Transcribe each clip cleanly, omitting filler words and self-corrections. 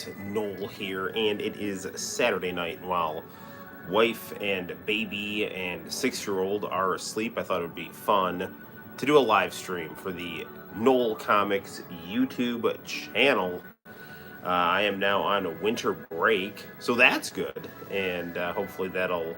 guys, Noel here, and it is Saturday night. And while wife and baby and 6-year-old are asleep, I thought it would be fun to do a live stream for the Noel ComiX YouTube channel. I am now on a winter break, so that's good, and hopefully that'll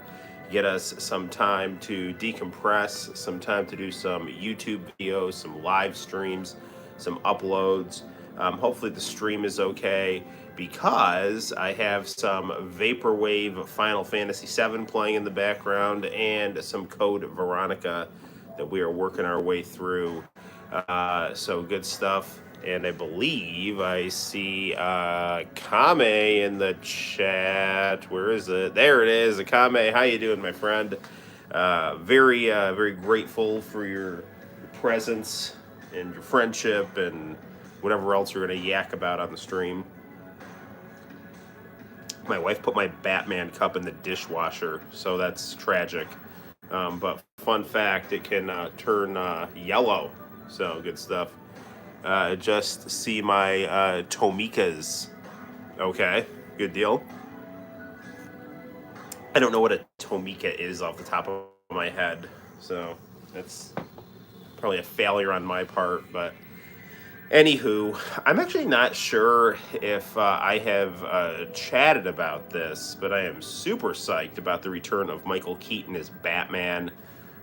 get us some time to decompress, some time to do some YouTube videos, some live streams, some uploads. Hopefully the stream is okay because I have some Vaporwave Final Fantasy VII playing in the background and some Code Veronica that we are working our way through. So good stuff. And I believe I see Kame in the chat. Where is it? There it is. Kame, how you doing, my friend? Very grateful for your presence and your friendship and whatever else you're going to yak about on the stream. My wife put my Batman cup in the dishwasher, so that's tragic. But fun fact, it can turn yellow. So good stuff. Just see my Tomikas. Okay, good deal. I don't know what a Tomika is off the top of my head, so that's probably a failure on my part. But anywho, I'm actually not sure if I have chatted about this, but I am super psyched about the return of Michael Keaton as Batman.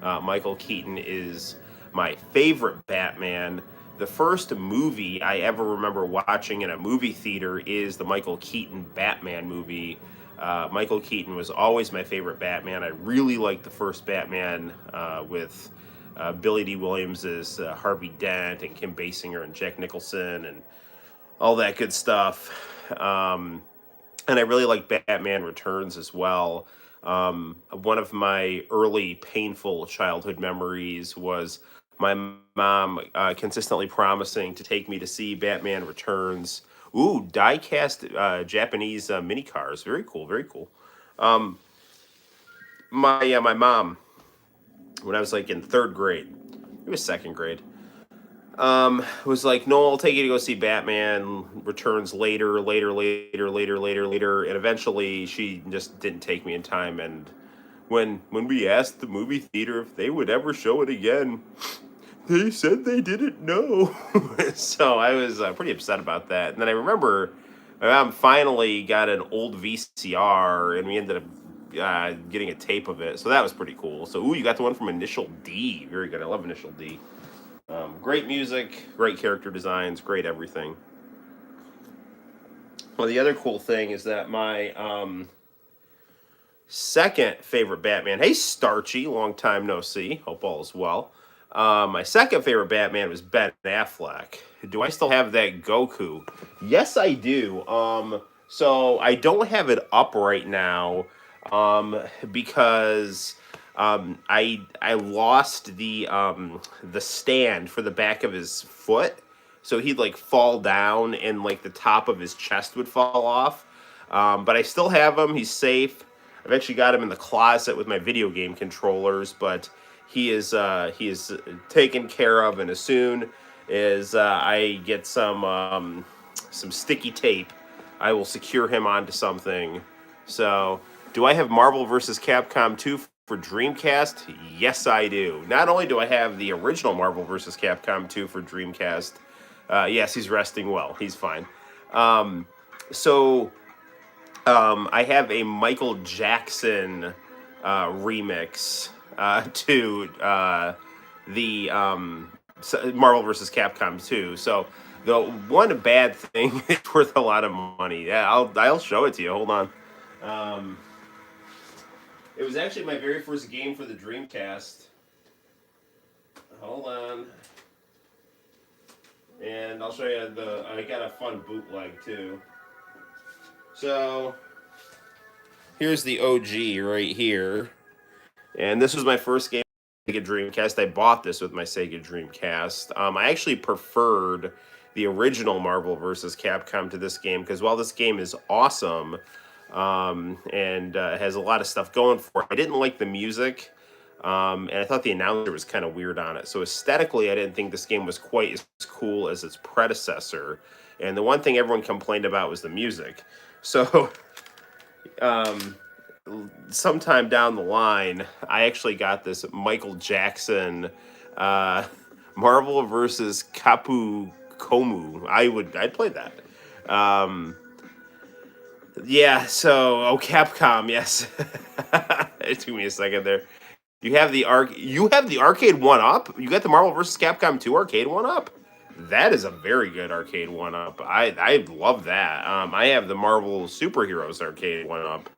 Michael Keaton is my favorite Batman. The first movie I ever remember watching in a movie theater is the Michael Keaton Batman movie. Michael Keaton was always my favorite Batman. I really liked the first Batman with Billy D. Williams as Harvey Dent and Kim Basinger and Jack Nicholson and all that good stuff. And I really like Batman Returns as well. One of my early painful childhood memories was my mom consistently promising to take me to see Batman Returns. Ooh, die-cast Japanese mini cars. Very cool, very cool. My mom, when I was like in third grade, it was second grade, was like, no, I'll take you to go see Batman Returns later, and eventually she just didn't take me in time. And when we asked the movie theater if they would ever show it again, they said they didn't know. So I was pretty upset about that. And then I remember my mom finally got an old VCR, and we ended up getting a tape of it. So that was pretty cool. So, ooh, you got the one from Initial D. Very good. I love Initial D. Great music, great character designs, great everything. Well, the other cool thing is that my second favorite Batman, hey Starchy, long time no see, hope all is well. My second favorite Batman was Ben Affleck. Do I still have that Goku? Yes, I do. So I don't have it up right now because I lost the stand for the back of his foot, so he'd like fall down and like the top of his chest would fall off. But I still have him. He's safe. I've actually got him in the closet with my video game controllers, but he is taken care of. And as soon as I get some sticky tape, I will secure him onto something. So, do I have Marvel vs. Capcom 2 for Dreamcast? Yes, I do. Not only do I have the original Marvel vs. Capcom 2 for Dreamcast, yes, he's resting well. He's fine. I have a Michael Jackson remix to the Marvel vs. Capcom 2. So the one bad thing is worth a lot of money. Yeah, I'll show it to you. Hold on. It was actually my very first game for the Dreamcast. Hold on. And I'll show you I got a fun bootleg too. So, here's the OG right here. And this was my first game with Sega Dreamcast. I bought this with my Sega Dreamcast. I actually preferred the original Marvel vs. Capcom to this game because while this game is awesome and has a lot of stuff going for it, I didn't like the music. And I thought the announcer was kind of weird on it. So aesthetically, I didn't think this game was quite as cool as its predecessor. And the one thing everyone complained about was the music. So um, sometime down the line, I actually got this Michael Jackson uh, Marvel versus Kapu Komu. I'd play that. Um, yeah. So Capcom. Yes. It took me a second there. You have the arcade one up. You got the Marvel vs. Capcom 2 arcade one up. That is a very good arcade one up. I love that. I have the Marvel Superheroes arcade one up,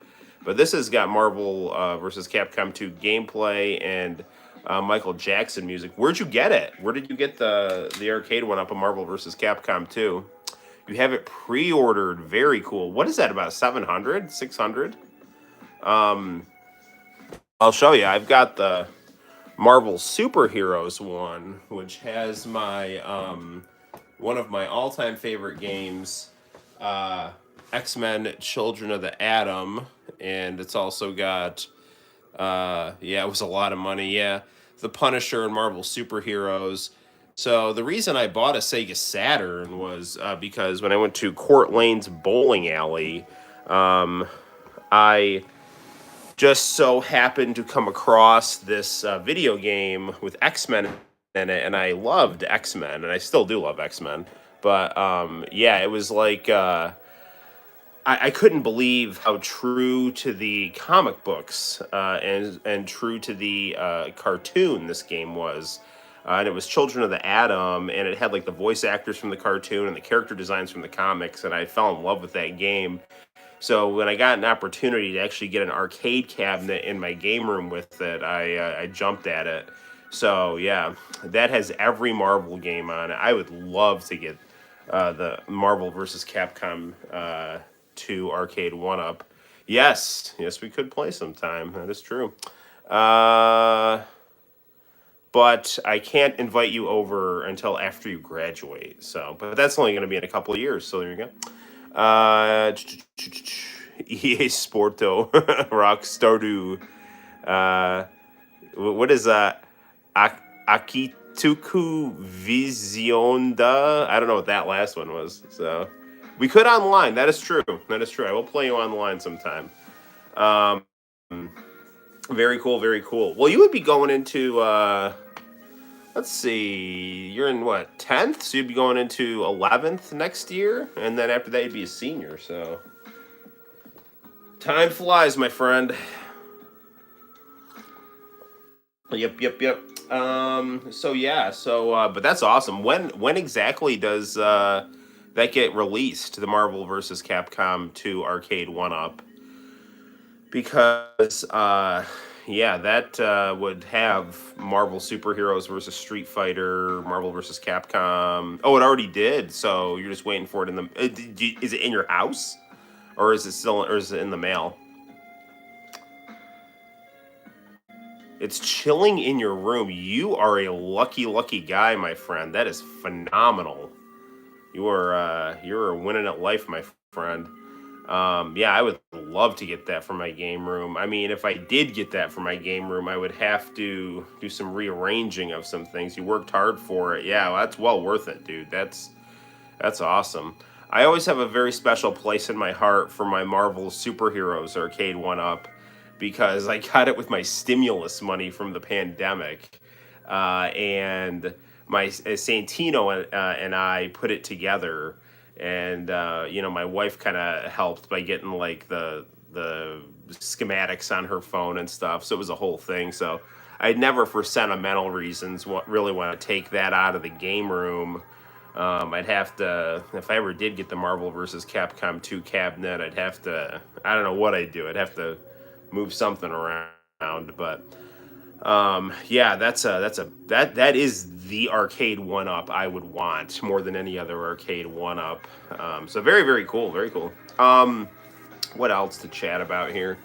but this has got Marvel versus Capcom 2 gameplay and Michael Jackson music. Where'd you get it? Where did you get the arcade one up of Marvel versus Capcom 2? You have it pre-ordered. Very cool. What is that, about 700, 600? I'll show you. I've got the Marvel Superheroes one, which has my one of my all-time favorite games, uh, X-Men: Children of the Atom, and it's also got yeah, it was a lot of money. Yeah, the Punisher and Marvel Superheroes. So the reason I bought a Sega Saturn was because when I went to Court Lane's bowling alley, I just so happened to come across this video game with X-Men in it, and I loved X-Men, and I still do love X-Men. But yeah, it was like I couldn't believe how true to the comic books and true to the cartoon this game was. And it was Children of the Atom, and it had like the voice actors from the cartoon and the character designs from the comics, and I fell in love with that game. So when I got an opportunity to actually get an arcade cabinet in my game room with it, I jumped at it. So yeah, that has every Marvel game on it. I would love to get the Marvel versus Capcom 2 arcade one up. Yes, yes, we could play sometime. That is true. Uh, but I can't invite you over until after you graduate. So, but that's only going to be in a couple of years. So there you go. EA Sporto, Rock Stardew. Uh, what is that? Akituku Visionda. I don't know what that last one was. So we could online. That is true. That is true. I will play you online sometime. Um, very cool. Very cool. Well, you would be going into. Let's see. You're in what, 10th? So you'd be going into 11th next year, and then after that you'd be a senior. So time flies, my friend. Yep. So yeah. But that's awesome. When exactly does that get released? The Marvel versus Capcom 2 arcade one up? Because yeah, that would have Marvel Superheroes versus Street Fighter, Marvel versus Capcom. Oh, it already did. So you're just waiting for it in the. Is it in your house, or is it still, or is it in the mail? It's chilling in your room. You are a lucky guy, my friend. That is phenomenal. You're winning at life, my friend. Yeah, I would love to get that for my game room. I mean, if I did get that for my game room, I would have to do some rearranging of some things. You worked hard for it. Yeah, well, that's well worth it, dude. That's awesome. I always have a very special place in my heart for my Marvel Superheroes arcade one up because I got it with my stimulus money from the pandemic, and my Santino and I put it together, and my wife kind of helped by getting like the schematics on her phone and stuff. So it was a whole thing. So I'd never, for sentimental reasons, really want to take that out of the game room. I'd have to, if I ever did get the Marvel versus Capcom 2 cabinet, I'd have to, I don't know what I'd do. I'd have to move something around, but yeah, that is the arcade one up I would want more than any other arcade one up. So very cool, very cool. What else to chat about here?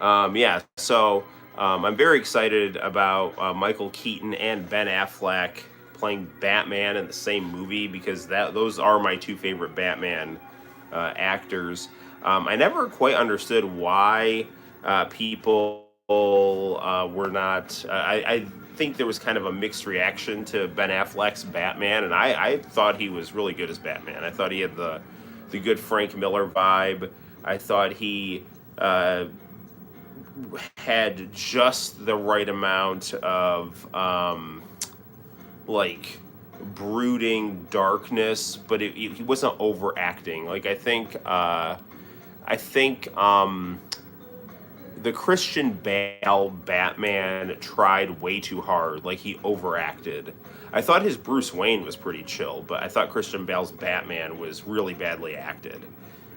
Yeah, so I'm very excited about Michael Keaton and Ben Affleck playing Batman in the same movie because those are my two favorite Batman actors. I never quite understood why people were not. think there was kind of a mixed reaction to Ben Affleck's Batman, and I thought he was really good as Batman. I thought he had the good Frank Miller vibe. I thought he had just the right amount of like brooding darkness, but he wasn't overacting. Like I think the Christian Bale Batman tried way too hard. Like he overacted. I thought his Bruce Wayne was pretty chill, but I thought Christian Bale's Batman was really badly acted.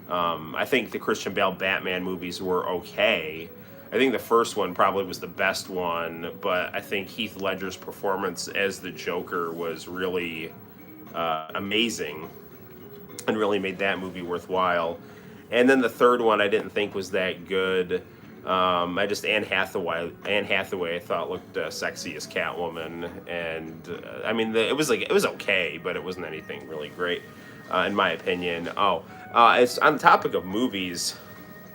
I think the Christian Bale Batman movies were okay. I think the first one probably was the best one, but I think Heath Ledger's performance as the Joker was really amazing and really made that movie worthwhile. And then the third one I didn't think was that good. Anne Hathaway I thought looked sexy as Catwoman, and I mean it was okay, but it wasn't anything really great in my opinion. It's on the topic of movies.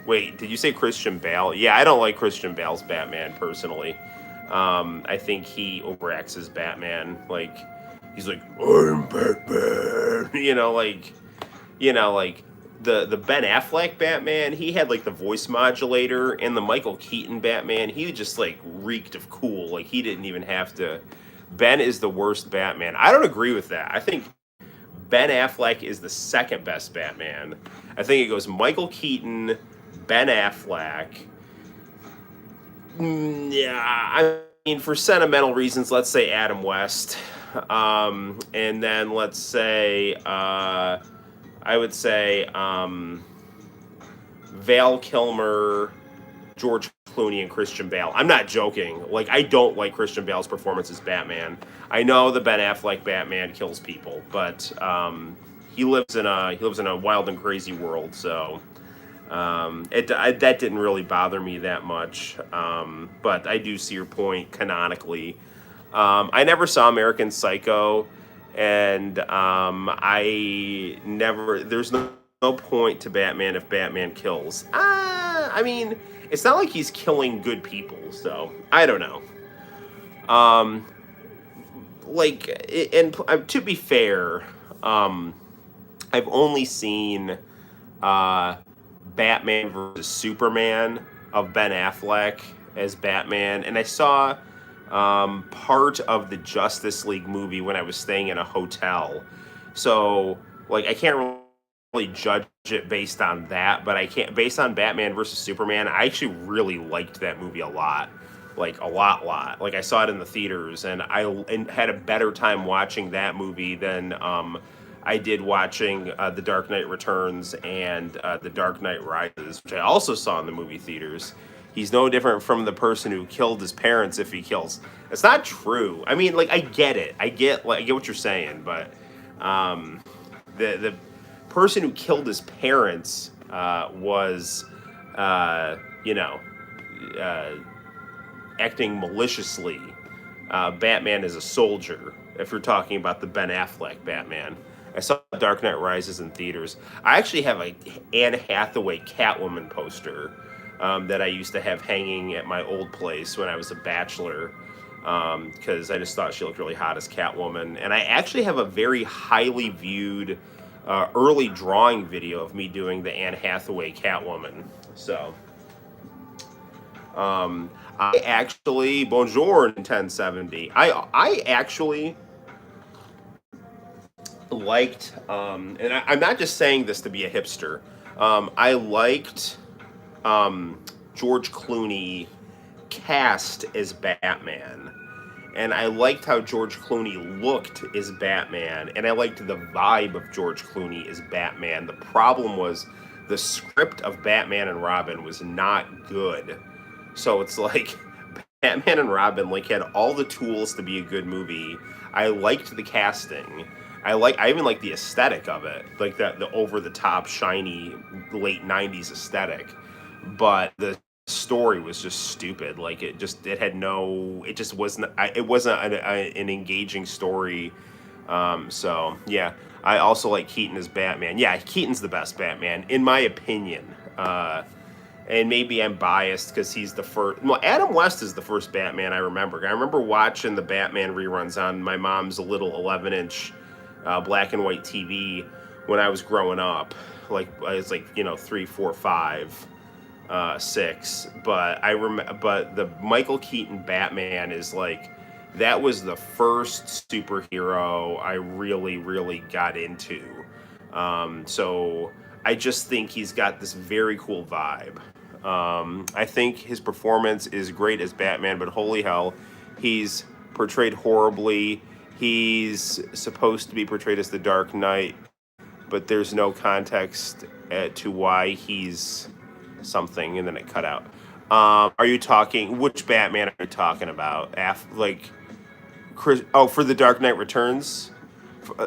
Wait, did you say Christian Bale? Yeah, I don't like Christian Bale's Batman personally. I think he overacts as Batman. Like he's like, I'm Batman. Like the Ben Affleck Batman, he had like the voice modulator, and the Michael Keaton Batman, he just like reeked of cool. Like he didn't even have to. Ben is the worst Batman. I don't agree with that. I think Ben Affleck is the second best Batman. I think it goes Michael Keaton, Ben Affleck. Yeah, I mean, for sentimental reasons, let's say Adam West. And then let's say, I would say Val Kilmer, George Clooney, and Christian Bale. I'm not joking. Like, I don't like Christian Bale's performance as Batman. I know the Ben Affleck Batman kills people, but he lives in a wild and crazy world, so that didn't really bother me that much. But I do see your point canonically. I never saw American Psycho, and there's no point to Batman if Batman kills. I mean, it's not like he's killing good people, so I don't know. To be fair, I've only seen Batman versus Superman of Ben Affleck as Batman, and I saw part of the Justice League movie when I was staying in a hotel. So, like, I can't really judge it based on that, but I can't based on Batman versus Superman. I actually really liked that movie a lot. Like a lot. Like I saw it in the theaters, and had a better time watching that movie than I did watching The Dark Knight Returns and The Dark Knight Rises, which I also saw in the movie theaters. He's no different from the person who killed his parents if he kills. It's not true. I mean, like, I get it. I get what you're saying, but the person who killed his parents was, acting maliciously. Batman is a soldier, if you're talking about the Ben Affleck Batman. I saw Dark Knight Rises in theaters. I actually have a Anne Hathaway Catwoman poster that I used to have hanging at my old place when I was a bachelor, because I just thought she looked really hot as Catwoman. And I actually have a very highly viewed early drawing video of me doing the Anne Hathaway Catwoman. So, I actually, bonjour in 1070. I actually liked, and I'm not just saying this to be a hipster. I liked George Clooney cast as Batman, and I liked how George Clooney looked as Batman, and I liked the vibe of George Clooney as Batman. The problem was the script of Batman and Robin was not good. So it's like Batman and Robin like had all the tools to be a good movie. I liked the casting. I even like the aesthetic of it, like the over the top shiny late 90s aesthetic. But the story was just stupid. Like it just wasn't an engaging story. So yeah, I also like Keaton as Batman. Yeah, Keaton's the best Batman in my opinion. and maybe I'm biased because he's the first. Well, Adam West is the first Batman I remember. I remember watching the Batman reruns on my mom's little 11-inch black and white TV when I was growing up. Like I was like 3, 4, 5, 6. But the Michael Keaton Batman is like that was the first superhero I really got into. So I just think he's got this very cool vibe. I think his performance is great as Batman, but holy hell, he's portrayed horribly. He's supposed to be portrayed as the Dark Knight, but there's no context to why he's something, and then it cut out. Are you talking, which Batman are you talking about? Like Chris? Oh, for the Dark Knight Returns.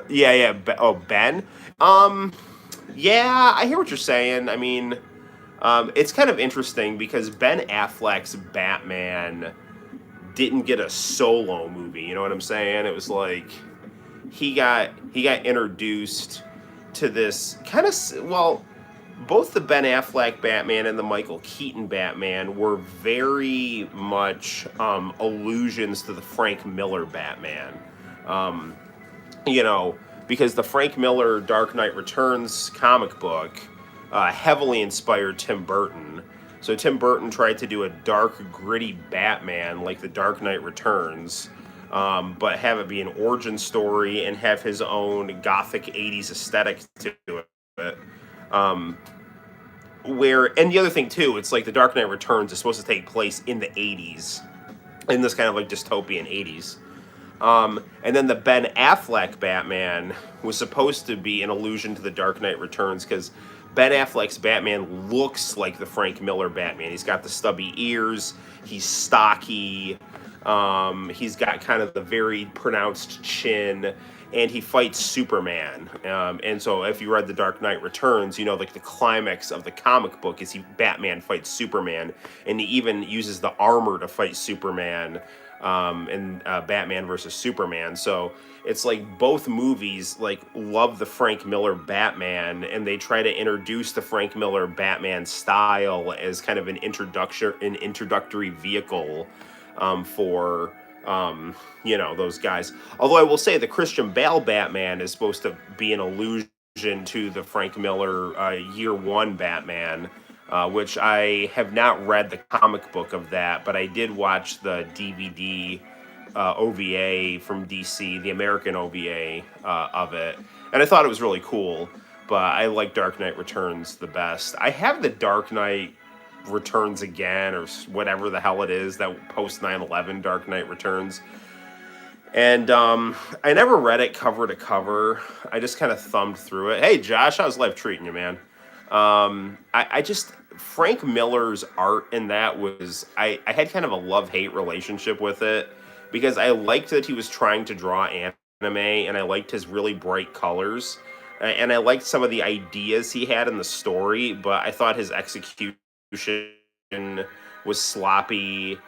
Yeah. Oh, Ben. Um, yeah, I hear what you're saying. I mean, it's kind of interesting because Ben Affleck's Batman didn't get a solo movie. You know what I'm saying? It was like he got introduced to this kind of, well, both the Ben Affleck Batman and the Michael Keaton Batman were very much allusions to the Frank Miller Batman. Um, because the Frank Miller Dark Knight Returns comic book heavily inspired Tim Burton. So Tim Burton tried to do a dark, gritty Batman like the Dark Knight Returns, but have it be an origin story and have his own gothic 80s aesthetic to it. Um, and the other thing too, it's like the Dark Knight Returns is supposed to take place in the 80s, in this kind of like dystopian 80s. And then the Ben Affleck Batman was supposed to be an allusion to the Dark Knight Returns because Ben Affleck's Batman looks like the Frank Miller Batman. He's got the stubby ears. He's stocky. He's got kind of the very pronounced chin, and he fights Superman. And so, if you read The Dark Knight Returns, like the climax of the comic book is Batman fights Superman, and he even uses the armor to fight Superman. In Batman versus Superman. So it's like both movies like love the Frank Miller Batman, and they try to introduce the Frank Miller Batman style as kind of an introductory vehicle for those guys. Although I will say the Christian Bale Batman is supposed to be an allusion to the Frank Miller Year One Batman. Which I have not read the comic book of that, but I did watch the DVD OVA from DC, the American OVA of it, and I thought it was really cool. But I like Dark Knight Returns the best. I have the Dark Knight Returns again, or whatever the hell it is, that post 9/11 Dark Knight Returns. And I never read it cover to cover. I just kind of thumbed through it. Hey, Josh, how's life treating you, man? I just Frank Miller's art in that was I had kind of a love-hate relationship with it because I liked that he was trying to draw anime, and I liked his really bright colors, and I liked some of the ideas he had in the story, but I thought his execution was sloppy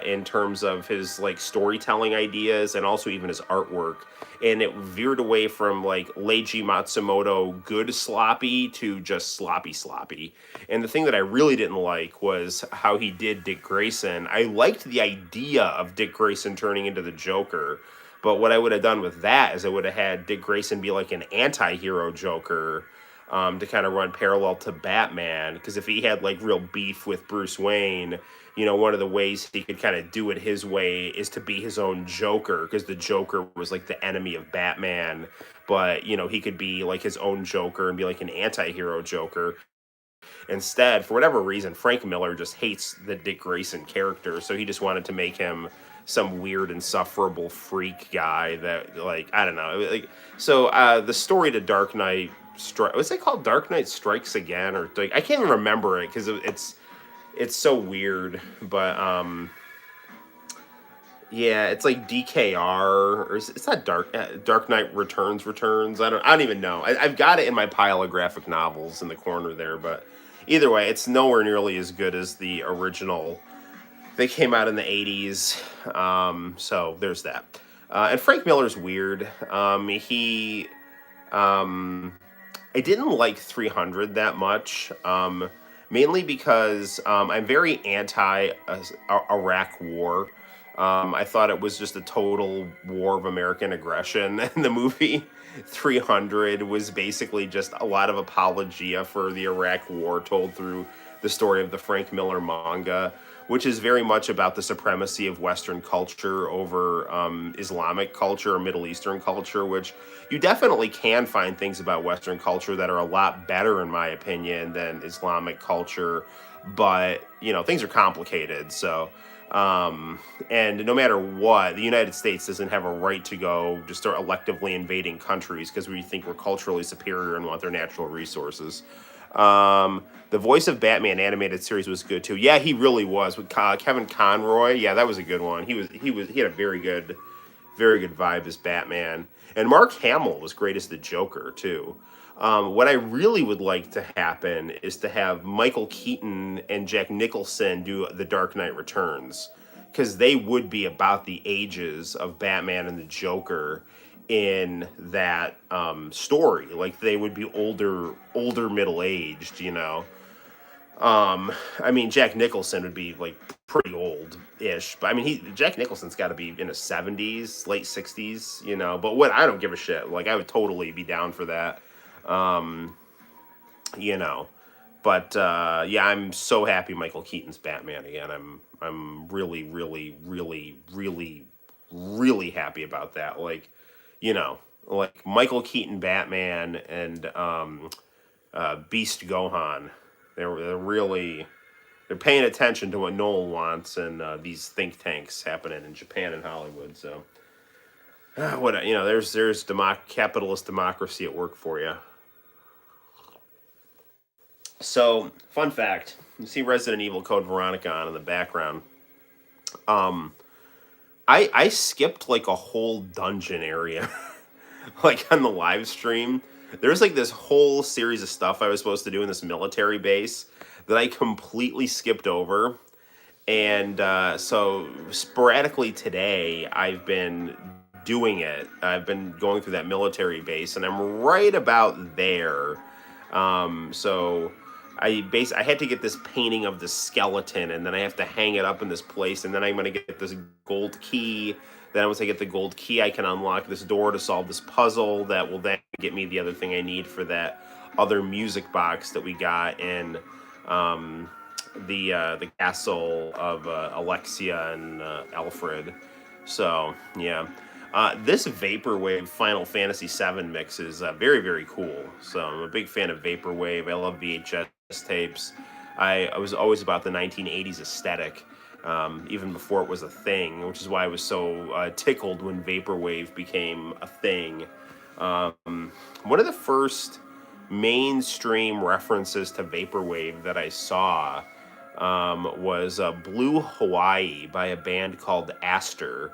in terms of his like storytelling ideas and also even his artwork. And it veered away from like Leiji Matsumoto good sloppy to just sloppy. And the thing that I really didn't like was how he did Dick Grayson. I liked the idea of Dick Grayson turning into the Joker, but what I would have done with that is I would have had Dick Grayson be like an anti-hero Joker, to kind of run parallel to Batman. Because if he had like real beef with Bruce Wayne, one of the ways he could kind of do it his way is to be his own Joker, because the Joker was like the enemy of Batman. But, he could be like his own Joker and be like an anti-hero Joker. Instead, for whatever reason, Frank Miller just hates the Dick Grayson character, so he just wanted to make him some weird, insufferable freak guy that, like, I don't know. Like, so the story to Dark Knight was it called Dark Knight Strikes Again, or like I can't even remember it because it's so weird, but yeah, it's like DKR, or it's not Dark Knight Returns. I don't even know. I've got it in my pile of graphic novels in the corner there, but either way, it's nowhere nearly as good as the original. They came out in the 80s, so there's that. And Frank Miller's weird. I didn't like 300 that much. mainly because I'm very anti Iraq War. I thought it was just a total war of American aggression, and the movie 300 was basically just a lot of apologia for the Iraq War told through the story of the Frank Miller manga, which is very much about the supremacy of Western culture over Islamic culture or Middle Eastern culture, which you definitely can find things about Western culture that are a lot better, in my opinion, than Islamic culture. But, things are complicated. So, and no matter what, the United States doesn't have a right to go just start electively invading countries because we think we're culturally superior and want their natural resources. The voice of Batman animated series was good too. Yeah, he really was with Kevin Conroy. Yeah, that was a good one. He had a very good vibe as Batman. And Mark Hamill was great as the Joker too. What I really would like to happen is to have Michael Keaton and Jack Nicholson do The Dark Knight Returns, because they would be about the ages of Batman and the Joker in that story. Like they would be older middle aged. I mean, Jack Nicholson would be like pretty old ish, but I mean, Jack Nicholson's got to be in his 70s, late 60s. But what I don't give a shit. Like I would totally be down for that. Um, you know, but yeah, I'm so happy Michael Keaton's Batman again. I'm really really really really really happy about that. You know, like Michael Keaton Batman and Beast Gohan. They're really they're paying attention to what Noel wants and these think tanks happening in Japan and Hollywood. So there's capitalist democracy at work for you. So fun fact: you see Resident Evil Code Veronica on in the background. Um, I skipped like a whole dungeon area, like on the live stream. There's like this whole series of stuff I was supposed to do in this military base that I completely skipped over. And so sporadically today, I've been doing it. I've been going through that military base, and I'm right about there. So I had to get this painting of the skeleton, and then I have to hang it up in this place, and then I'm gonna get this gold key. Then once I get the gold key, I can unlock this door to solve this puzzle that will then get me the other thing I need for that other music box that we got in um, the castle of Alexia and Alfred. So yeah, this vaporwave Final Fantasy VII mix is very very cool. So I'm a big fan of vaporwave. I love VHS tapes. I was always about the 1980s aesthetic. Even before it was a thing, which is why I was so tickled when vaporwave became a thing. One of the first mainstream references to vaporwave that I saw was Blue Hawaii by a band called Aster.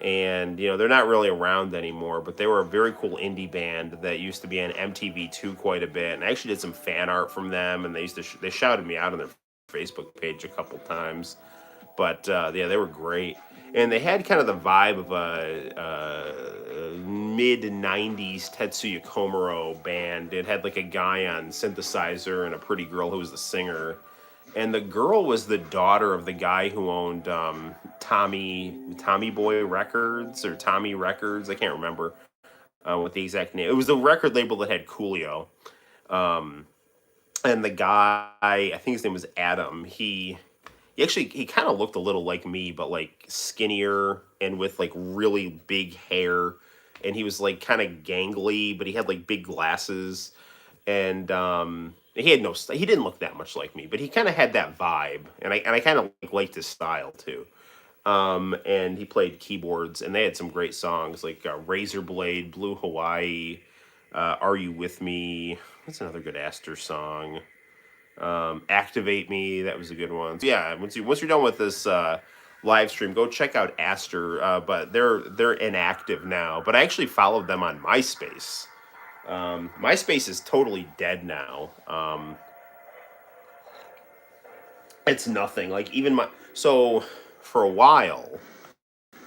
And, they're not really around anymore, but they were a very cool indie band that used to be on MTV2 quite a bit. And I actually did some fan art from them, and they shouted me out on their Facebook page a couple times. But yeah, they were great. And they had kind of the vibe of a mid 90s Tetsuya Komuro band. It had like a guy on synthesizer and a pretty girl who was the singer. And the girl was the daughter of the guy who owned Tommy Boy Records or Tommy Records. I can't remember what the exact name. It was the record label that had Coolio. Um, and the guy, I think his name was Adam. He kind of looked a little like me, but like skinnier and with like really big hair. And he was like kind of gangly, but he had like big glasses. And he had no, he didn't look that much like me, but he kind of had that vibe. And I kind of liked his style too. And he played keyboards, and they had some great songs like Razor Blade, Blue Hawaii, Are You With Me? That's another good Aster song. Activate Me, that was a good one. So yeah, once you're done with this live stream, go check out Aster. But they're inactive now. But I actually followed them on MySpace. MySpace is totally dead now. It's nothing. Like even my so for a while,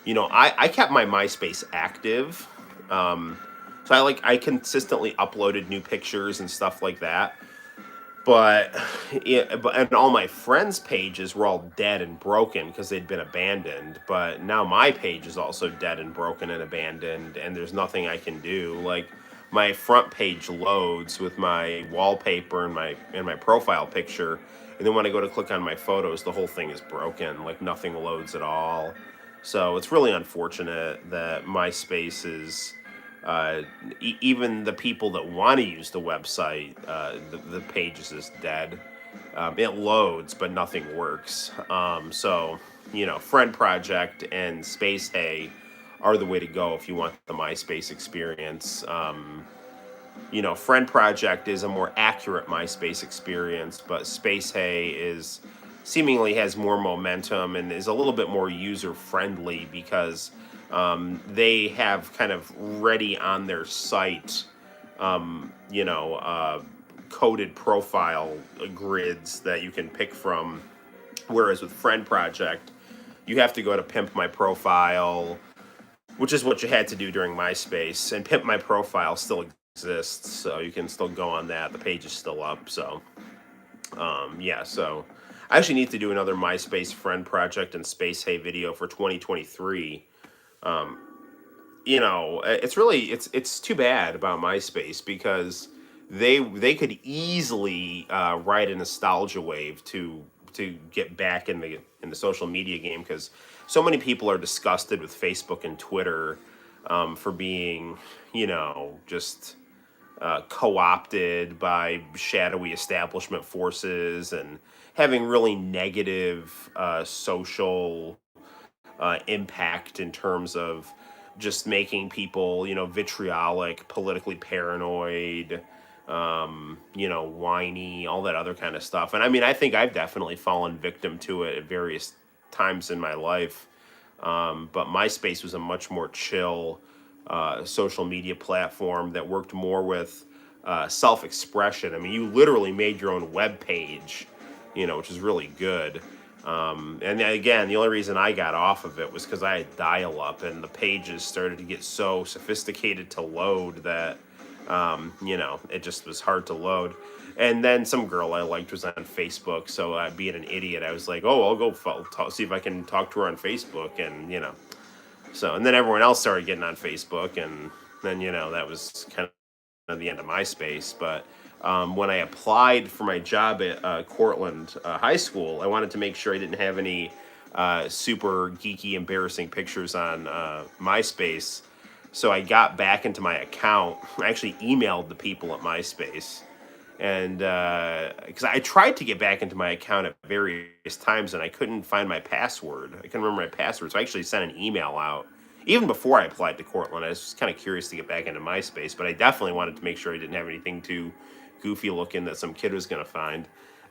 I kept my MySpace active. So I consistently uploaded new pictures and stuff like that. But yeah, and all my friends' pages were all dead and broken because they'd been abandoned. But now my page is also dead and broken and abandoned, and there's nothing I can do. Like my front page loads with my wallpaper and my profile picture, and then when I go to click on my photos, the whole thing is broken. Like nothing loads at all. So it's really unfortunate that MySpace is uh, even the people that want to use the website, the page is just dead. It loads, but nothing works. So, Friend Project and Space Hay are the way to go if you want the MySpace experience. Friend Project is a more accurate MySpace experience, but Space Hay is seemingly has more momentum and is a little bit more user friendly because they have kind of ready on their site, um, you know, uh, coded profile grids that you can pick from. Whereas with Friend Project, you have to go to Pimp My Profile, which is what you had to do during MySpace. And Pimp My Profile still exists, so you can still go on that. The page is still up. So, yeah, so I actually need to do another MySpace Friend Project and Space Hay video for 2023. It's too bad about MySpace because they could easily ride a nostalgia wave to get back in the social media game because so many people are disgusted with Facebook and Twitter for being just co-opted by shadowy establishment forces and having really negative social impact in terms of just making people, vitriolic, politically paranoid, whiny, all that other kind of stuff. And I mean, I think I've definitely fallen victim to it at various times in my life. But MySpace was a much more chill social media platform that worked more with self expression. I mean, you literally made your own web page, which is really good. And then again, the only reason I got off of it was because I had dial up and the pages started to get so sophisticated to load that, it just was hard to load. And then some girl I liked was on Facebook. So being an idiot, I was like, oh, I'll go see if I can talk to her on Facebook. And then everyone else started getting on Facebook. And then, that was kind of the end of MySpace. But when I applied for my job at Cortland High School, I wanted to make sure I didn't have any super geeky, embarrassing pictures on MySpace. So I got back into my account. I actually emailed the people at MySpace. And because I tried to get back into my account at various times and I couldn't find my password. I couldn't remember my password. So I actually sent an email out. Even before I applied to Cortland, I was just kind of curious to get back into MySpace, but I definitely wanted to make sure I didn't have anything too goofy looking that some kid was going to find.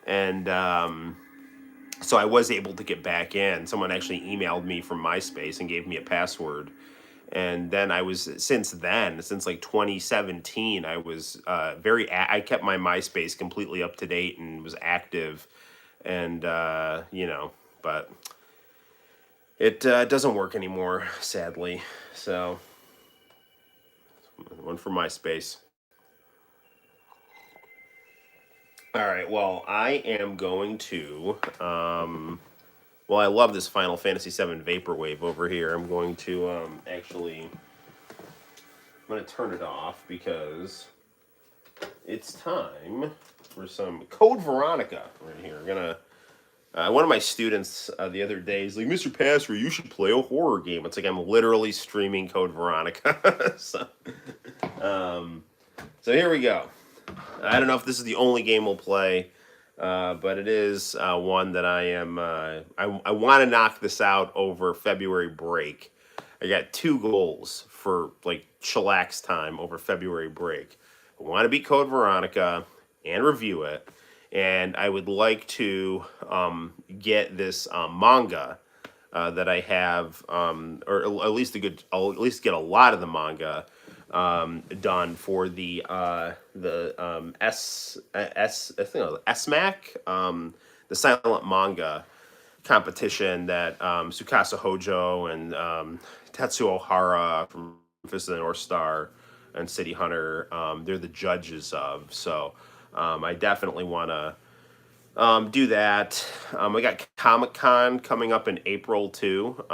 And so I was able to get back in. Someone actually emailed me from MySpace and gave me a password. And then since like 2017, I was I kept my MySpace completely up to date and was active. And, but it doesn't work anymore, sadly. So, one for MySpace. All right. Well, I am going to. Well, I love this Final Fantasy VII Vaporwave over here. I'm going to actually. I'm going to turn it off because it's time for some Code Veronica right here. I'm gonna. One of my students the other day is like, Mr. Passer, you should play a horror game. It's like I'm literally streaming Code Veronica. Um, so here we go. I don't know if this is the only game we'll play, but it is one that I am. I want to knock this out over February break. I got two goals for like chillax time over February break. I want to beat Code Veronica and review it, and I would like to get this manga that I have, or at least I'll at least get a lot of the manga done for the I think it was SMAC, the silent manga competition that Tsukasa Hojo and Tetsuo Hara from Fist of the North Star and City Hunter, they're the judges of. So I definitely want to do that. I got Comic Con coming up in April too.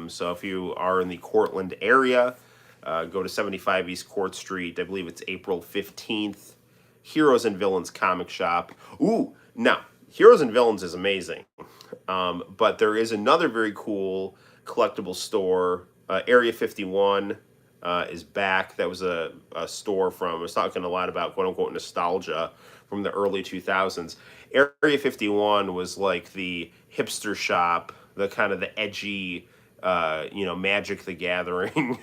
So if you are in the Cortland area, go to 75 East Court Street. I believe it's April 15th. Heroes and Villains Comic Shop. Ooh, now, Heroes and Villains is amazing. But there is another very cool collectible store. Area 51 is back. That was a store from, I was talking a lot about quote unquote nostalgia from the early 2000s. Area 51 was like the hipster shop, the kind of the edgy, Magic the Gathering,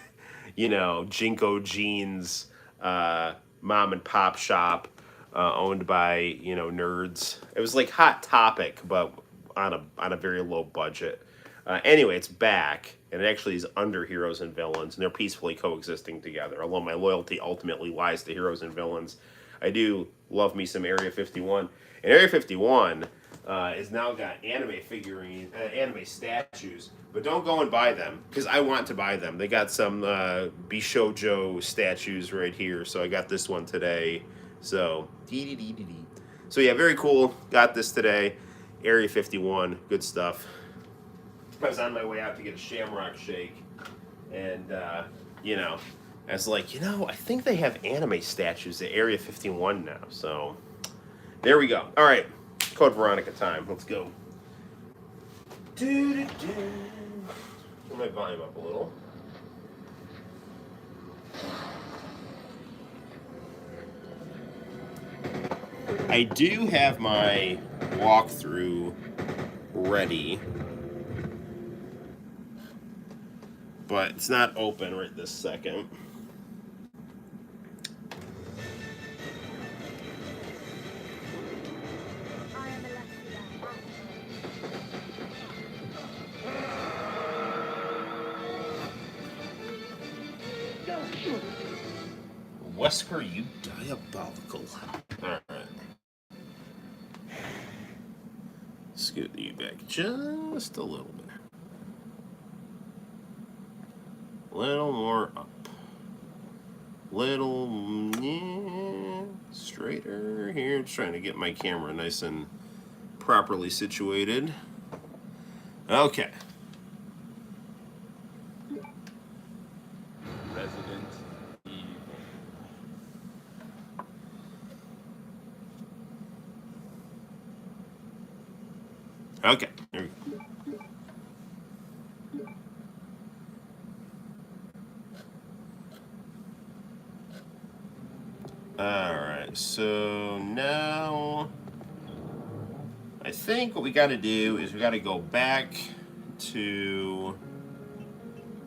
Jinko Jeans, mom and pop shop owned by, nerds. It was like Hot Topic, but on a very low budget. Anyway, it's back, and it actually is under Heroes and Villains, and they're peacefully coexisting together. Although my loyalty ultimately lies to Heroes and Villains, I do love me some Area 51. And Area 51 is now got anime statues, but don't go and buy them because I want to buy them. They got some Bishojo statues right here, so I got this one today. So, so yeah, very cool. Got this today. Area 51, good stuff. I was on my way out to get a Shamrock Shake, and I was like, I think they have anime statues at Area 51 now. So there we go. All right, Code Veronica time. Let's go. Turn my volume up a little. I do have my walkthrough ready, but it's not open right this second. Wesker, you diabolical. Alright. Scoot you back just a little bit. Little more up. Straighter here. Just trying to get my camera nice and properly situated. Okay. Resident Evil. Okay. Here we go. Alright, so now I think what we got to do is we got to go back to.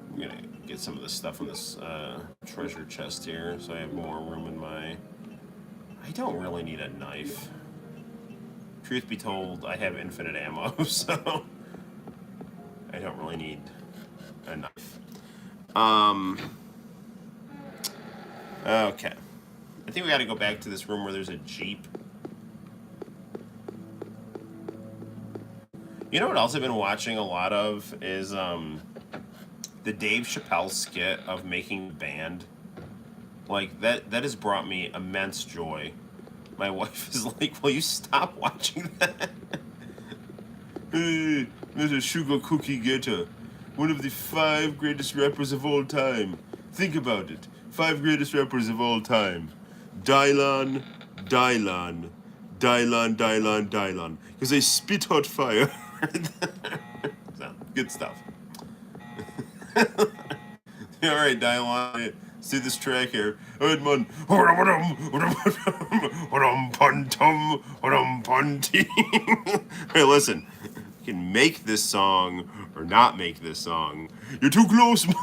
I'm going to get some of this stuff in this treasure chest here so I have more room in my. I don't really need a knife. Truth be told, I have infinite ammo, so I don't really need a knife. Okay. I think we got to go back to this room where there's a Jeep. You know what else I've been watching a lot of is the Dave Chappelle skit of making the band. Like, that has brought me immense joy. My wife is like, will you stop watching that? Hey, there's a Sugar Cookie Getter, one of the 5 greatest rappers of all time. Think about it. 5 greatest rappers of all time. Dylon, Dylon, Dylon, Dylon, Dylon. Because they spit hot fire. So, good stuff. Alright, Dylon. Let's do this track here. Alright, man. Hey, listen. You can make this song or not make this song. You're too close, man.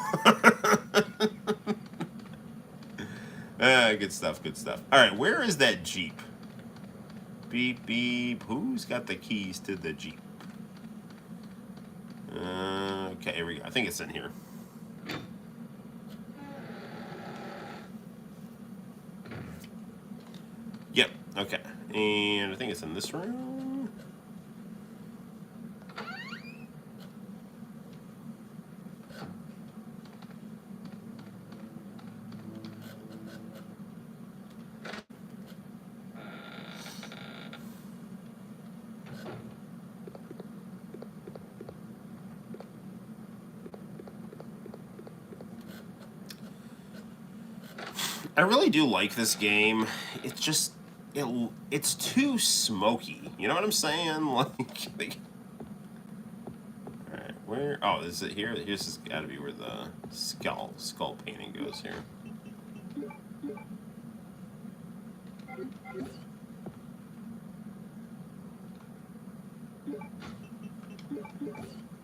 Good stuff, good stuff. Alright, where is that Jeep? Beep, beep. Who's got the keys to the Jeep? Okay, here we go. I think it's in here. Yep, okay. And I think it's in this room. I really do like this game. It's just it's too smoky. You know what I'm saying? Like all right, where? Oh, is it here? This has got to be where the skull painting goes here.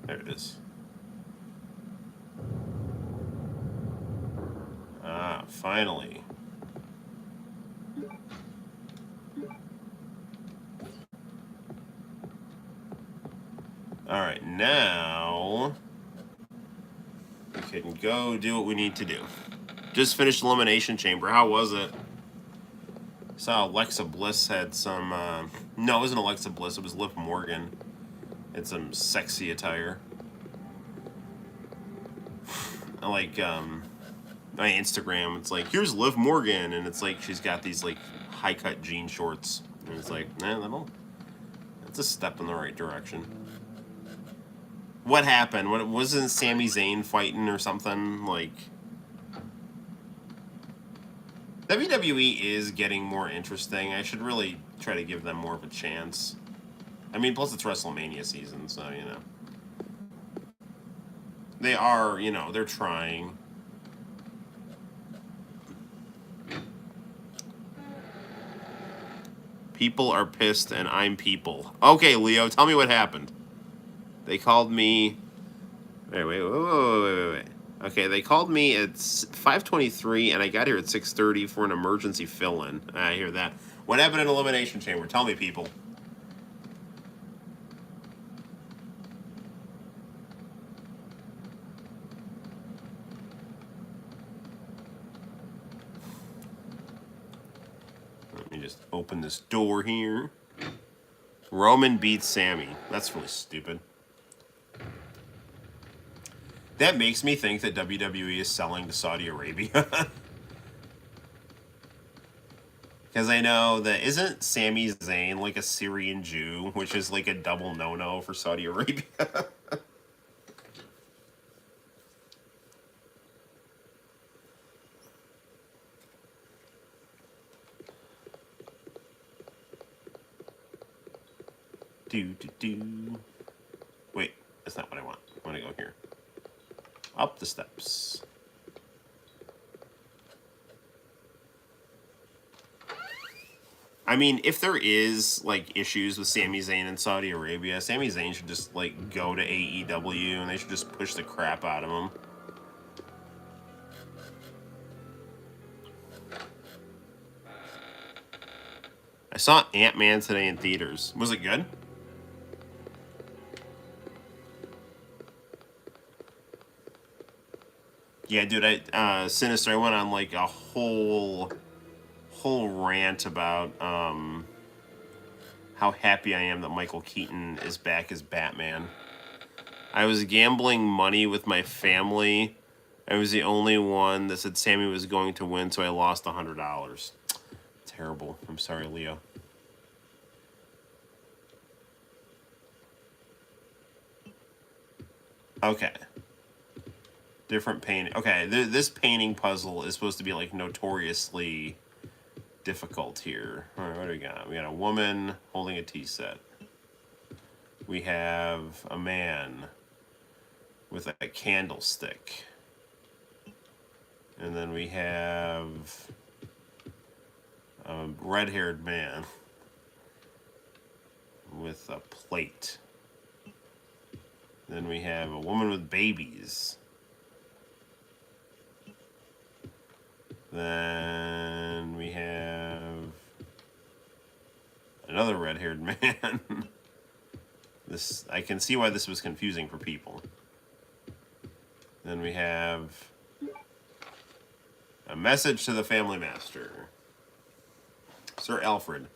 There it is. Ah, finally. All right, now we can go do what we need to do. Just finished Elimination Chamber. How was it? Saw Alexa Bliss had some. No, it wasn't Alexa Bliss. It was Liv Morgan. Had some sexy attire. Like my Instagram, it's like, here's Liv Morgan, and it's like she's got these like high cut jean shorts, and it's like, that's a step in the right direction. What happened? What wasn't Sami Zayn fighting or something? Like, WWE is getting more interesting. I should really try to give them more of a chance. I mean, plus it's WrestleMania season, so you know. They are, you know, they're trying. People are pissed and I'm people. Okay, Leo, tell me what happened. They called me. Wait. Okay, they called me at 5:23 and I got here at 6:30 for an emergency fill-in. I hear that. What happened in Elimination Chamber? Tell me, people. Let me just open this door here. Roman beats Sammy. That's really stupid. That makes me think that WWE is selling to Saudi Arabia. Because I know that isn't Sami Zayn like a Syrian Jew, which is like a double no-no for Saudi Arabia. do. Wait, that's not what I want. I want to go here. Up the steps. I mean, if there is like issues with Sami Zayn in Saudi Arabia, Sami Zayn should just like go to AEW and they should just push the crap out of him. I saw Ant-Man today in theaters. Was it good? Yeah, dude, Sinister, I went on like a whole rant about how happy I am that Michael Keaton is back as Batman. I was gambling money with my family. I was the only one that said Sammy was going to win, so I lost $100. Terrible. I'm sorry, Leo. Okay. Different painting. Okay, this painting puzzle is supposed to be like notoriously difficult here. All right, what do we got? We got a woman holding a tea set. We have a man with a candlestick. And then we have a red-haired man with a plate. Then we have a woman with babies. Then we have another red-haired man. This, I can see why this was confusing for people. Then we have a message to the family master. Sir Alfred,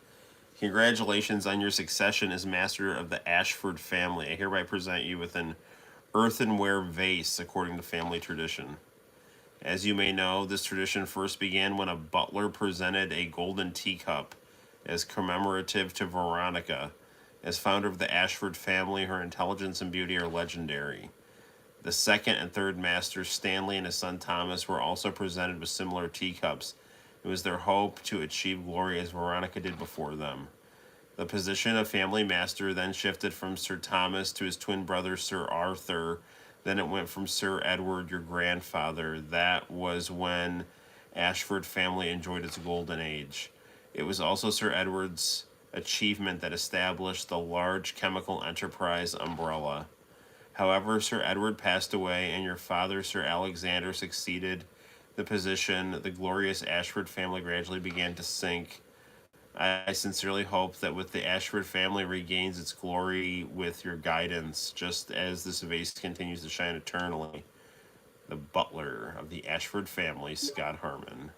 congratulations on your succession as master of the Ashford family. I hereby present you with an earthenware vase according to family tradition. As you may know, this tradition first began when a butler presented a golden teacup as commemorative to Veronica. As founder of the Ashford family, her intelligence and beauty are legendary. The second and third masters, Stanley and his son Thomas, were also presented with similar teacups It was their hope to achieve glory as Veronica did before them. The position of family master then shifted from Sir Thomas to his twin brother Sir Arthur. Then it went from Sir Edward, your grandfather. That was when Ashford family enjoyed its golden age. It was also Sir Edward's achievement that established the large chemical enterprise umbrella. However, Sir Edward passed away and your father, Sir Alexander, succeeded the position. The glorious Ashford family gradually began to sink. I sincerely hope that with the Ashford family regains its glory with your guidance, just as this vase continues to shine eternally. The butler of the Ashford family, Scott Harmon.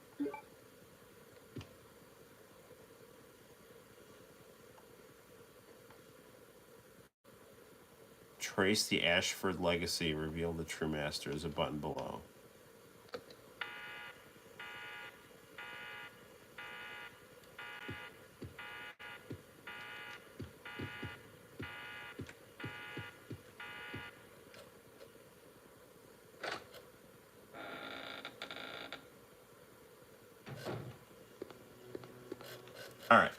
Trace the Ashford legacy. Reveal the true master. Is a button below. All right.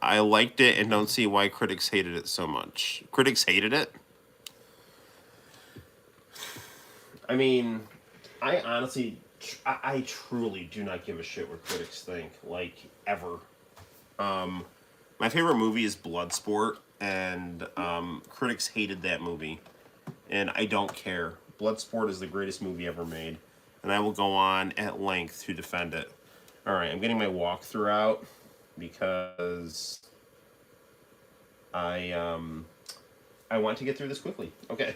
I liked it and don't see why critics hated it so much. Critics hated it? I mean, I honestly, I truly do not give a shit what critics think, like, ever. My favorite movie is Bloodsport, and critics hated that movie, and I don't care. Bloodsport is the greatest movie ever made, and I will go on at length to defend it. All right, I'm getting my walkthrough out because I want to get through this quickly. Okay,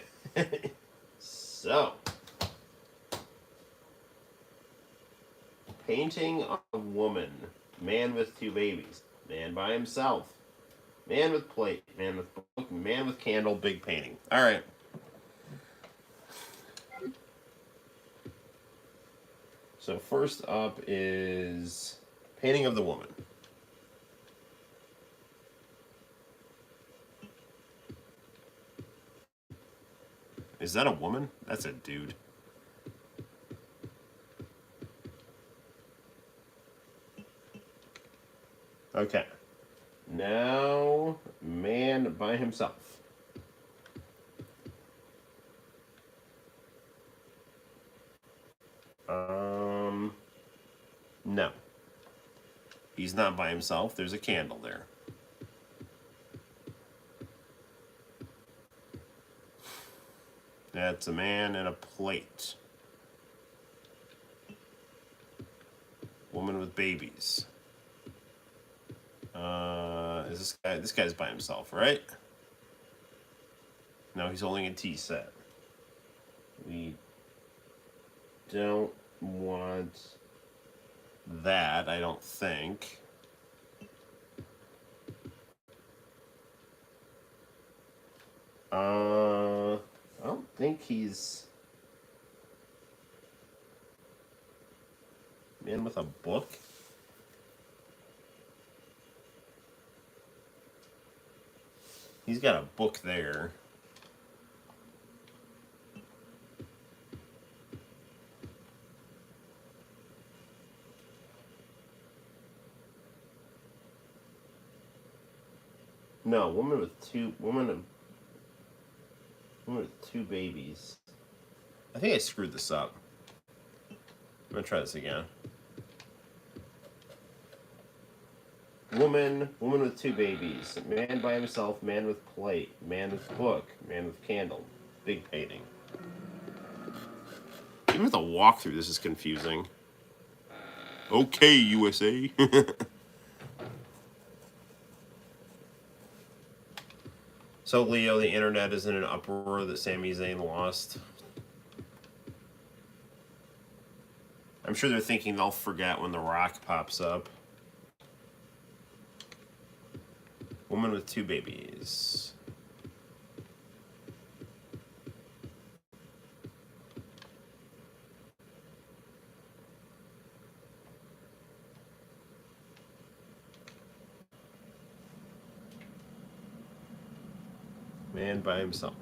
so painting a woman, man with two babies, man by himself, man with plate, man with book, man with candle, big painting. All right. So first up is painting of the woman. Is that a woman? That's a dude. Okay. Now, man by himself. No. He's not by himself. There's a candle there. That's a man and a plate. Woman with babies. Is this guy? This guy's by himself, right? No, he's holding a tea set. We don't want that, I don't think. I don't think he's man with a book. He's got a book there. No, woman with two babies. I think I screwed this up. I'm gonna try this again. Woman with two babies. Man by himself, man with plate, man with book, man with candle. Big painting. Even with a walkthrough, this is confusing. Okay, USA. So, Leo, the internet is in an uproar that Sami Zayn lost. I'm sure they're thinking they'll forget when The Rock pops up. Woman with two babies. Man by himself.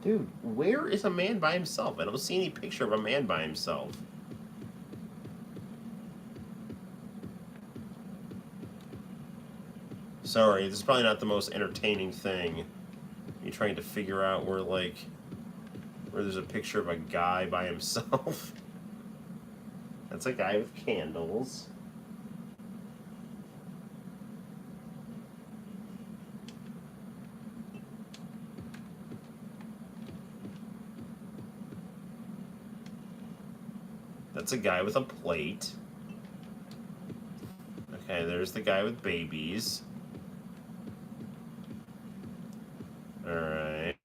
Dude, where is a man by himself? I don't see any picture of a man by himself. Sorry, this is probably not the most entertaining thing. You trying to figure out where, like, where there's a picture of a guy by himself. That's a guy with candles. That's a guy with a plate. Okay, there's the guy with babies. Alright.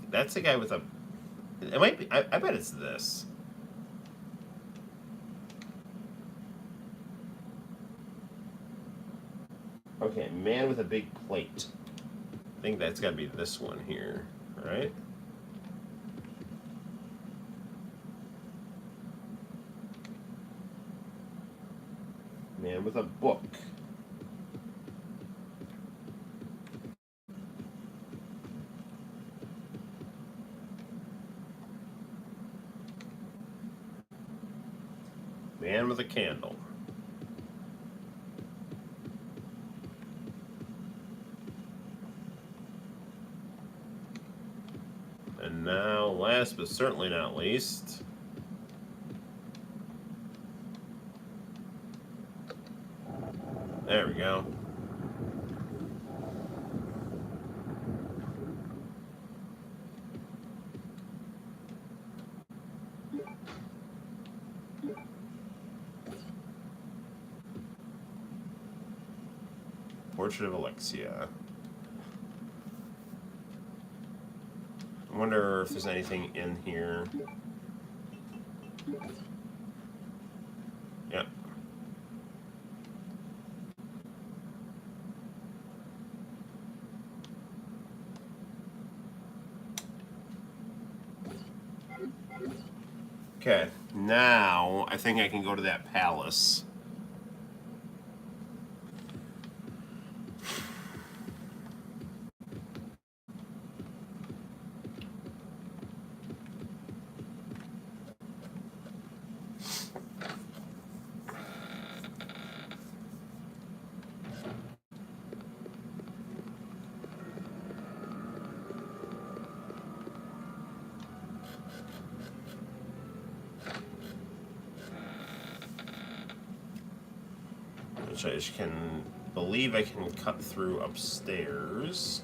That's the guy with a... It might be... I bet it's this. Okay, man with a big plate. I think that's got to be this one here, right? Man with a book. Man with a candle. And now, last but certainly not least, there we go. Portrait of Alexia. I wonder if there's anything in here. Yep. Okay, now I think I can go to that palace. Which I just can believe I can cut through upstairs.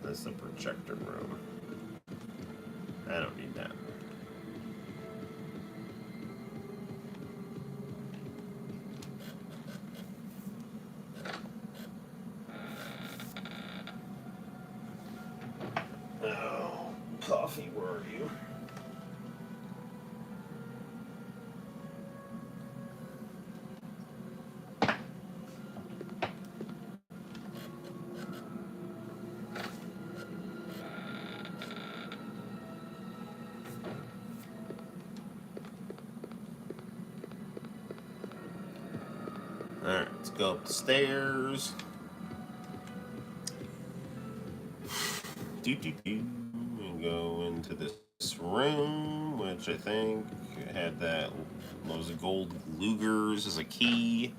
That's the projector room. I don't need that. Oh, coffee, where are you? Alright, let's go up the stairs. And go into this room, which I think had those gold Lugers as a key.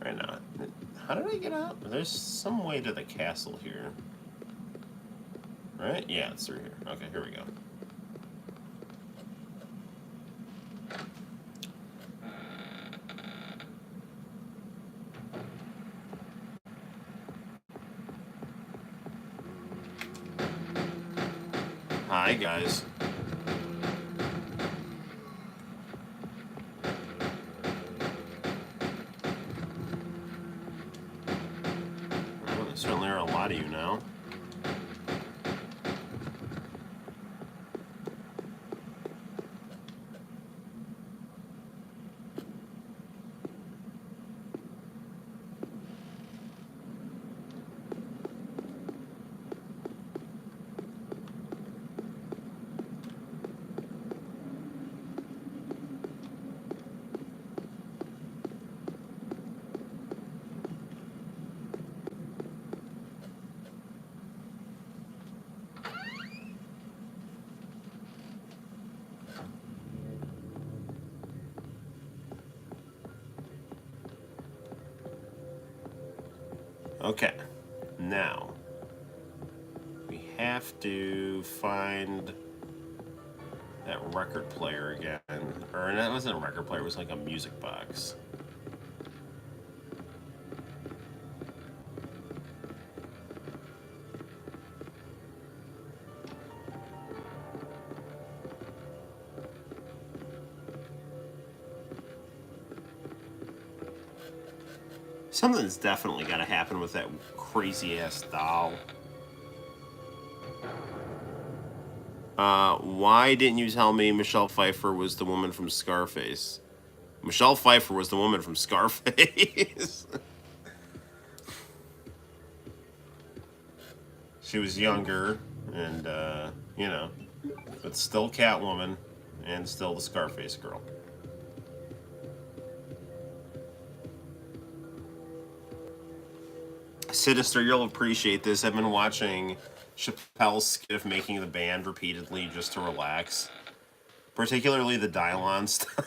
Right now, how did I get out? There's some way to the castle here. Right? Yeah, it's through here. Okay, here we go. Hi, guys. Certainly are a lot of you now. Okay, now we have to find that record player again. Or that wasn't a record player, it was like a music box. Something's definitely got to happen with that crazy ass doll. Why didn't you tell me Michelle Pfeiffer was the woman from Scarface? Michelle Pfeiffer was the woman from Scarface. She was younger and, you know, but still Catwoman and still the Scarface girl. Sinister, you'll appreciate this. I've been watching Chappelle's skit of making the band repeatedly just to relax. Particularly the Dylon stuff.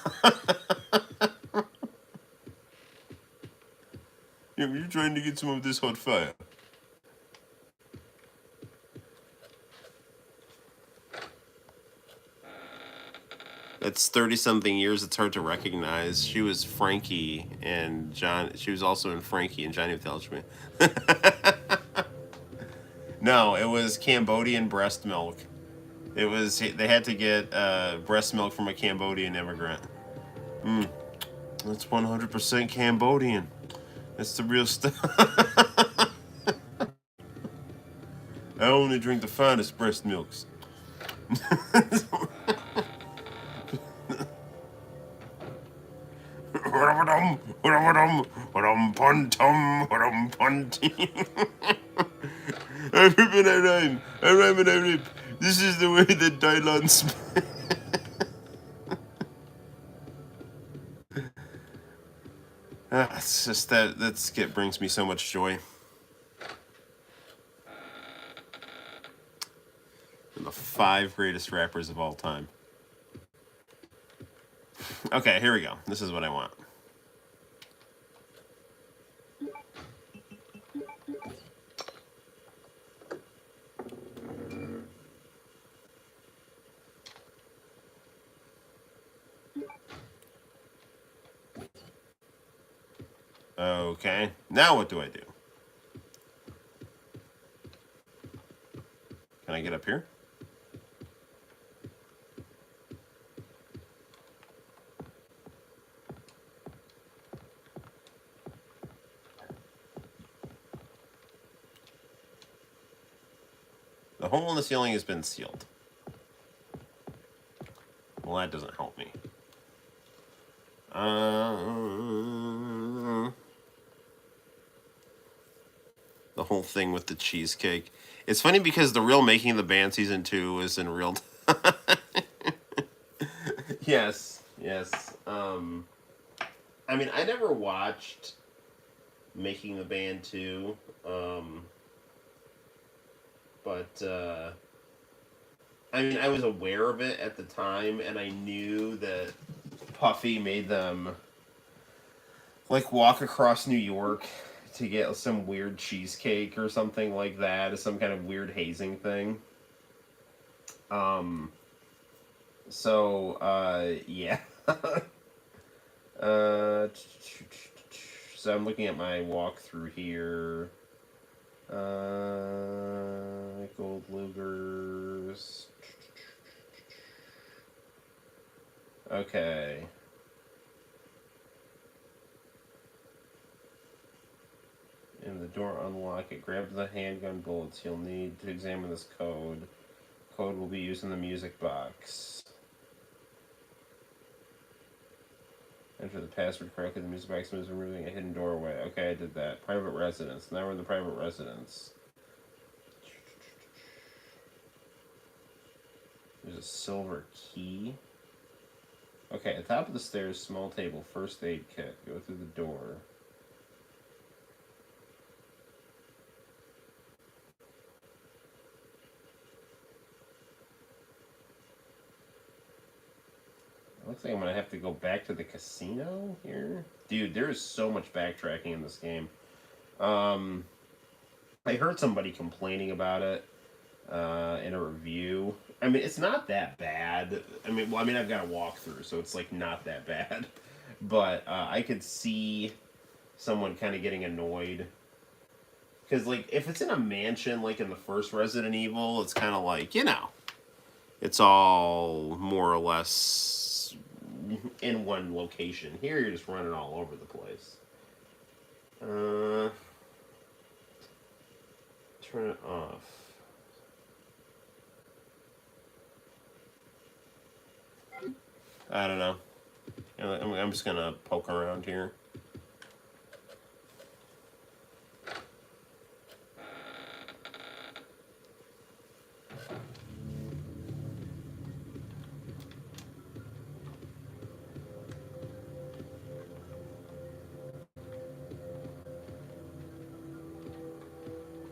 Yeah, you're trying to get some of this hot fire. That's 30-something years. It's hard to recognize. She was Frankie and John. She was also in Frankie and Johnny Without Me. No, it was Cambodian breast milk. It was they had to get breast milk from a Cambodian immigrant. That's 100% Cambodian. That's the real stuff. I only drink the finest breast milks. This is the way that Dylon smells. It's just that skit brings me so much joy. And the 5 greatest rappers of all time. Okay, here we go. This is what I want. Okay, now what do I do? Can I get up here? The hole in the ceiling has been sealed. Well, that doesn't help me. The whole thing with the cheesecake. It's funny because the real Making the Band season 2 is in real time. Yes. I mean, I never watched Making the Band 2, but I mean, I was aware of it at the time, and I knew that Puffy made them like walk across New York to get some weird cheesecake or something like that, some kind of weird hazing thing. Yeah. So I'm looking at my walkthrough here. Gold Lugers. Okay. examine the door, unlock it, grab the handgun bullets you'll need to examine this code. Code will be used in the music box. Enter the password correctly. The music box moves, removing a hidden doorway. Okay, I did that. Private residence. Now we're in the private residence. There's a silver key. Okay, at the top of the stairs, small table, first aid kit. Go through the door. Looks like I'm gonna have to go back to the casino here. Dude, there is so much backtracking in this game. I heard somebody complaining about it in a review. I mean, it's not that bad. I've got a walkthrough, so it's like not that bad. But I could see someone kind of getting annoyed. Because, like, if it's in a mansion, like in the first Resident Evil, it's kind of like, it's all more or less in one location. Here, you're just running all over the place. Turn it off. I don't know. I'm just gonna poke around here.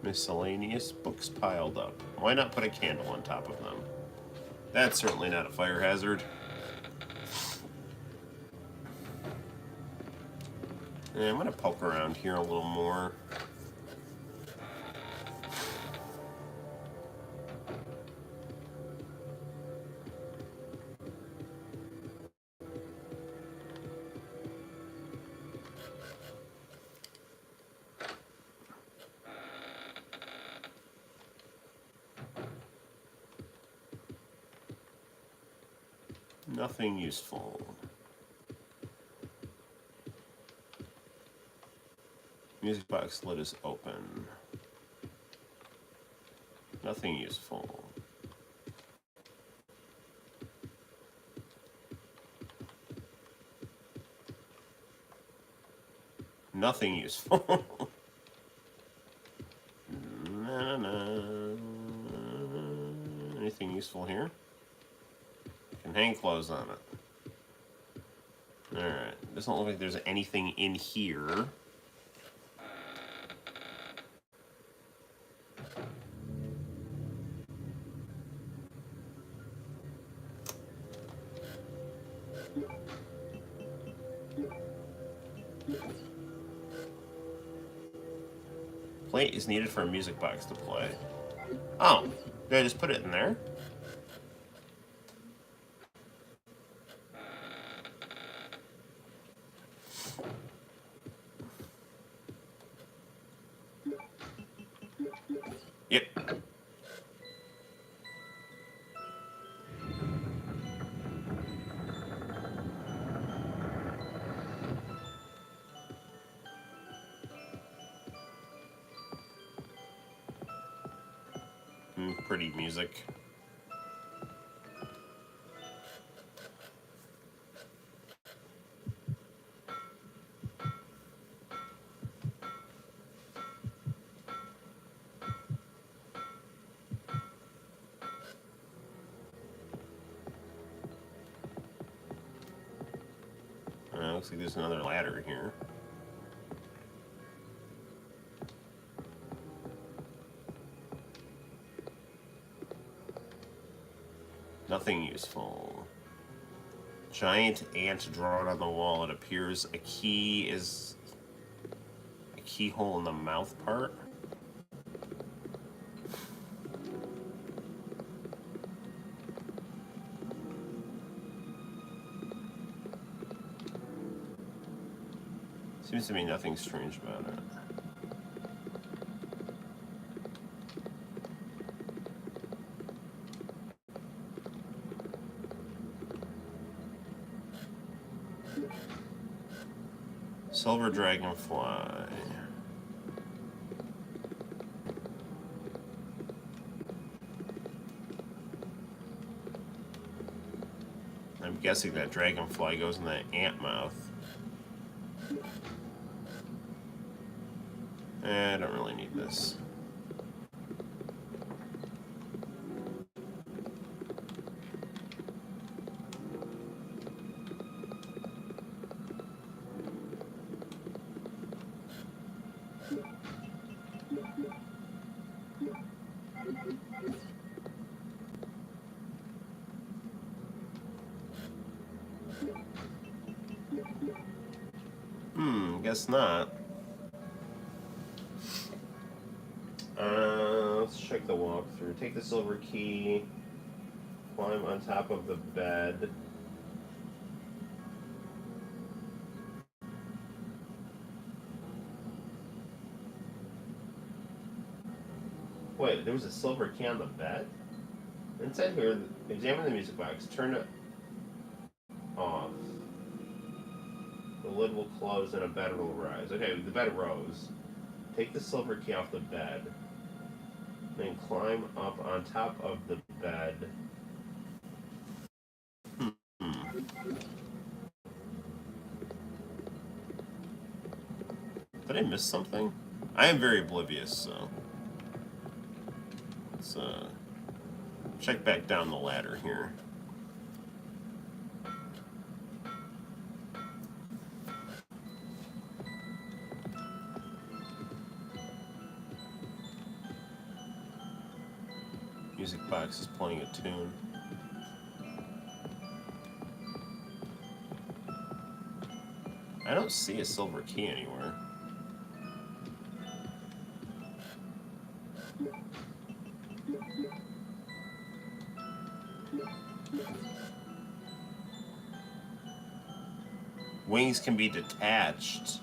Miscellaneous books piled up. Why not put a candle on top of them? That's certainly not a fire hazard. Yeah, I'm gonna poke around here a little more. Nothing useful. Music box lid is open. Nothing useful. Nothing useful. Anything useful here? Can hang clothes on it. Alright. Doesn't look like there's anything in here. Plate is needed for a music box to play. Oh, did I just put it in there? Yep. Pretty music. Looks like there's another ladder here. Nothing useful. Giant ant drawn on the wall. It appears a key is a keyhole in the mouth part. Seems to be nothing strange about it. Silver dragonfly. guessing that dragonfly goes in that ant mouth. I don't really need this. Guess not. Let's check the walkthrough. Take the silver key. Climb on top of the bed. Wait, there was a silver key on the bed? It said here, examine the music box. Turn it off. The lid will close and a bed will rise. Okay, the bed rose. Take the silver key off the bed. Then climb up on top of the bed. Did I miss something? I am very oblivious, so let's check back down the ladder here. Music box is playing a tune. I don't see a silver key anywhere. Wings can be detached.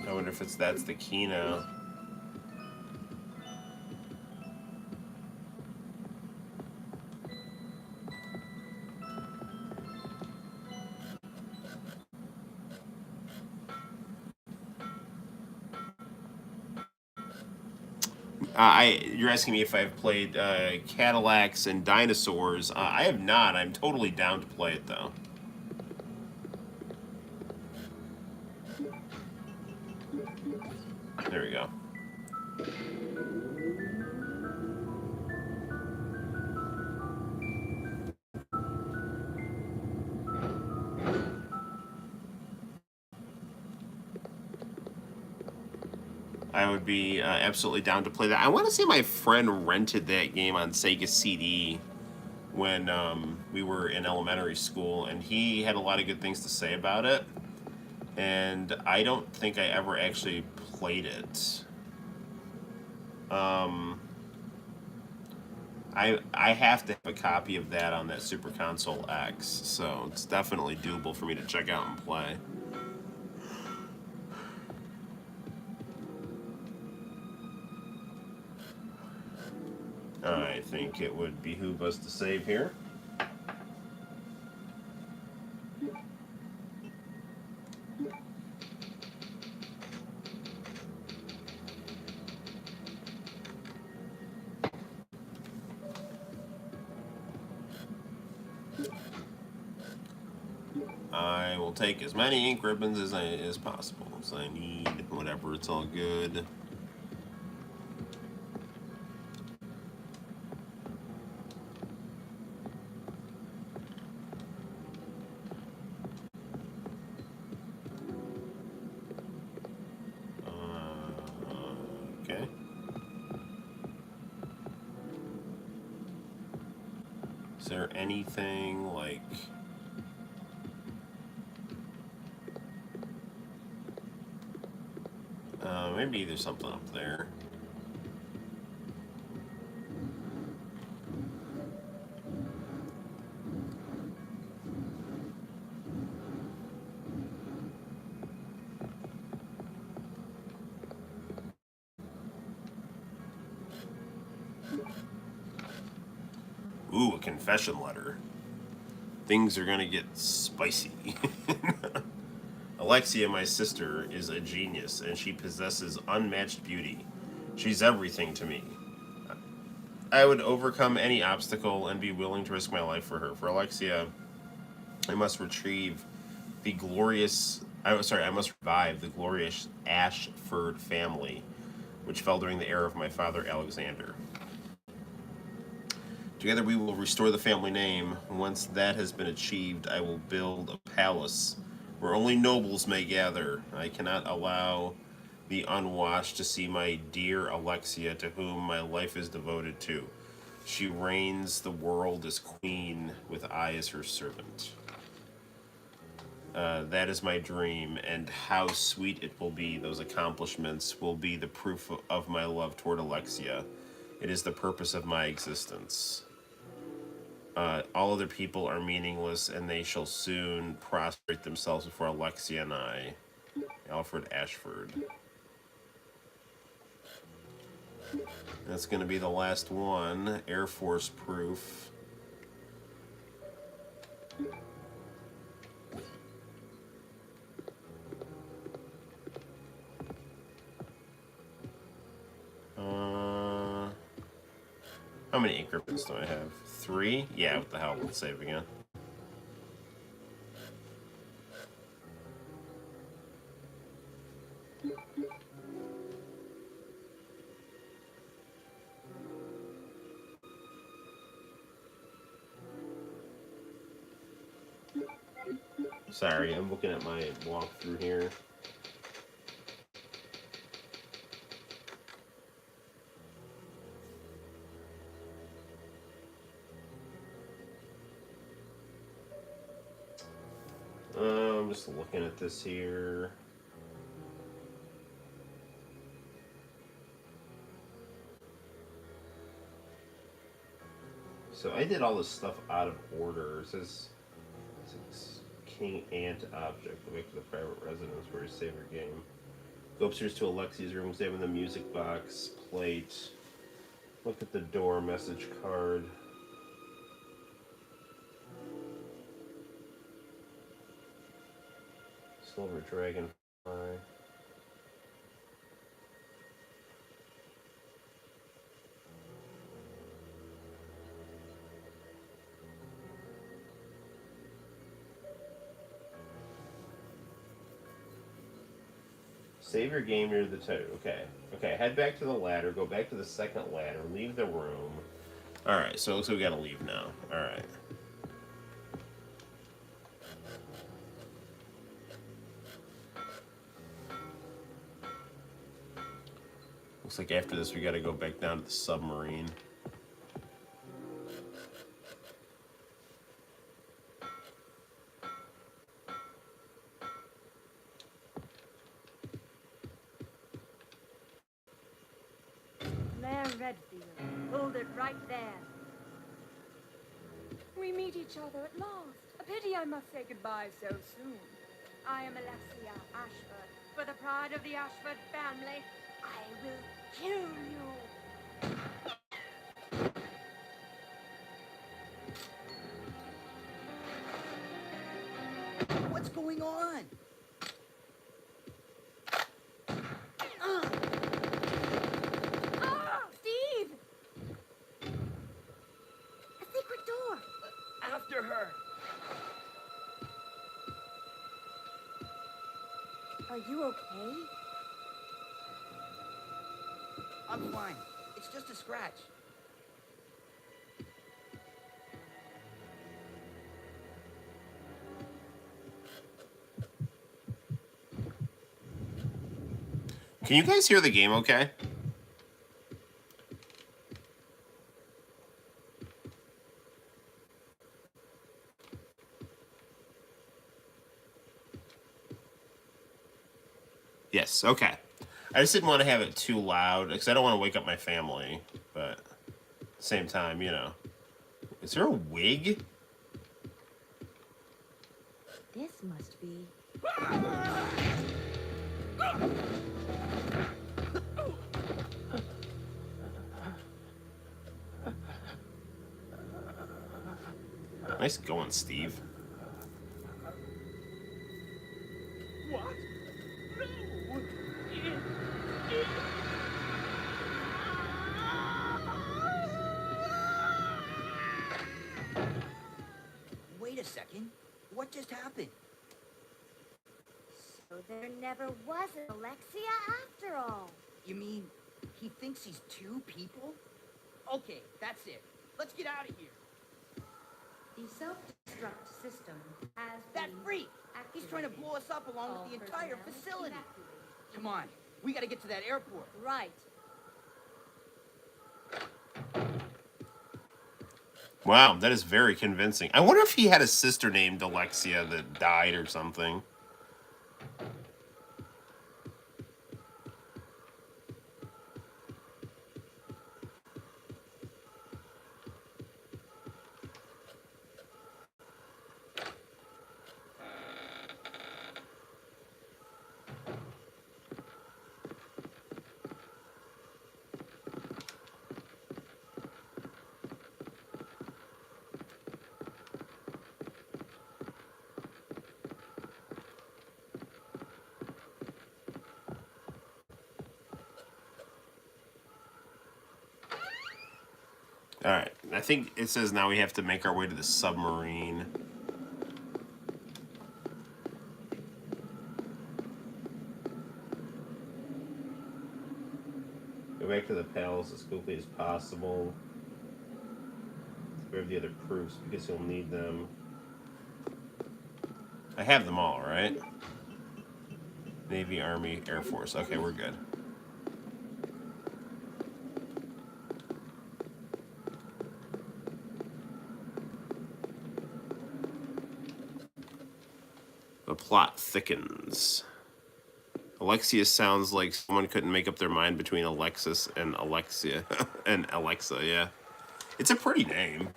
I wonder if that's the key now. You're asking me if I've played Cadillacs and Dinosaurs. I have not. I'm totally down to play it, though. There we go. I would be absolutely down to play that. I want to say my friend rented that game on Sega CD when we were in elementary school, and he had a lot of good things to say about it. And I don't think I ever actually played it. I have to have a copy of that on that Super Console X, so it's definitely doable for me to check out and play. I think it would behoove us to save here. I will take as many ink ribbons as possible. So I need whatever, it's all good. Okay. Is there anything like... maybe there's something up there. Ooh, a confession letter. Things are gonna get spicy. Alexia, my sister, is a genius, and she possesses unmatched beauty. She's everything to me. I would overcome any obstacle and be willing to risk my life for her. For Alexia, I must retrieve the glorious. I must revive the glorious Ashford family, which fell during the era of my father Alexander. Together we will restore the family name. Once that has been achieved, I will build a palace where only nobles may gather. I cannot allow the unwashed to see my dear Alexia, to whom my life is devoted to. She reigns the world as queen, with I as her servant. That is my dream, and how sweet it will be. Those accomplishments will be the proof of my love toward Alexia. It is the purpose of my existence. All other people are meaningless, and they shall soon prostrate themselves before Alexia and I. Alfred Ashford. That's going to be the last one. Air Force proof. How many increments do I have? 3? Yeah, what the hell? Let's save again. Sorry, I'm looking at my walkthrough here. I'm just looking at this here. So I did all this stuff out of order. It says King Ant object. Go back to the private residence where you save your game. Go upstairs to Alexia's room, examine the music box, plate. Look at the door message card. Silver Dragonfly. Save your game near the title. Okay. Okay, head back to the ladder, go back to the second ladder, leave the room. Alright, so it looks like we gotta leave now. Alright. Looks like after this we gotta go back down to the submarine. Redfield. Hold it right there. We meet each other at last. A pity I must say goodbye so soon. I am Alexia Ashford. For the pride of the Ashford family, I will kill you. What's going on? Steve! A secret door. After her. Are you okay? I'm fine. It's just a scratch. Can you guys hear the game okay? Yes, okay. I just didn't want to have it too loud because I don't want to wake up my family, but at the same time, you know. Is there a wig? This must be... Nice going, Steve. What? No! just happened? So there never was an Alexia after all. You mean he thinks he's two people? Okay, that's it. Let's get out of here. The self-destruct system has That been freak! He's trying to blow us up along with the entire facility. Come on, we gotta get to that airport. Right. Wow, that is very convincing. I wonder if he had a sister named Alexia that died or something. Alright, I think it says now we have to make our way to the submarine. Go back to the palace as quickly as possible. Grab the other proofs because you'll need them. I have them all, right? Navy, Army, Air Force. Okay, we're good. The plot thickens. Alexia sounds like someone couldn't make up their mind between Alexis and Alexia. And Alexa, yeah. It's a pretty name.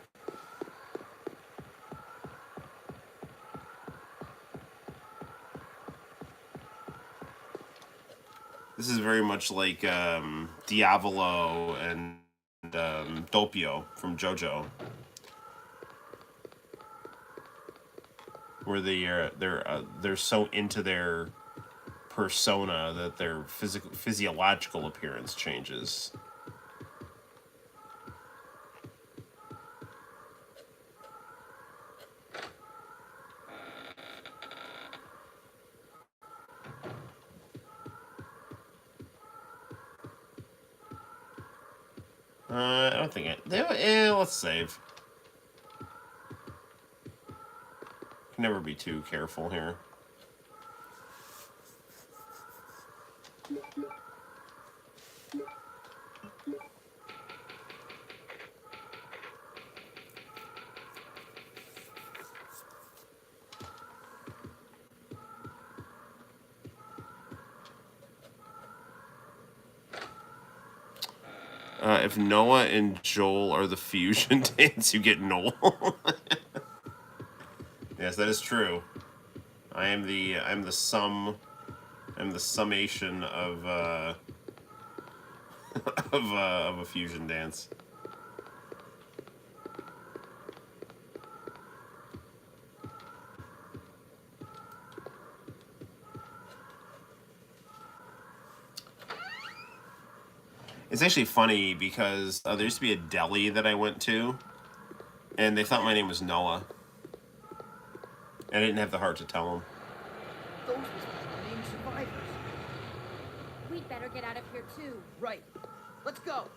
This is very much like Diavolo and Doppio from JoJo. Where they're so into their persona that their physiological appearance changes. I don't think it. Let's save. Can never be too careful here. If Noah and Joel are the fusion dance, you get Noel. Yes, that is true. I'm the summation of of a fusion dance. It's actually funny because there used to be a deli that I went to, and they thought my name was Noah. And I didn't have the heart to tell them. Those must be named survivors. We'd better get out of here too. Right. Let's go.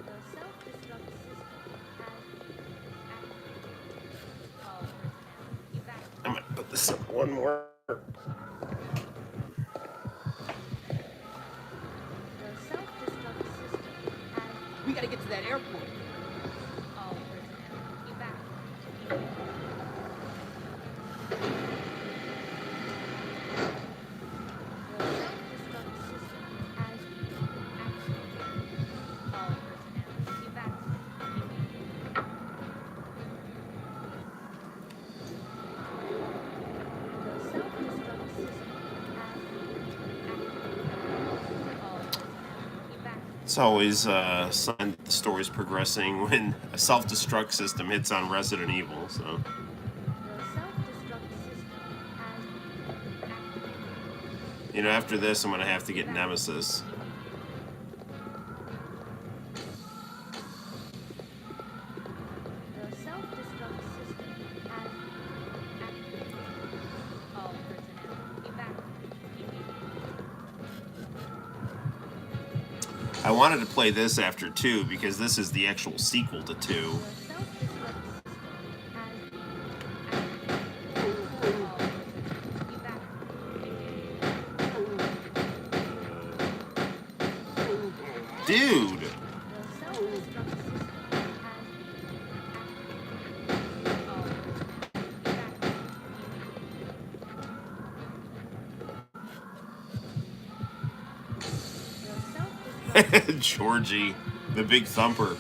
The self-destruct system has activated. All personnel evacuate. I might put this up one more. The self-destruct system has We gotta get to that airport. all personnel evacuate. The self-destruct system has activated. All personnel evacuate. The self-destruct system has activated. All personnel evacuate. It's always a sign that the story's progressing when a self-destruct system hits on Resident Evil, so. The self-destruct system has activated. You know, after this, I'm gonna have to get Nemesis. The I wanted to play this after 2 because this is the actual sequel to 2. The self-destruct system has Dude! The self-destruct system has Georgie, the big thumper.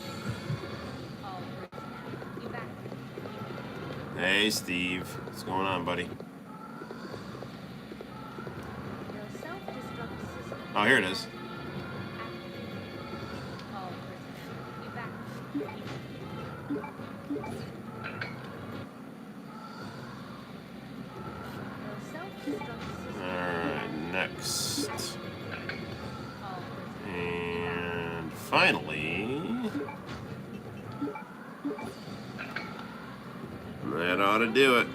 Hey, Steve. What's going on, buddy? The self-destruct system Oh, here it is. Alright, next. And finally, that ought to do it.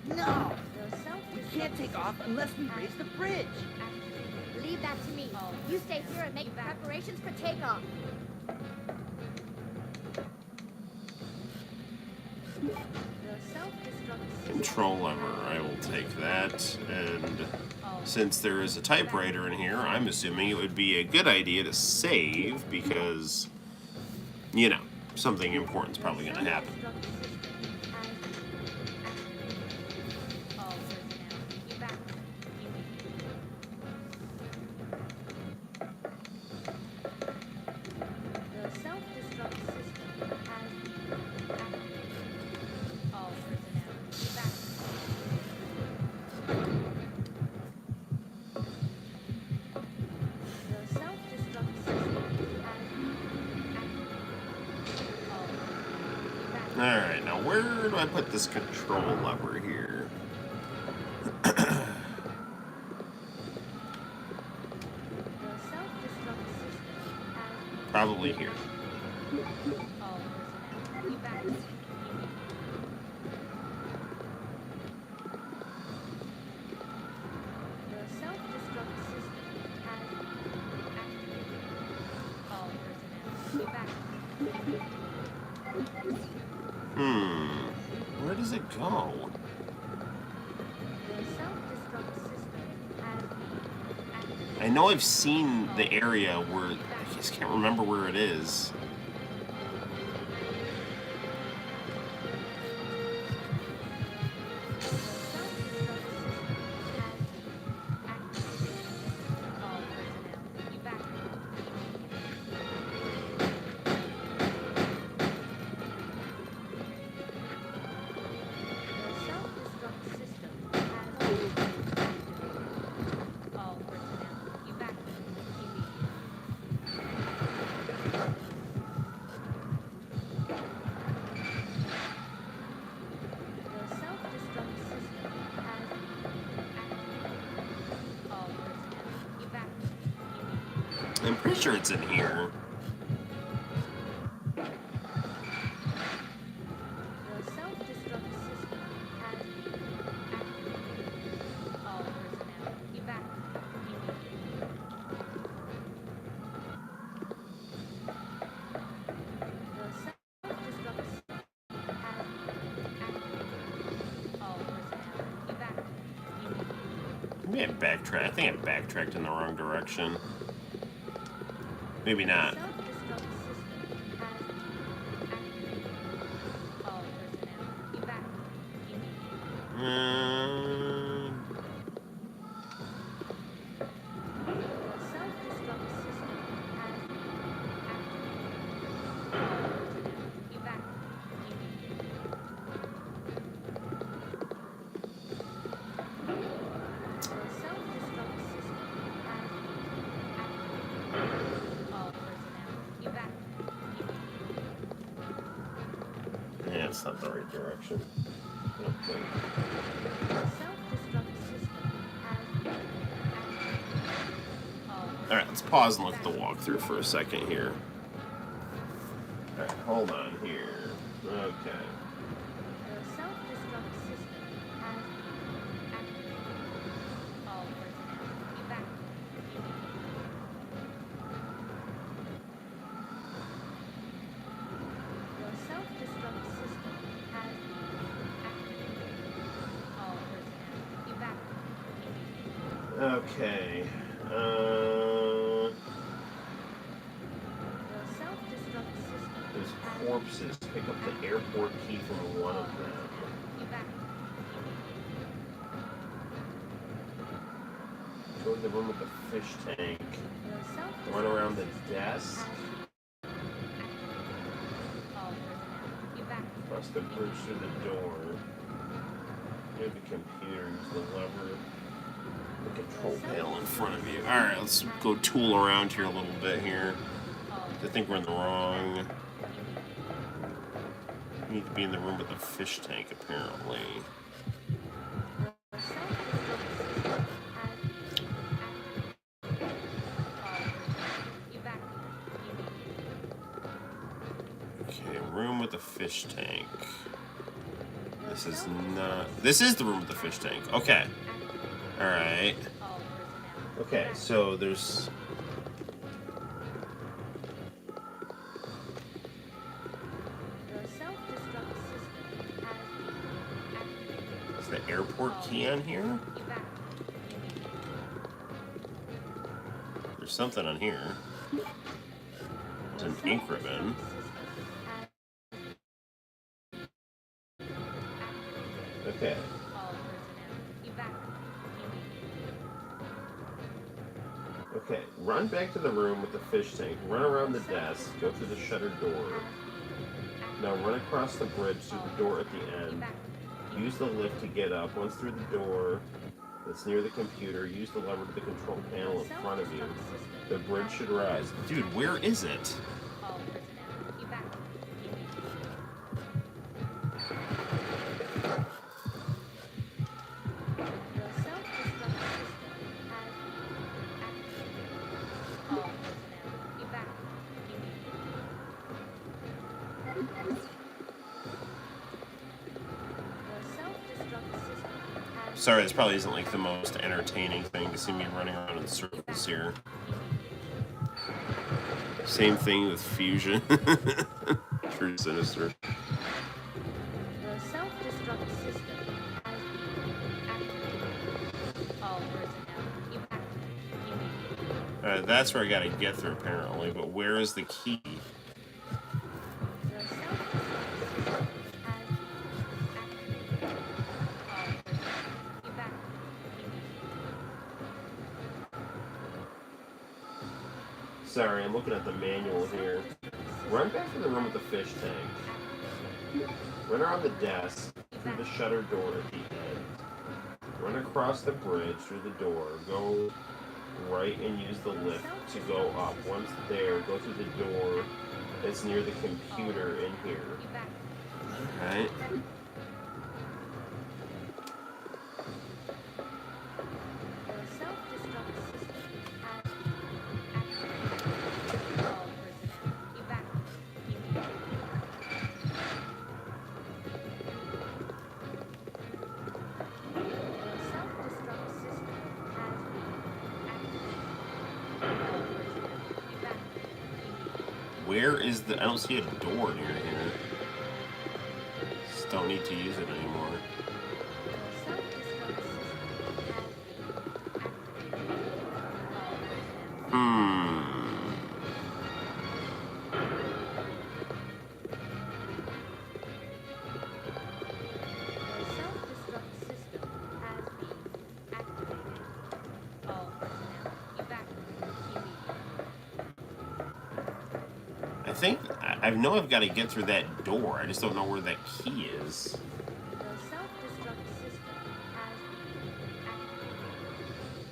No! We can't take off unless we raise the bridge. Leave that to me. You stay here and make preparations for takeoff. Control lever, I will take that. And since there is a typewriter in here, I'm assuming it would be a good idea to save because, you know, something important's probably going to happen. Alright, now where do I put this control lever here? Probably here. Where does it go? I know I've seen the area where, I just can't remember where it is. I'm pretty sure it's in here. Maybe I backtracked. I think I backtracked in the wrong direction. Maybe not. Yeah, it's not the right direction. think. The self-destruct system has been activated. All right, let's pause and look at the walkthrough for a second here. All right, hold on here. Okay. The self-destruct system has been activated. All personnel evacuate. The self-destruct system has been activated. All personnel evacuate. Okay. The self-destruct system There's has corpses. Pick up the airport key from one of them. Go to the room with the fish tank. Run around the desk. Cross the bridge through the door. Near the computer. Use the lever. The control panel in front of you. Alright, let's go tool around here a little bit here. I think we're in the wrong. We need to be in the room with the fish tank, apparently. Okay, room with the fish tank. This is not. This is the room with the fish tank. Okay. Alright. Okay, so there's. Is the airport key on here? There's something on here. It's an ink ribbon. Okay. Okay, run back to the room with the fish tank. Run around the desk. Go through the shuttered door. Now run across the bridge through the door at the end. Use the lift to get up. Once through the door that's near the computer, use the lever to the control panel in front of you. The bridge should rise. Dude, where is it? Sorry, this probably isn't like the most entertaining thing to see me running around in circles here. Same thing with fusion. True sinister. The self-destruct system has been activated. All personnel evacuate. Alright, that's where I gotta get through apparently, but where is the key? The self-destruct system has been activated. All personnel evacuate. Sorry, I'm looking at the manual here. Run back to the room with the fish tank. Run around the desk, through the shutter door at the end. Run across the bridge through the door. Go right and use the lift to go up. Once there, go through the door that's near the computer in here. Alright. The self-destruct system has been activated. All personnel evacuate. The self-destruct system has been activated. All personnel evacuate. Where is the... I don't see a door near here. Just don't need to use it anymore. The self-destruct system has been activated. The self-destruct system has been activated. All personnel evacuate immediately. I think... I know I've got to get through that door. I just don't know where that key is. The self-destruct system has been activated.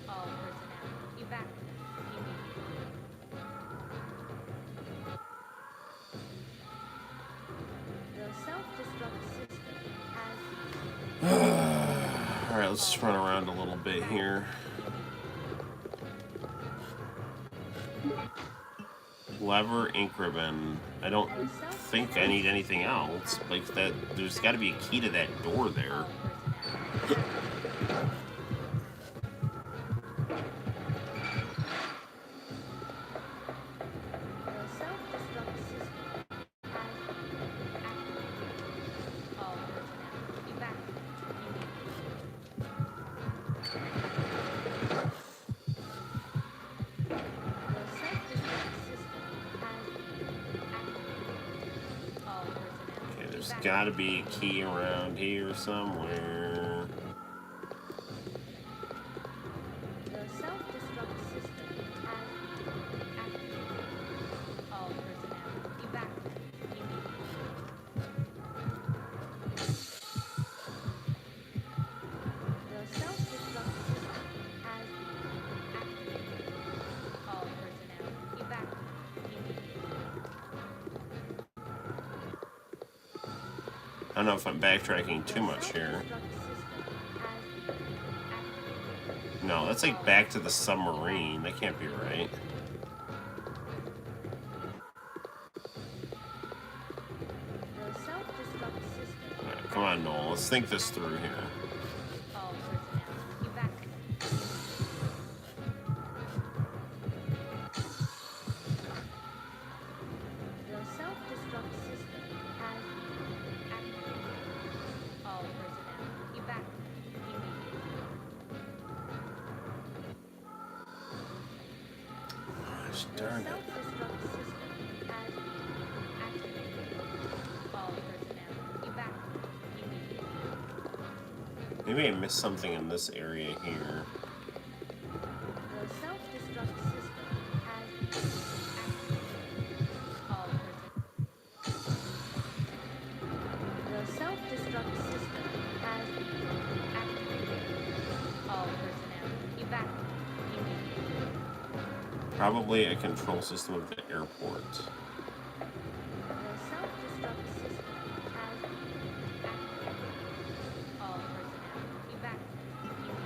All personnel evacuate immediately. The self-destruct system has been Alright, let's just run around a little bit here. Lever, ink ribbon. I don't think I need anything else. Like that, there's got to be a key to that door there. There's gotta be a key around here somewhere. The self-destruct system has activated. All personnel, evacuate immediately. The self-destruct system has activated. All personnel, evacuate immediately. I don't know if I'm backtracking too much here. No, that's like back to the submarine. That can't be right. Alright, come on, Noel. Let's think this through here. Gosh, darn it. Maybe I missed something in this area here. The self-destruct system has all the self-destruct system has activated. All personnel, evacuate immediately. Probably a control system of the airport. The self-destruct system has activated. All personnel, evacuate immediately.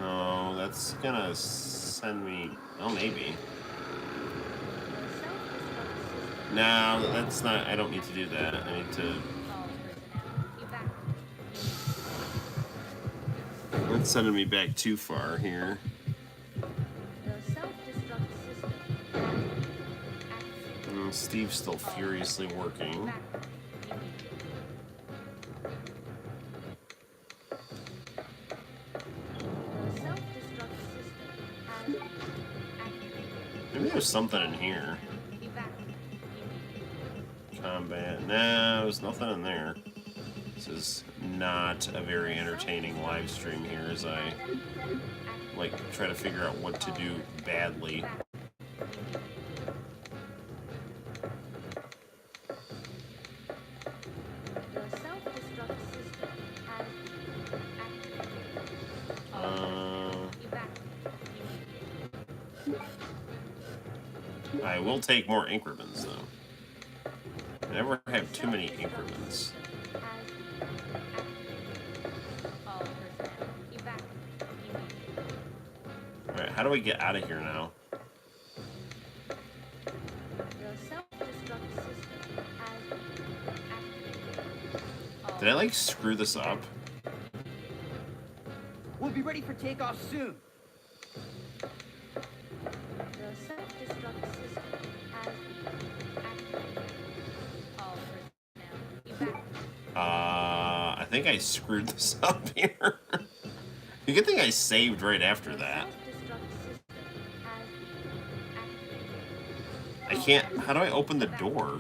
No, that's gonna send me... Oh, maybe. The self-destruct system No, that's not... I don't need to do that. I need to... all personnel, evacuate. That's sending me back too far here. The self-destruct system has activated. Steve's still furiously working. The self-destruct system has activated. Maybe there's something in here. Evacuate immediately. Combat. Nah, there's nothing in there. This is not a very entertaining live stream here as I like try to figure out what to do badly. The self-destruct system has activated. Evacuate immediately. I will take more ink ribbons though. I never have too many ink ribbons. All personnel, evacuate immediately. Alright, how do I get out of here now? The self-destruct system has activated. Did I like screw this up? We'll be ready for takeoff soon. The self-destruct system has activated. All personnel, evacuate. I think I screwed this up here. You good thing I saved right after that. I can't... How do I open the door?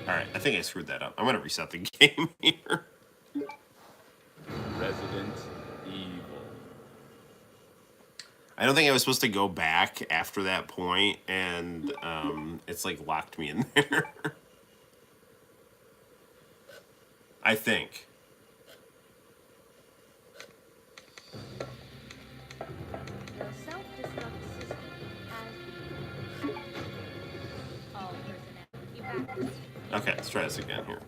Alright, I think I screwed that up. I'm gonna reset the game here. Resident Evil. I don't think I was supposed to go back after that point, and it's like locked me in there. I think. try this again here.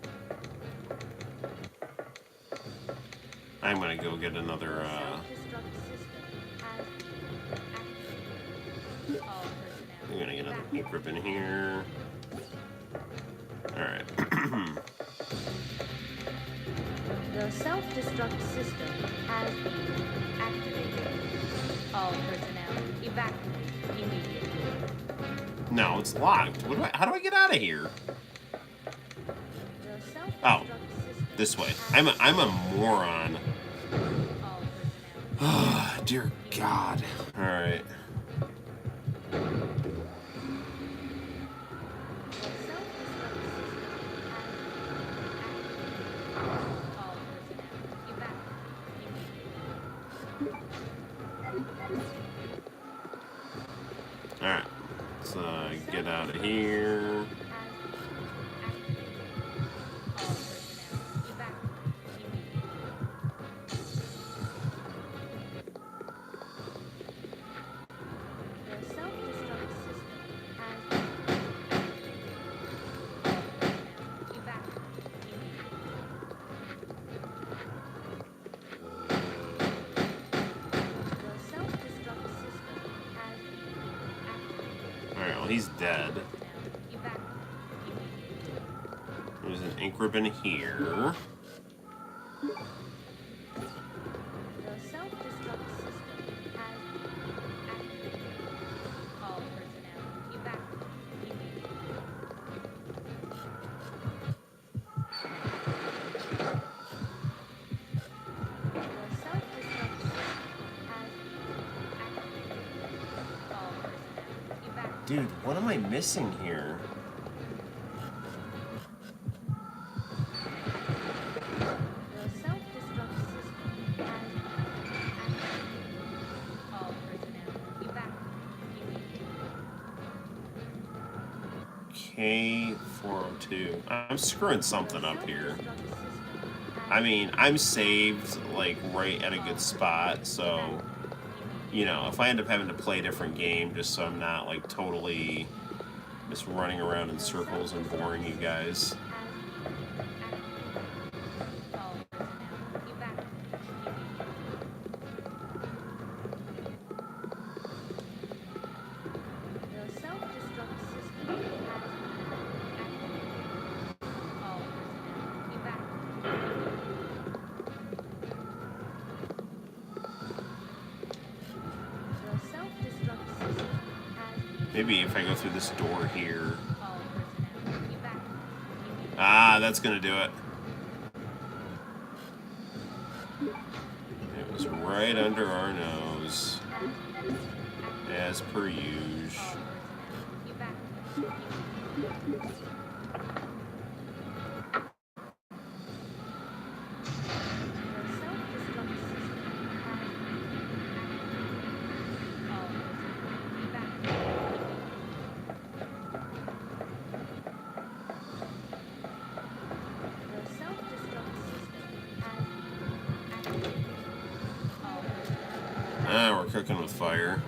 I'm gonna go get another, I'm gonna get another ink ribbon here. Alright. The self-destruct system has been activated. All personnel evacuate immediately. No, it's locked. What do how do I get out of here? The self-destruct Oh, system this way. has I'm a moron. all personnel. Dear God. Alright. The self-destruct system has been activated. All personnel evacuate immediately. Alright. Let's get out of here. Alright, well, he's dead. There's an ink ribbon here. Dude, what am I missing here? K402. I'm screwing something up here. I mean, I'm saved, like, right at a good spot, so, you know, if I end up having to play a different game just so I'm not, like, totally just running around in circles and boring you guys. Maybe if I go through this door here. Ah, that's gonna do it. It was right under our nose. As per usual. Ah, we're cooking with fire.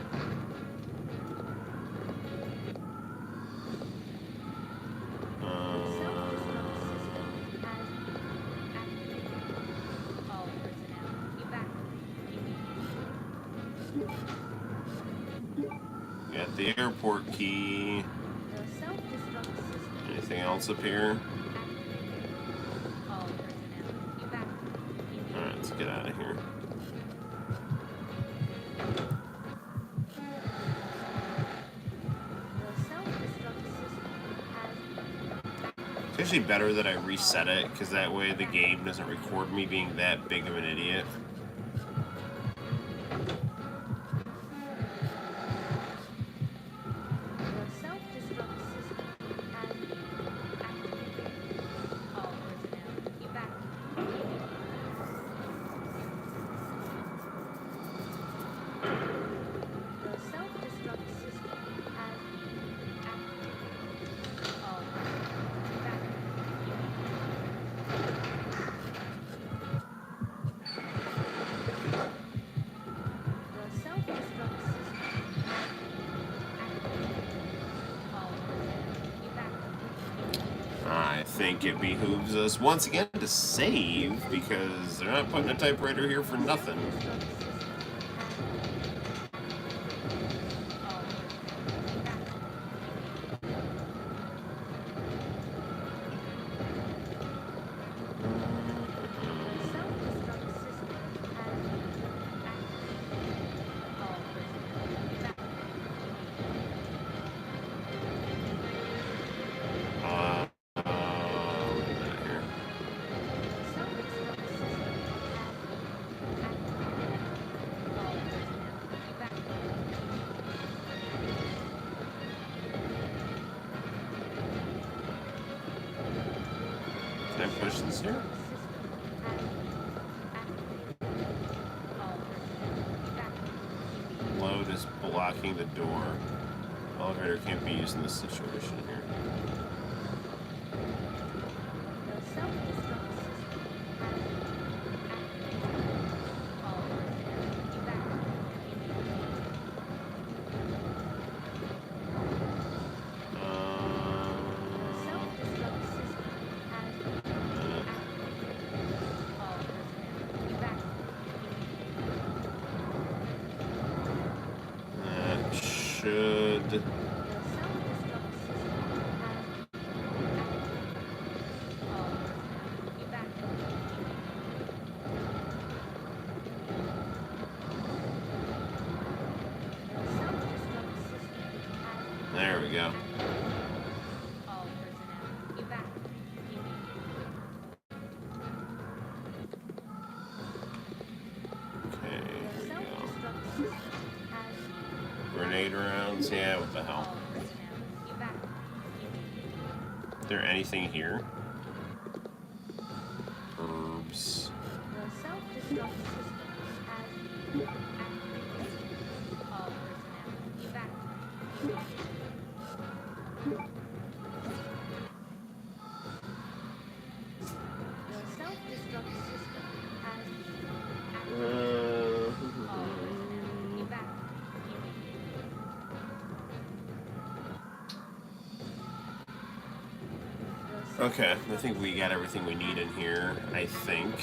Got the airport key. Anything else up here? Alright, let's get out of here. It's actually better that I reset it, because that way the game doesn't record me being that big of an idiot. think it behooves us once again to save, because they're not putting a typewriter here for nothing. Can I push this here? Load is blocking the door. Elevator can't be used in this situation here. Should there we go. Okay, here we go. Grenade rounds, yeah, what the hell? Is there anything here? Herbs. Okay, I think we got everything we need in here, I think.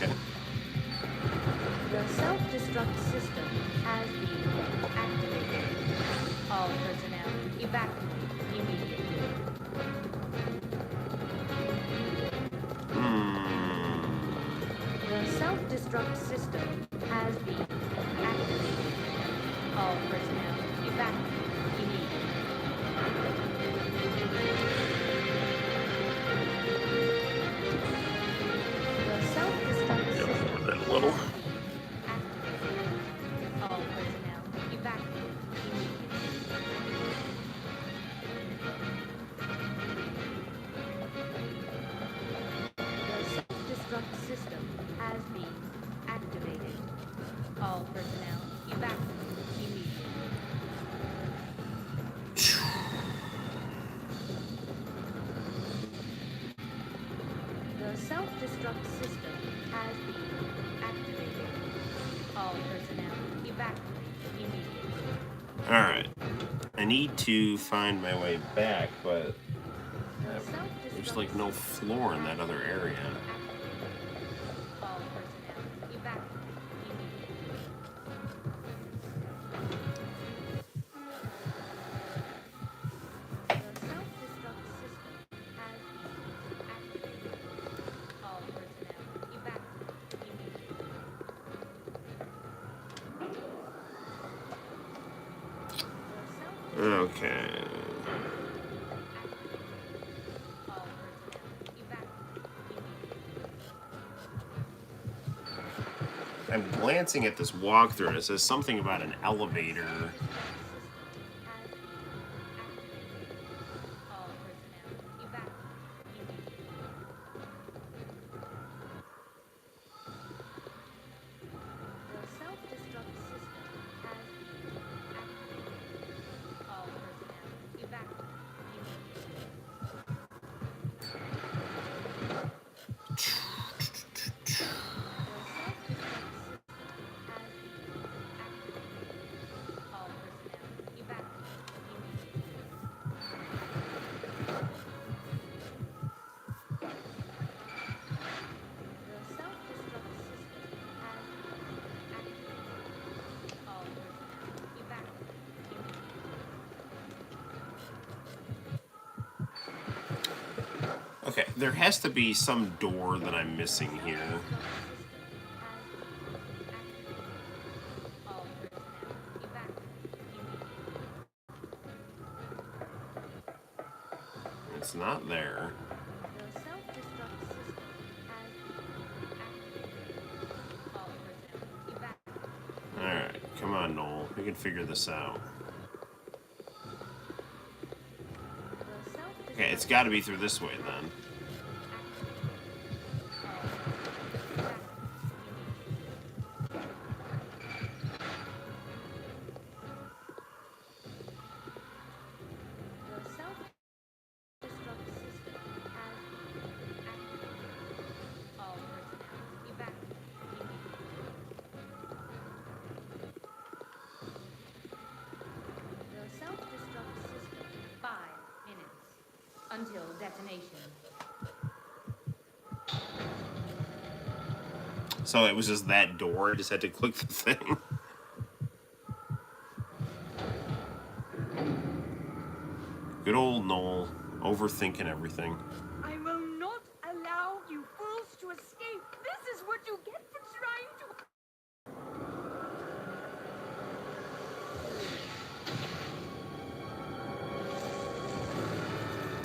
Okay. The self-destruct system has been activated. All personnel evacuate immediately. The self-destruct system has been activated. All personnel evacuate immediately. The self-destruct system That a little. all personnel evacuate immediately. The self-destruct system has been activated. All personnel evacuate immediately. The self-destruct system has been activated. All personnel evacuate immediately. Alright. I need to find my way back, but there's like no floor in that other area. All personnel evacuate immediately. The self-destruct system has been activated. All personnel evacuate immediately. Okay. All personnel evacuate immediately. I'm glancing at this walkthrough and it says something about an elevator. Okay, there has to be some door that I'm missing here. All personnel evacuate. It's not there. The self-destruct system has activated. All personnel evacuate. Alright, come on, Noel. We can figure this out. The self-destruct Okay, it's got to be through this way then. The self-destruct system has activated. All personnel evacuate. The self-destruct system 5 minutes until detonation. So it was just that door. I just had to click the thing. Good old Noel, overthinking everything. I will not allow you fools to escape. This is what you get for trying to.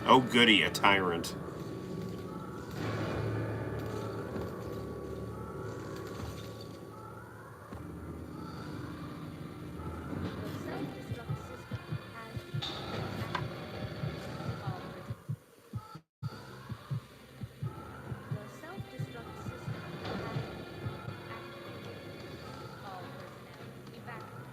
Oh goody, a tyrant. The self-destruct system has activated. All personnel. The self-destruct system has activated. All personnel evacuate.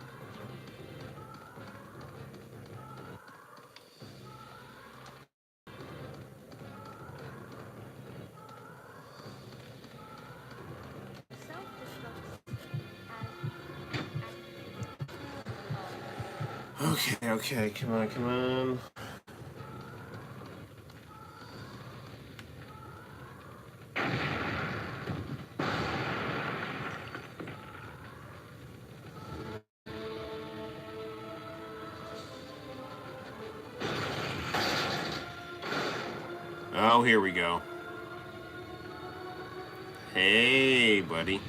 The self-destruct system has activated. Okay, come on, come on. Oh, here we go. Hey, buddy.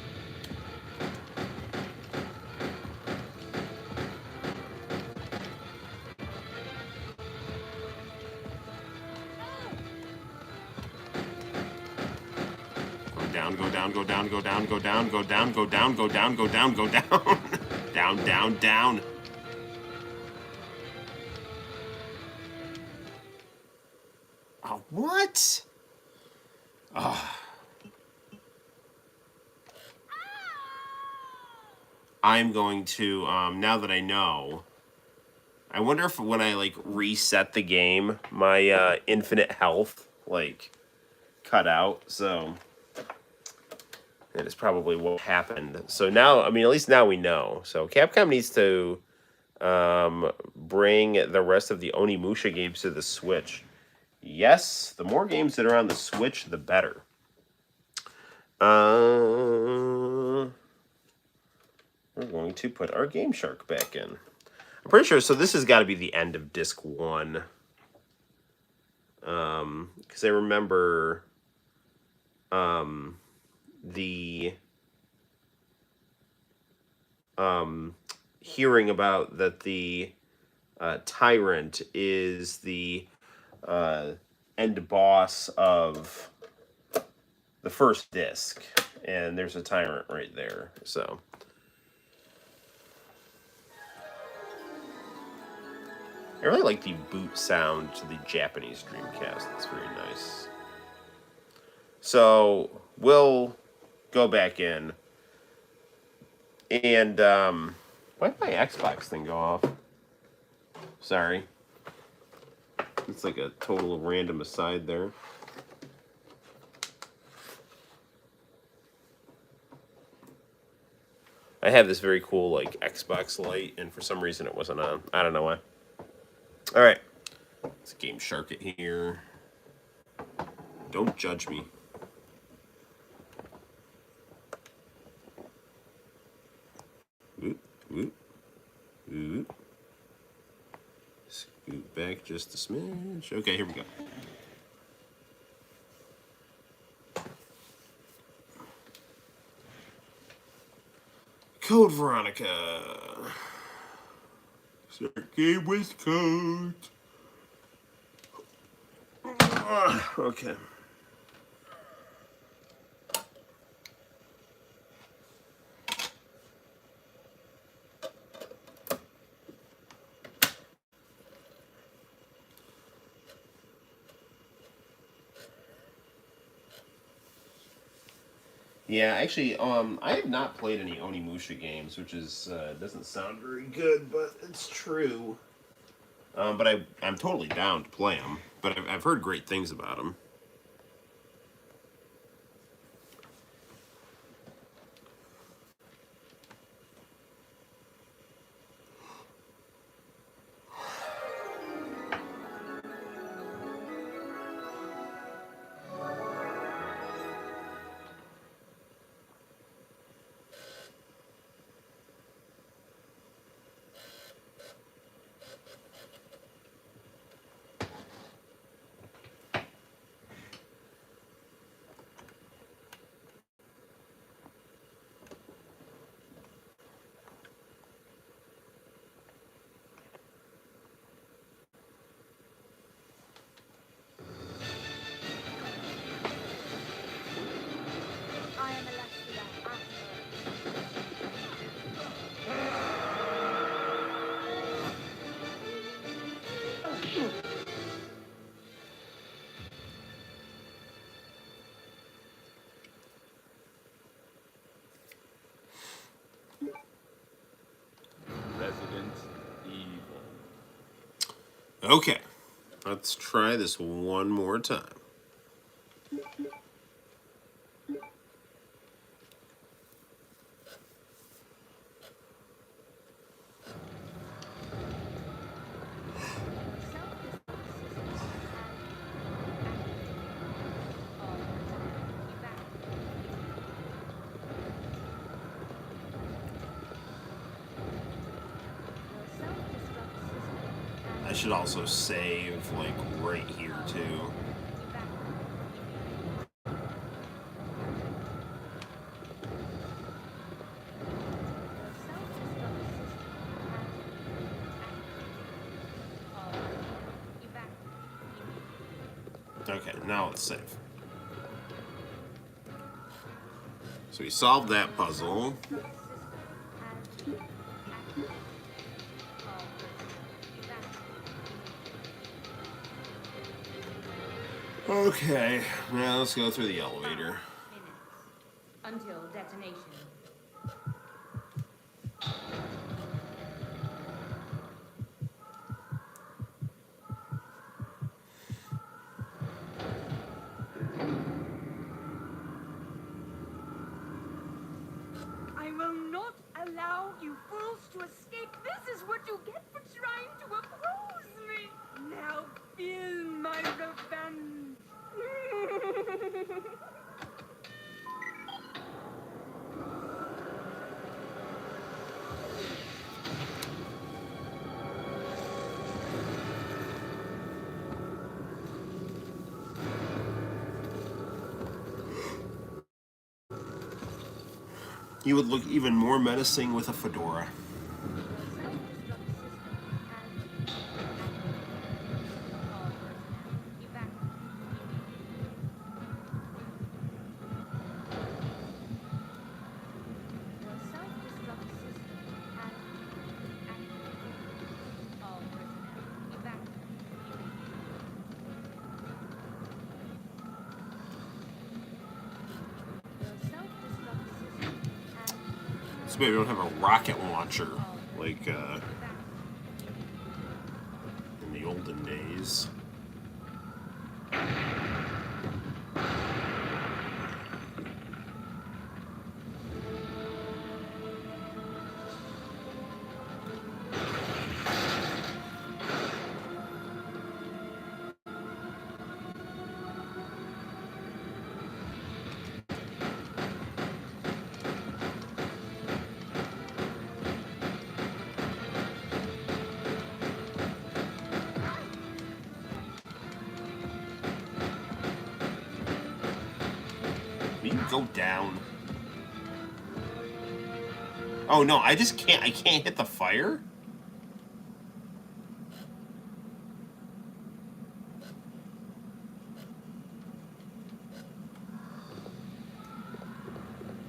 Go down, go down, go down, go down, go down, go down, go down, go down, go down, go down. Down, down, down. Oh, what? I'm going to, now that I know, I wonder if when I, like, reset the game, my infinite health, like, cut out, so that is probably what happened. So now, I mean, at least now we know. So Capcom needs to bring the rest of the Onimusha games to the Switch. Yes, the more games that are on the Switch, the better. We're going to put our Game Shark back in. I'm pretty sure, so this has got to be the end of Disc 1. Because I remember the hearing about that the Tyrant is the end boss of the first disc, and there's a Tyrant right there, so... I really like the boot sound to the Japanese Dreamcast. It's very nice. So, we'll go back in. And, why did my Xbox thing go off? Sorry. It's like a total random aside there. I have this very cool, like, Xbox light, and for some reason it wasn't on. I don't know why. All right, let's Game Shark it here. Don't judge me. Oop, oop, oop. Scoot back just a smidge. Okay, here we go. Code Veronica. Start game with code. Okay. Yeah, actually, I have not played any Onimusha games, which is doesn't sound very good, but it's true. But I'm totally down to play them. But I've heard great things about them. I am Alexia Ashford. Resident Evil. Okay, let's try this one more time. I should also save, like, right here, too. Okay, now let's save. So we solved that puzzle. Okay, now let's go through the elevator. Until detonation. I will not allow you fools to escape. This is what you get for trying to oppose me. Now feel my revenge. You would look even more menacing with a fedora. So maybe we don't have a rocket launcher like in the olden days. Will you go down? Oh no, I can't hit the fire?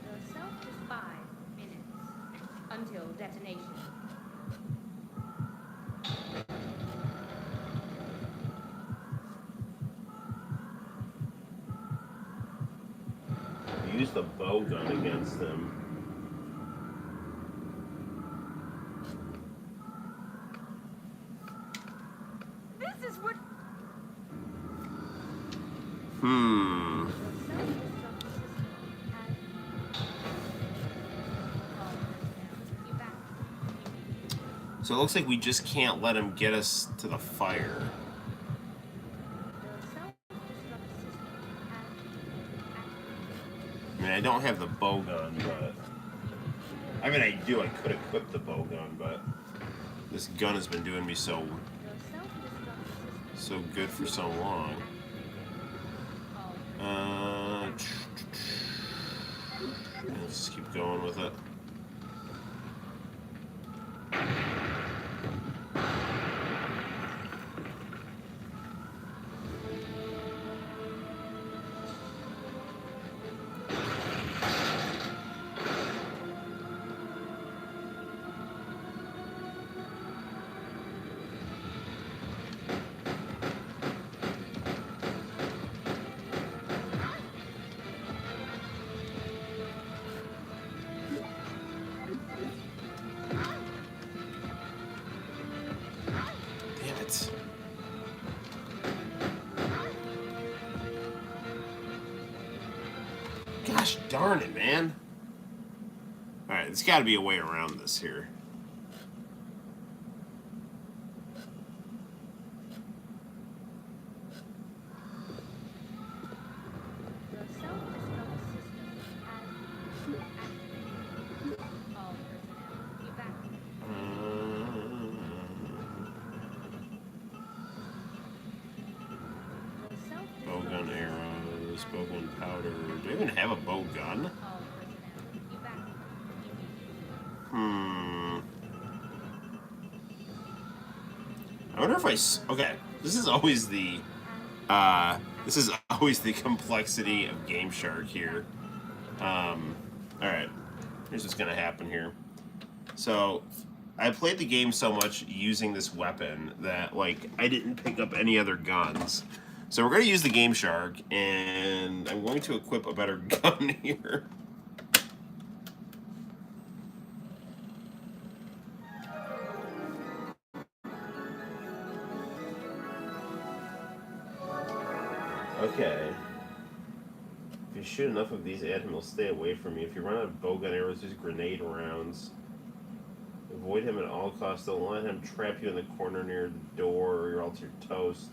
Yourself is 5 minutes until detonation. Use the bow gun against him. This is what... Hmm. Your self-destruct system has all personnel evacuate. So it looks like we just can't let him get us to the fire. Your self-destruct system has I mean, I don't have the bow gun, but... I mean, I do. I could equip the bow gun, but... This gun has been doing me so good for so long. Let's just keep going with it. Damn it. Gosh darn it, man. Alright, there's got to be a way around this here. Your self-destruct system has activated. All personnel evacuate. Your self-destruct Bow gun arrows, bow gun powder. Do I even have a bow gun? all personnel evacuate immediately. Hmm. I wonder if okay, this is always the complexity of Game Shark here. Alright. Here's what's gonna happen here. So I played the game so much using this weapon that like I didn't pick up any other guns. So we're gonna use the Game Shark and I'm going to equip a better gun here. Okay. If you shoot enough of these at him, he'll stay away from you. If you run out of bowgun arrows, use grenade rounds. Avoid him at all costs. Don't let him trap you in the corner near the door or else you're toast.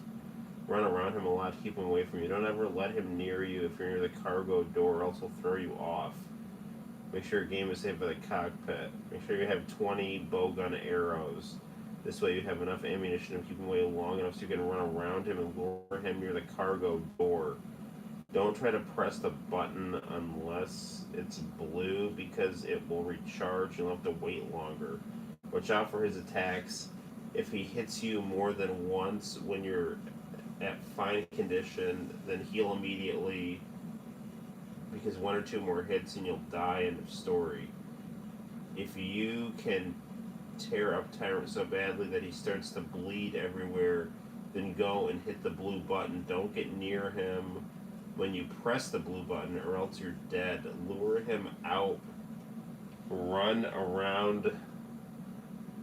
Run around him a lot, keep him away from you. Don't ever let him near you if you're near the cargo door or else he'll throw you off. Make sure your game is safe by the cockpit. Make sure you have 20 bowgun arrows. This way you have enough ammunition to keep him away long enough so you can run around him and lure him near the cargo door. Don't try to press the button unless it's blue because it will recharge. You'll have to wait longer. Watch out for his attacks. If he hits you more than once when you're at fine condition, then heal immediately because 1 or 2 more hits and you'll die. End of story. If you can tear up Tyrant so badly that he starts to bleed everywhere, then go and hit the blue button. Don't get near him when you press the blue button or else you're dead. Lure him out. Run around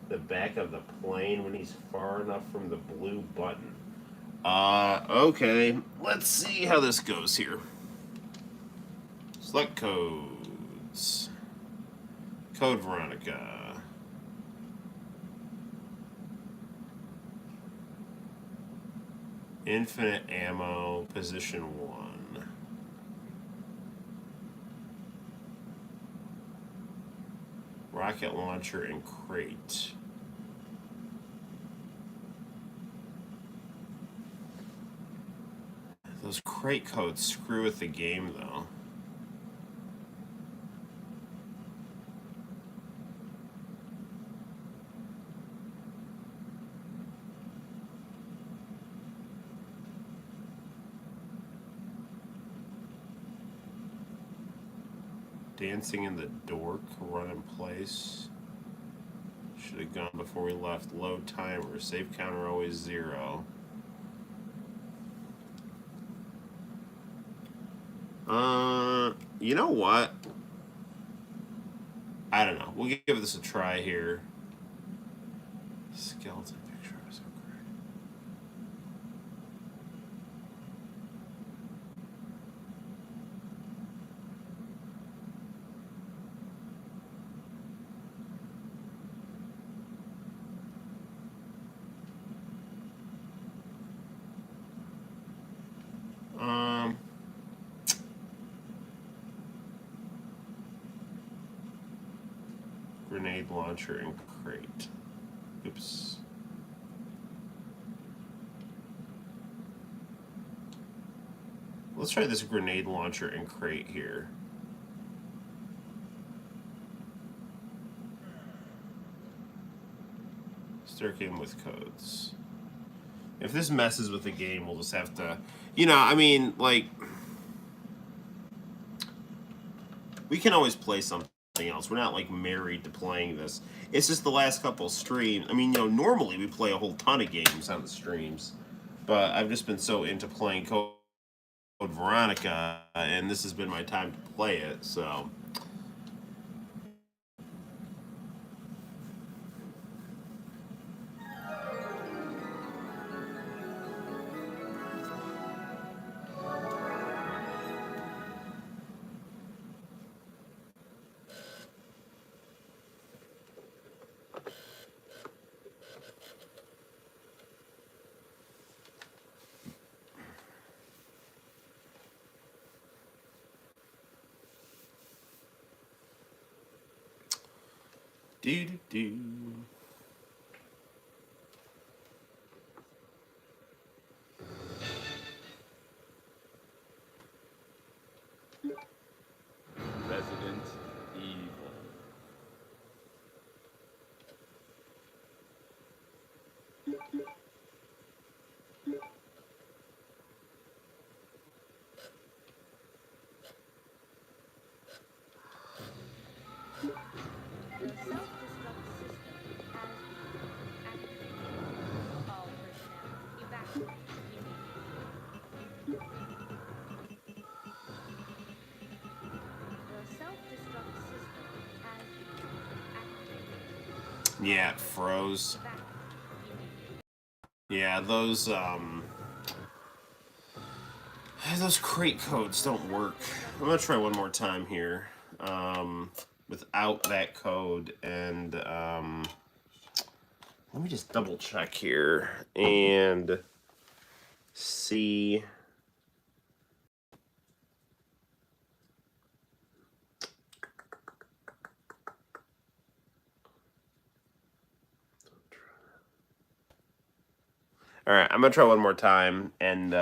the back of the plane when he's far enough from the blue button. Okay. Let's see how this goes here. Select codes. Code Veronica. Infinite ammo, position 1. Rocket launcher and crate. Those crate codes screw with the game, though. Dancing in the dork, run in place. Should have gone before we left. Load timer. Save counter always 0. You know what? I don't know. We'll give this a try here. Skeleton picture is so great. Grenade launcher and crate. Oops. Let's try this grenade launcher and crate here. Start game with codes. If this messes with the game, we'll just have to, you know, I mean, like, we can always play something else. We're not like married to playing this. It's just the last couple streams. I mean, you know, normally we play a whole ton of games on the streams, but I've just been so into playing Code Veronica, and this has been my time to play it. So. Do. Resident Evil. The self-destruct system has been activated. All personnel evacuate immediately. The self-destruct system has been activated. Yeah, it froze. Evacuate immediately. Yeah, those crate codes don't work. I'm gonna try one more time here, without that code, and let me just double check here and see. All right, I'm gonna try one more time, and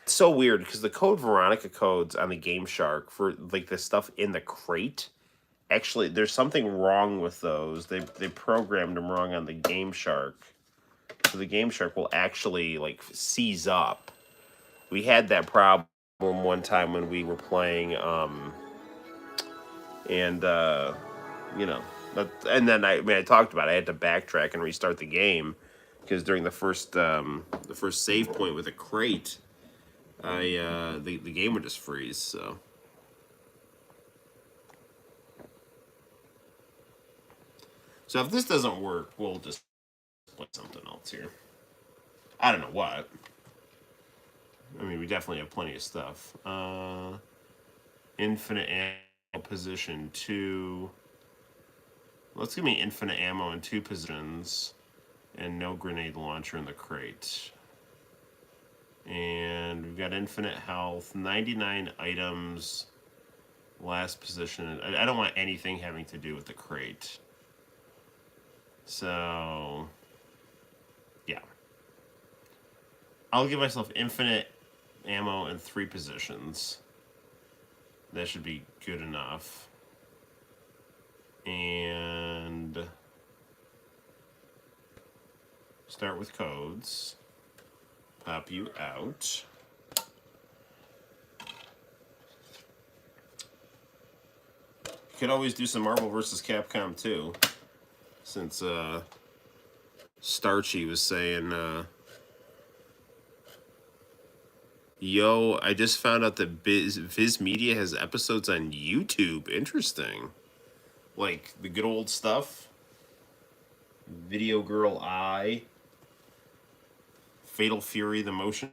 it's so weird because the Code Veronica codes on the Game Shark for like the stuff in the crate, actually, there's something wrong with those. They programmed them wrong on the Game Shark, so the Game Shark will actually like seize up. We had that problem one time when we were playing, and you know, and then I talked about it. I had to backtrack and restart the game because during the first save point with a crate, the game would just freeze. So if this doesn't work, we'll just play something else here. I don't know what. I mean, we definitely have plenty of stuff. Infinite ammo position 2. Let's give me infinite ammo in 2 positions, and no grenade launcher in the crate. And we've got infinite health, 99 items, last position. I don't want anything having to do with the crate. So, yeah. I'll give myself infinite ammo in 3 positions. That should be good enough. And start with codes. Pop you out. Could always do some Marvel vs. Capcom too, since Starchy was saying, yo, I just found out that Viz Media has episodes on YouTube. Interesting. Like the good old stuff. Video Girl Eye. Fatal Fury, the motion.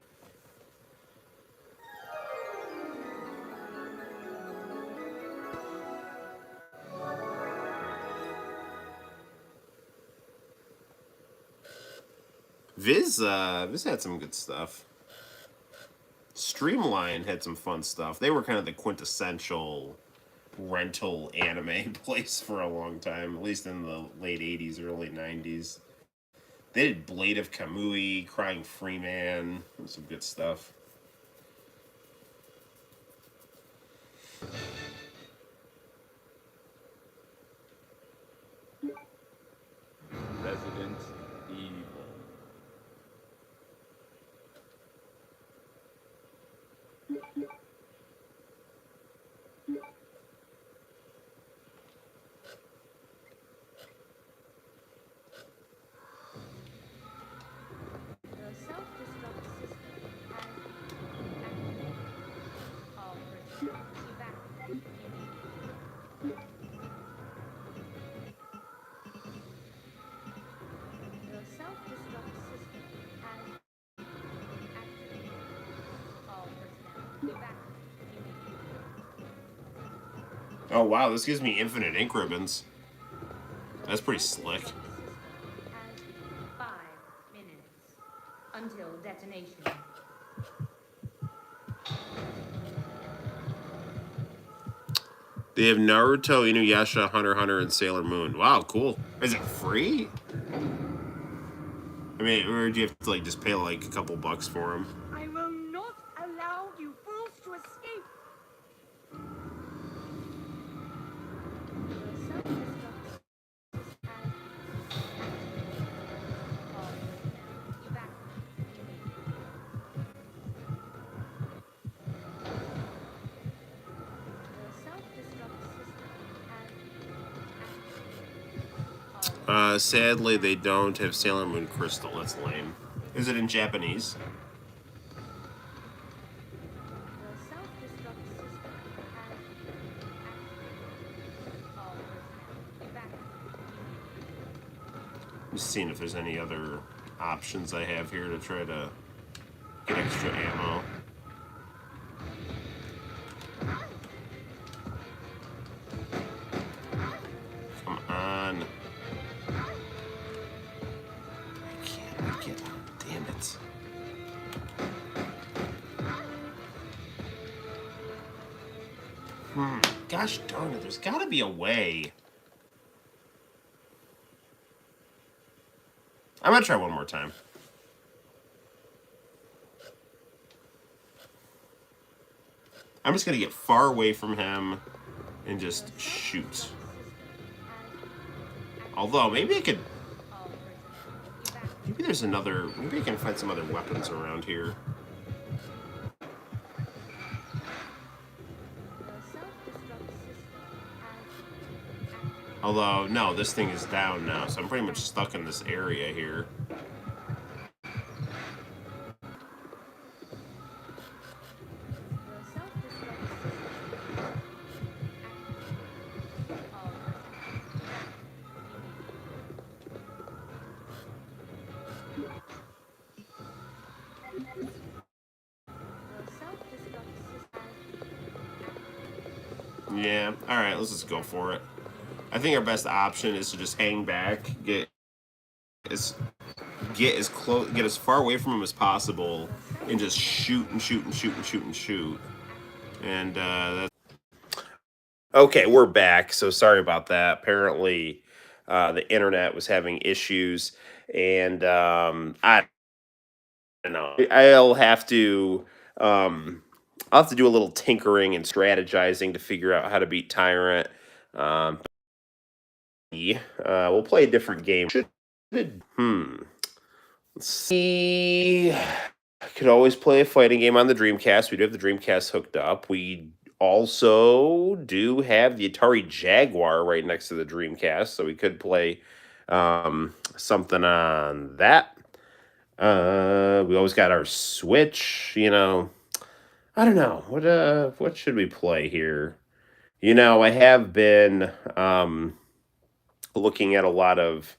Viz had some good stuff. Streamline had some fun stuff. They were kind of the quintessential rental anime place for a long time, at least in the late 80s, early 90s. They did Blade of Kamui, Crying Freeman, some good stuff. Resident Evil. The self-destruct system has activated. All personnel evacuate immediately. The self-destruct system has activated. All personnel evacuate immediately. Oh wow, this gives me infinite ink ribbons. The That's pretty slick. self-destruct system has 5 minutes until detonation. They have Naruto, Inuyasha, Hunter x Hunter, and Sailor Moon. Wow, cool. Is it free? I mean, or do you have to like just pay like a couple bucks for them? I will not allow you fools to escape. The self-destruct system has activated. All personnel evacuate immediately. The self-destruct system has activated. All Sadly, they don't have Sailor Moon Crystal. That's lame. Is it in Japanese? The self-destruct system has activated. All personnel evacuate immediately. I'm just seeing if there's any other options I have here to try to get extra ammo. Come on. I can't. Damn it. Gosh darn it, there's gotta be a way. I'm gonna try one more time. I'm just gonna get far away from him and just shoot. Although, maybe I could... All personnel evacuate. Maybe there's another... Maybe I can find some other weapons around here. The self-destruct system has activated. Although, no, this thing is down now, so I'm pretty much stuck in this area here. The self-destruct system has activated. All personnel evacuate immediately. The self-destruct system has Yeah, alright, let's just go for it. I think our best option is to just hang back, get as close, get as far away from him as possible, and just shoot and shoot and shoot and shoot and shoot. And that's okay. We're back. So sorry about that. Apparently, the internet was having issues, and I don't know. I'll have to do a little tinkering and strategizing to figure out how to beat Tyrant. We'll play a different game. Let's see. I could always play a fighting game on the Dreamcast. We do have the Dreamcast hooked up. We also do have the Atari Jaguar right next to the Dreamcast, so we could play something on that. We always got our Switch, you know. I don't know. What should we play here? You know, I have been looking at a lot of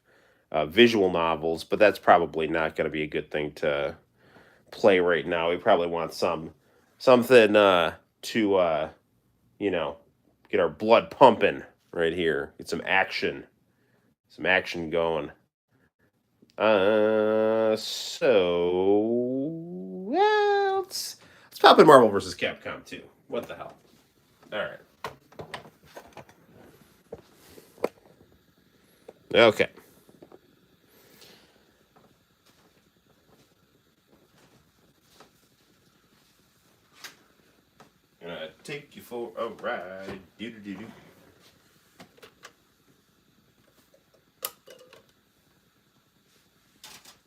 visual novels, but that's probably not going to be a good thing to play right now. We probably want something to you know, get our blood pumping right here. Get some action going. So yeah, let's pop in Marvel versus Capcom 2. What the hell? All right. Okay. Gonna take you for a ride. Do do do do.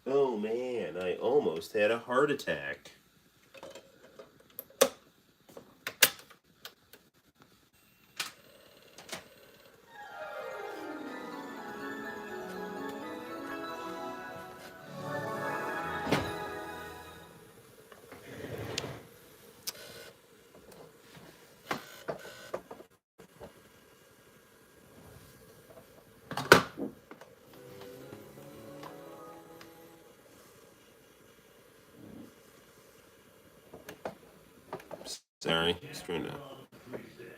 Oh man, I almost had a heart attack. Sorry, just trying to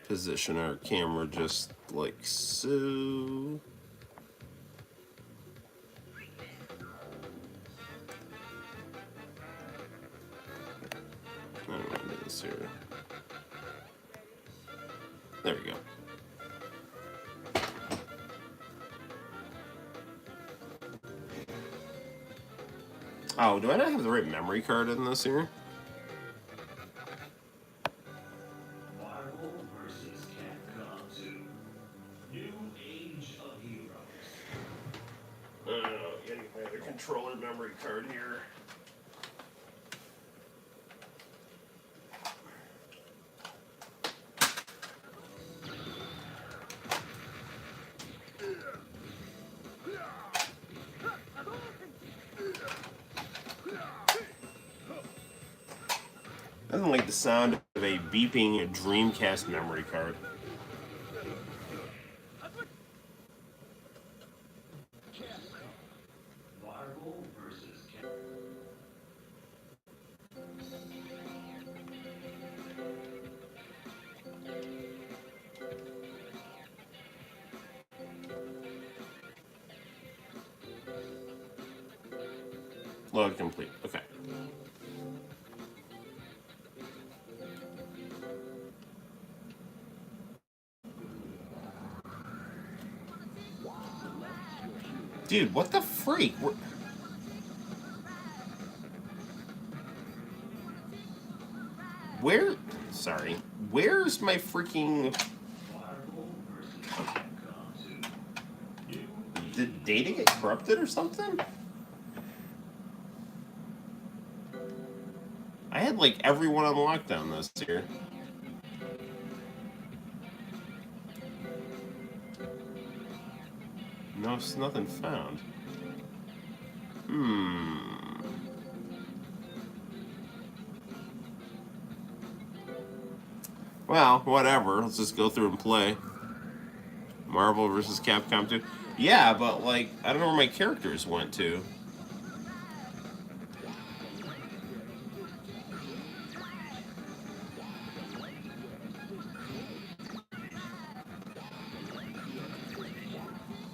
position our camera just like so. I don't want to do this here. There we go. Oh, do I not have the right memory card in this here? Marvel vs. Capcom 2. New Age of Heroes. Getting the controller memory card here. I don't like the sound of a beeping Dreamcast memory card. Marvel vs. Load complete. Okay. Dude, what the freak? Where? Sorry. Where's my freaking? Marvel vs. Capcom 2. Did data get corrupted or something? I had like everyone on lockdown this year. No, nothing found. Well, whatever. Let's just go through and play. Marvel versus Capcom 2. Yeah, but like, I don't know where my characters went to.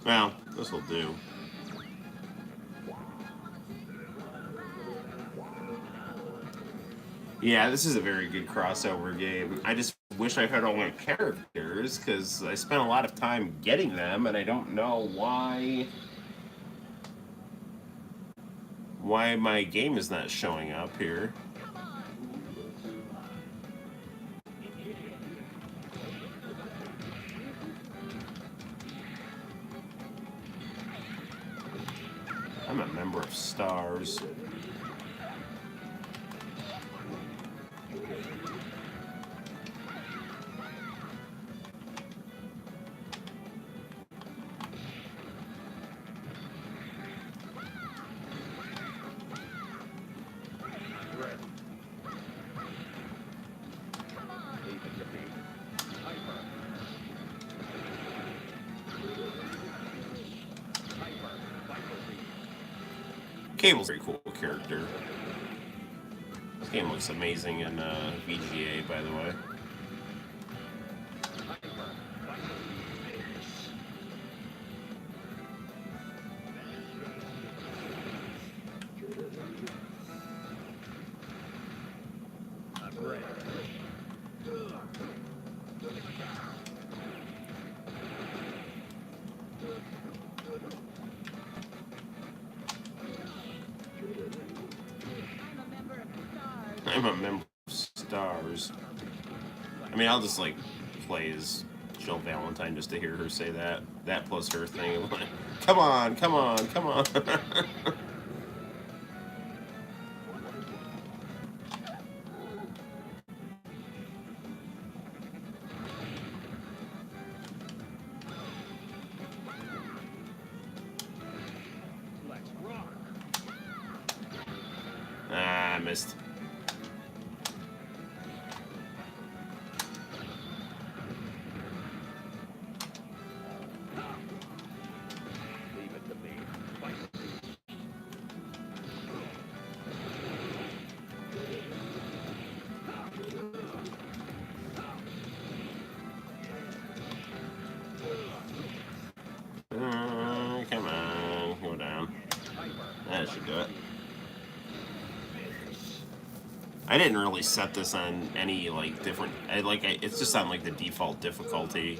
Well, this will do. Yeah, this is a very good crossover game. I just wish I had all my characters, because I spent a lot of time getting them, and I don't know why my game is not showing up here. I'm a member of Stars. Cable's a very cool character. This game looks amazing in VGA, by the way. I'm a member of Stars. I mean, I'll just like play as Jill Valentine just to hear her say that. That plus her thing. Come on, come on, come on. Ah, I missed. Come on, go down. That should do it. I didn't really set this on any like different. It's just on like the default difficulty.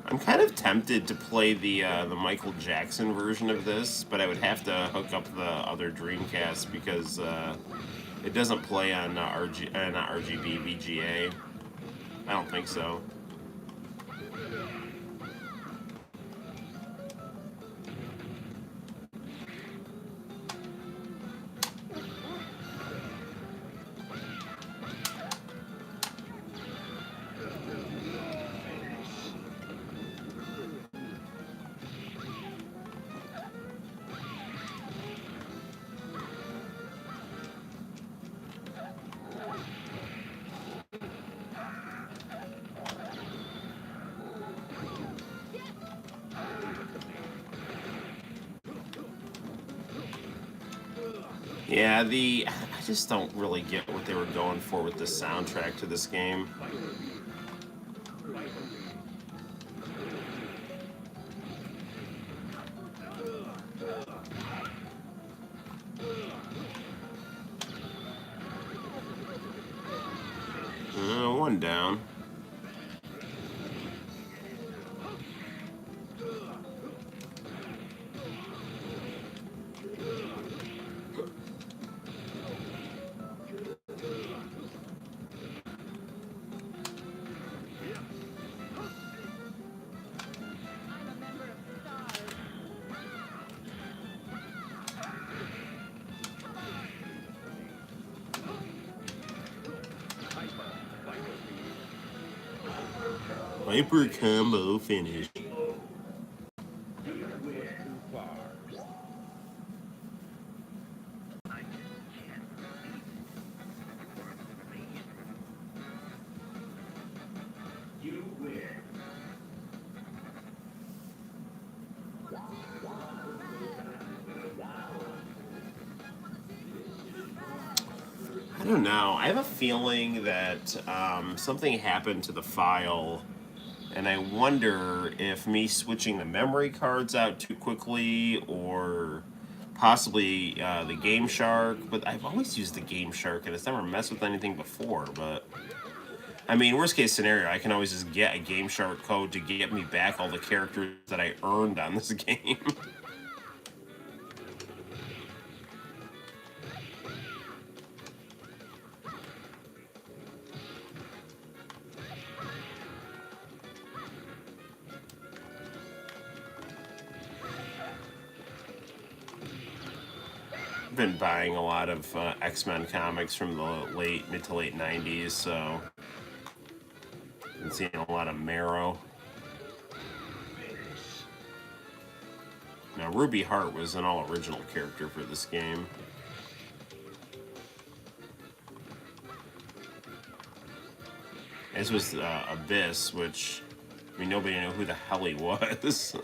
I'm kind of tempted to play the Michael Jackson version of this, but I would have to hook up the other Dreamcast because it doesn't play on RGB VGA. I don't think so. Yeah, I just don't really get what they were going for with the soundtrack to this game. One down. Viper combo finish. I don't know. I have a feeling that something happened to the file, and I wonder if me switching the memory cards out too quickly or Possibly the Game Shark, but I've always used the Game Shark and it's never messed with anything before. But I mean, worst case scenario, I can always just get a Game Shark code to get me back all the characters that I earned on this game. Been buying a lot of X-Men comics from the mid to late 90s, so been seeing a lot of Marrow. Now, Ruby Hart was an all-original character for this game. This was Abyss, which, I mean, nobody knew who the hell he was.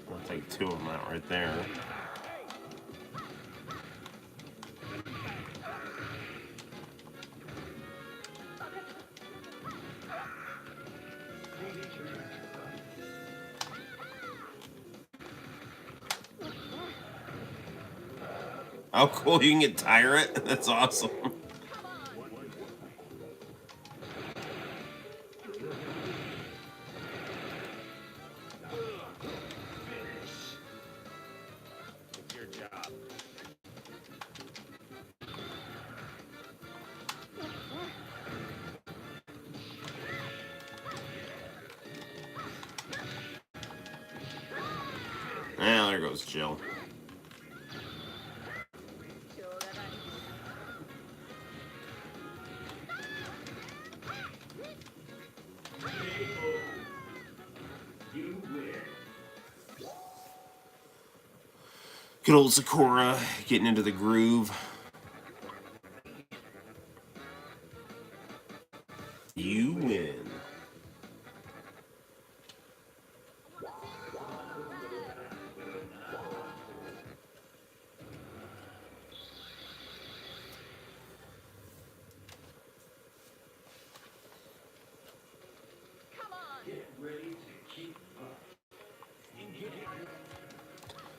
I'll take two of them out right there. Oh, cool, you can get Tyrant? That's awesome. Ah, there goes Jill. Good old Sakura getting into the groove. You win.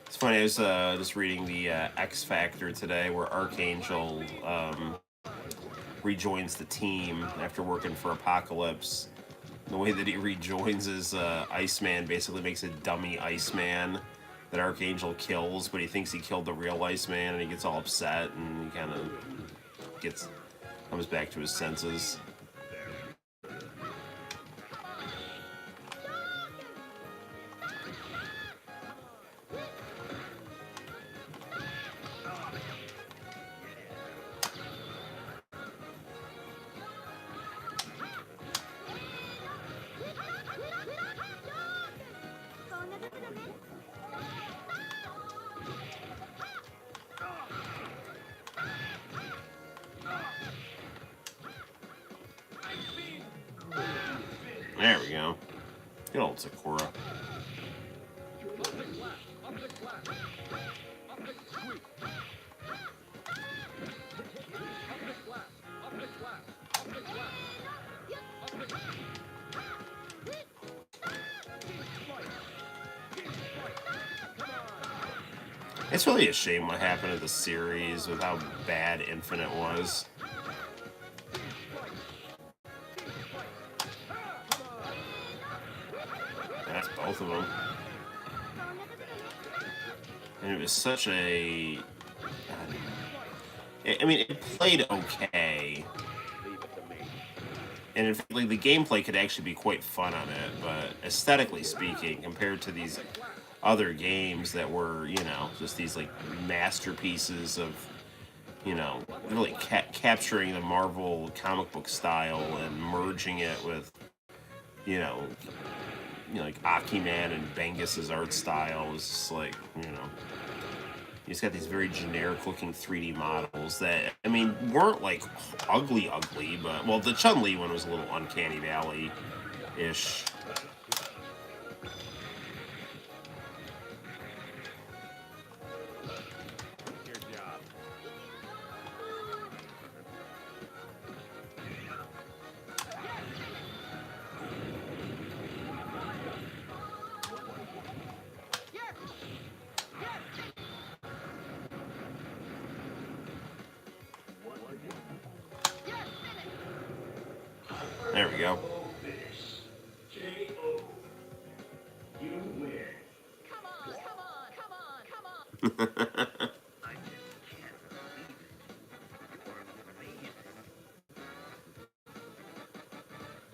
It's funny, I was just reading the X Factor today where Archangel rejoins the team after working for Apocalypse. The way that he rejoins is Iceman basically makes a dummy Iceman that Archangel kills, but he thinks he killed the real Iceman and he gets all upset and he kind of comes back to his senses. There we go. Good old Sakura. It's really a shame what happened to the series with how bad Infinite was. That's both of them. And it was such a... I mean, it played okay. And in fact, like, the gameplay could actually be quite fun on it, but aesthetically speaking, compared to these other games that were, you know, just these, like, masterpieces of, you know, really capturing the Marvel comic book style and merging it with, you know, like Akiman and Bengus's art style is just like, you know, you just got these very generic looking 3D models that, I mean, weren't like ugly, but, well, the Chun-Li one was a little Uncanny Valley-ish.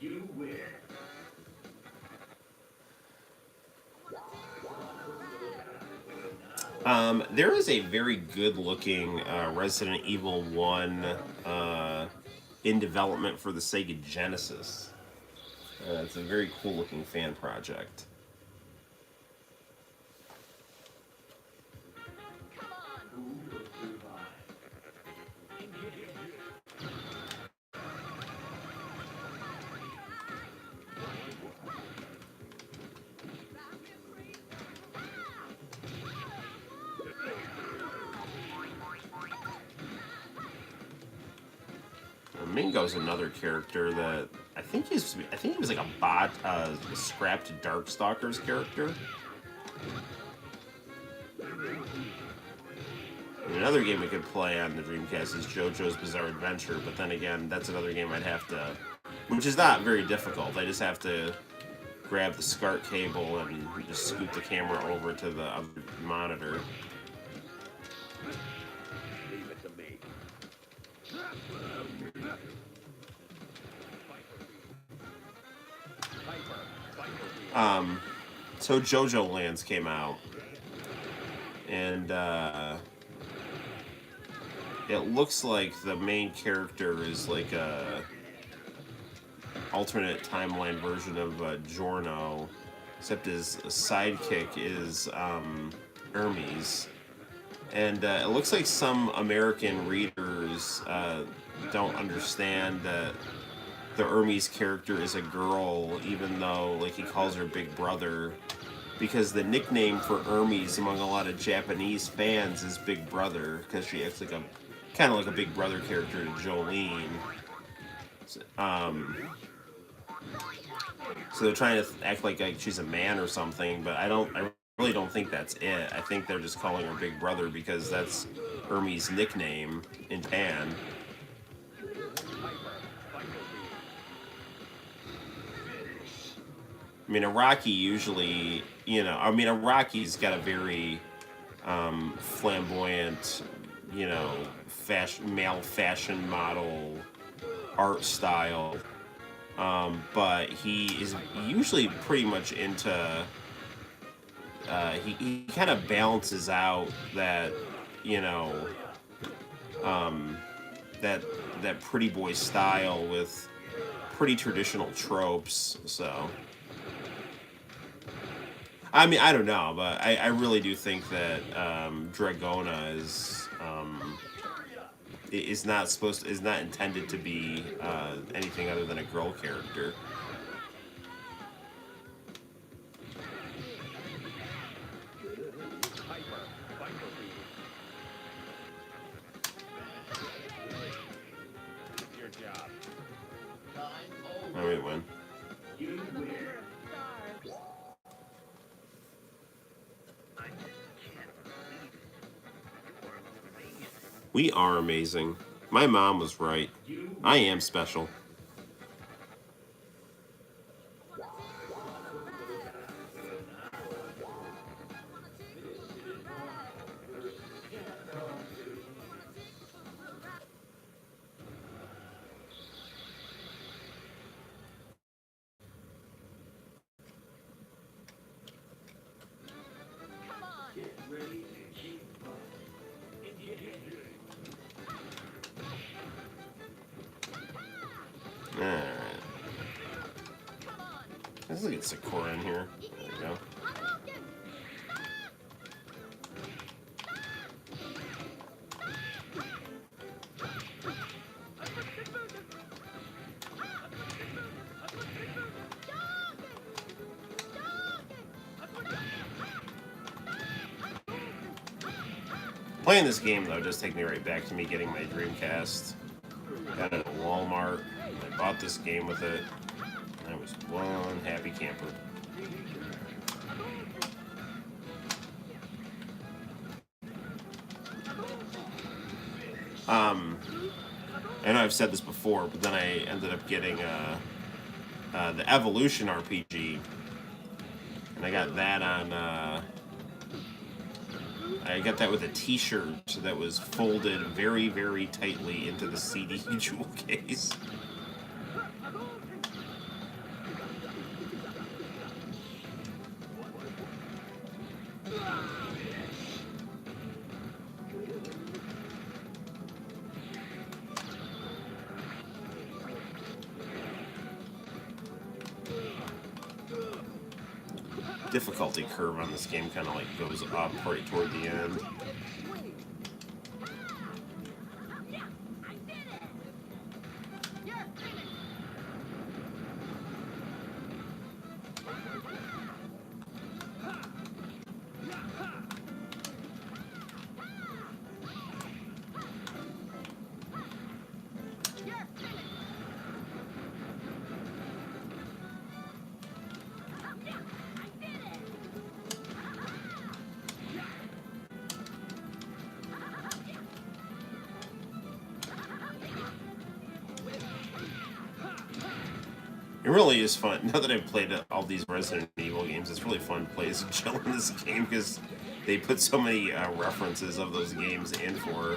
You win. There is a very good-looking Resident Evil 1 in development for the Sega Genesis. It's a very cool-looking fan project. Who will survive? Mingo's another character that I think he was like a bot, a scrapped Darkstalkers character. And another game we could play on the Dreamcast is JoJo's Bizarre Adventure, but then again, that's another game I'd have to, which is not very difficult. I just have to grab the SCART cable and just scoot the camera over to the other monitor. Leave it to me. So JoJo Lands came out, and it looks like the main character is like a alternate timeline version of Giorno, except his sidekick is Hermes. And it looks like some American readers don't understand that the Hermes character is a girl, even though like he calls her Big Brother, because the nickname for Hermes among a lot of Japanese fans is Big Brother, because she acts like a kind of like a Big Brother character to Jolene. So they're trying to act like she's a man or something, but I really don't think that's it. I think they're just calling her Big Brother because that's Hermes' nickname in Japan. I mean, Iraqi usually, Iraqi's got a very flamboyant, male fashion model art style. But he is usually pretty much into, he kind of balances out that, that pretty boy style with pretty traditional tropes, so. I mean, I don't know, but I really do think that Dragona is not intended to be anything other than a girl character. Your job. Oh, wait, when? You win. We are amazing. My mom was right. I am special. Get ready to keep Alright. Let's get Sakura in here. There we go. Playing this game, though, does take me right back to me getting my Dreamcast. Got it at Walmart. I bought this game with it. I was one happy camper. I know I've said this before, but then I ended up getting the Evolution RPG, and I got that on. I got that with a T-shirt that was folded very, very tightly into the CD jewel case. Difficulty curve on this game kind of like goes up right toward the end. It really is fun. Now that I've played all these Resident Evil games, it's really fun to play as Jill in this game because they put so many references of those games in for her.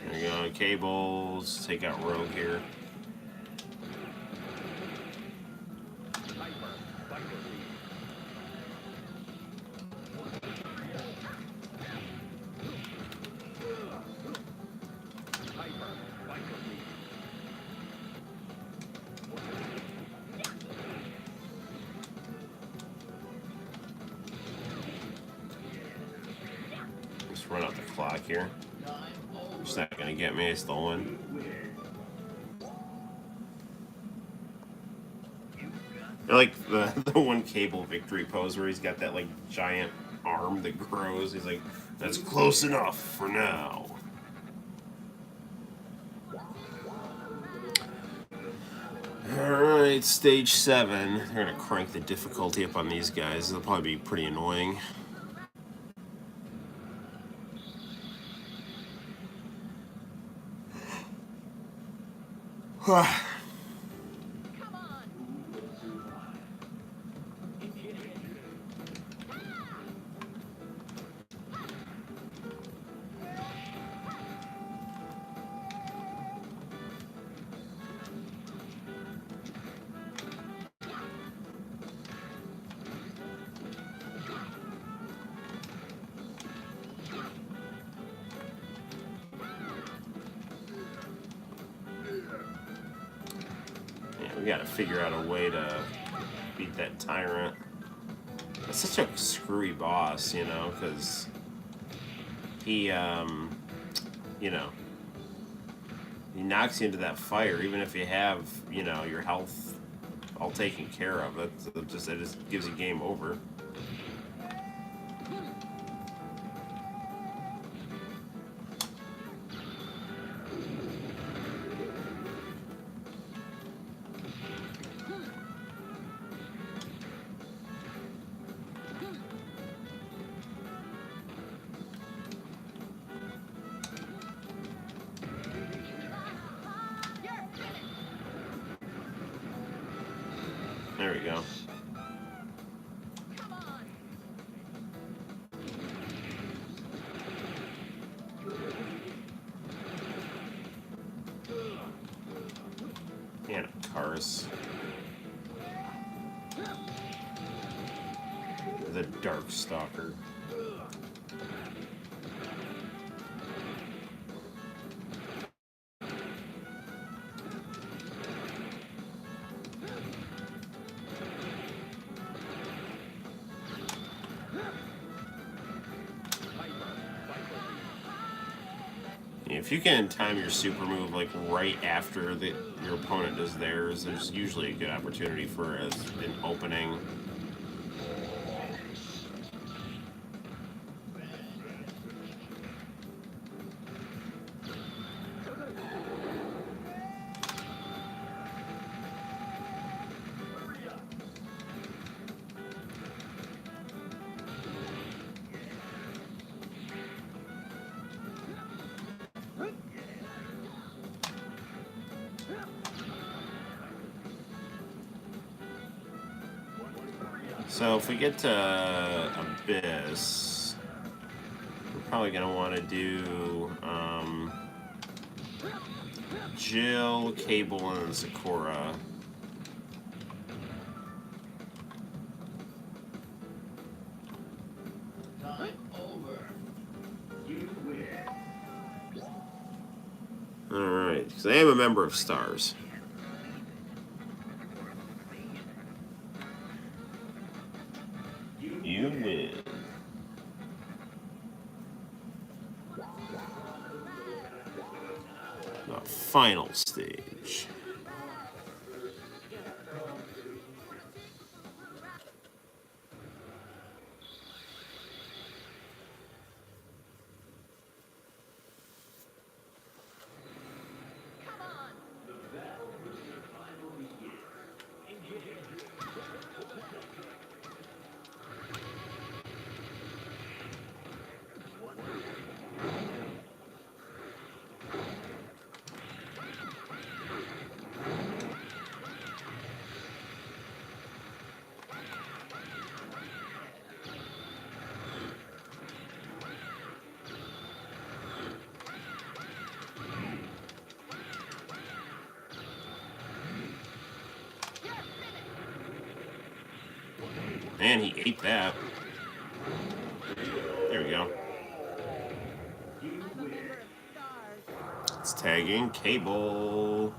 There you go, cables, take out Rogue here. Just run out the clock here. It's not gonna get me, I stole one. I like the one Cable victory pose where he's got that like giant arm that grows. He's like, that's close enough for now. Alright, stage 7. They're gonna crank the difficulty up on these guys. They'll probably be pretty annoying. We gotta figure out a way to beat that tyrant. It's such a screwy boss, you know, because he, you know, he knocks you into that fire, even if you have, you know, your health all taken care of. It just gives you game over. There we go. And cars. The Dark Stalker. If you can time your super move like right after your opponent does theirs, there's usually a good opportunity for an opening. So if we get to Abyss, we're probably gonna want to do Jill, Cable, and Sakura. Time over. You win. All right, because I am a member of Stars. You win. The final stage. Man, he ate that. There we go. It's tagging Cable.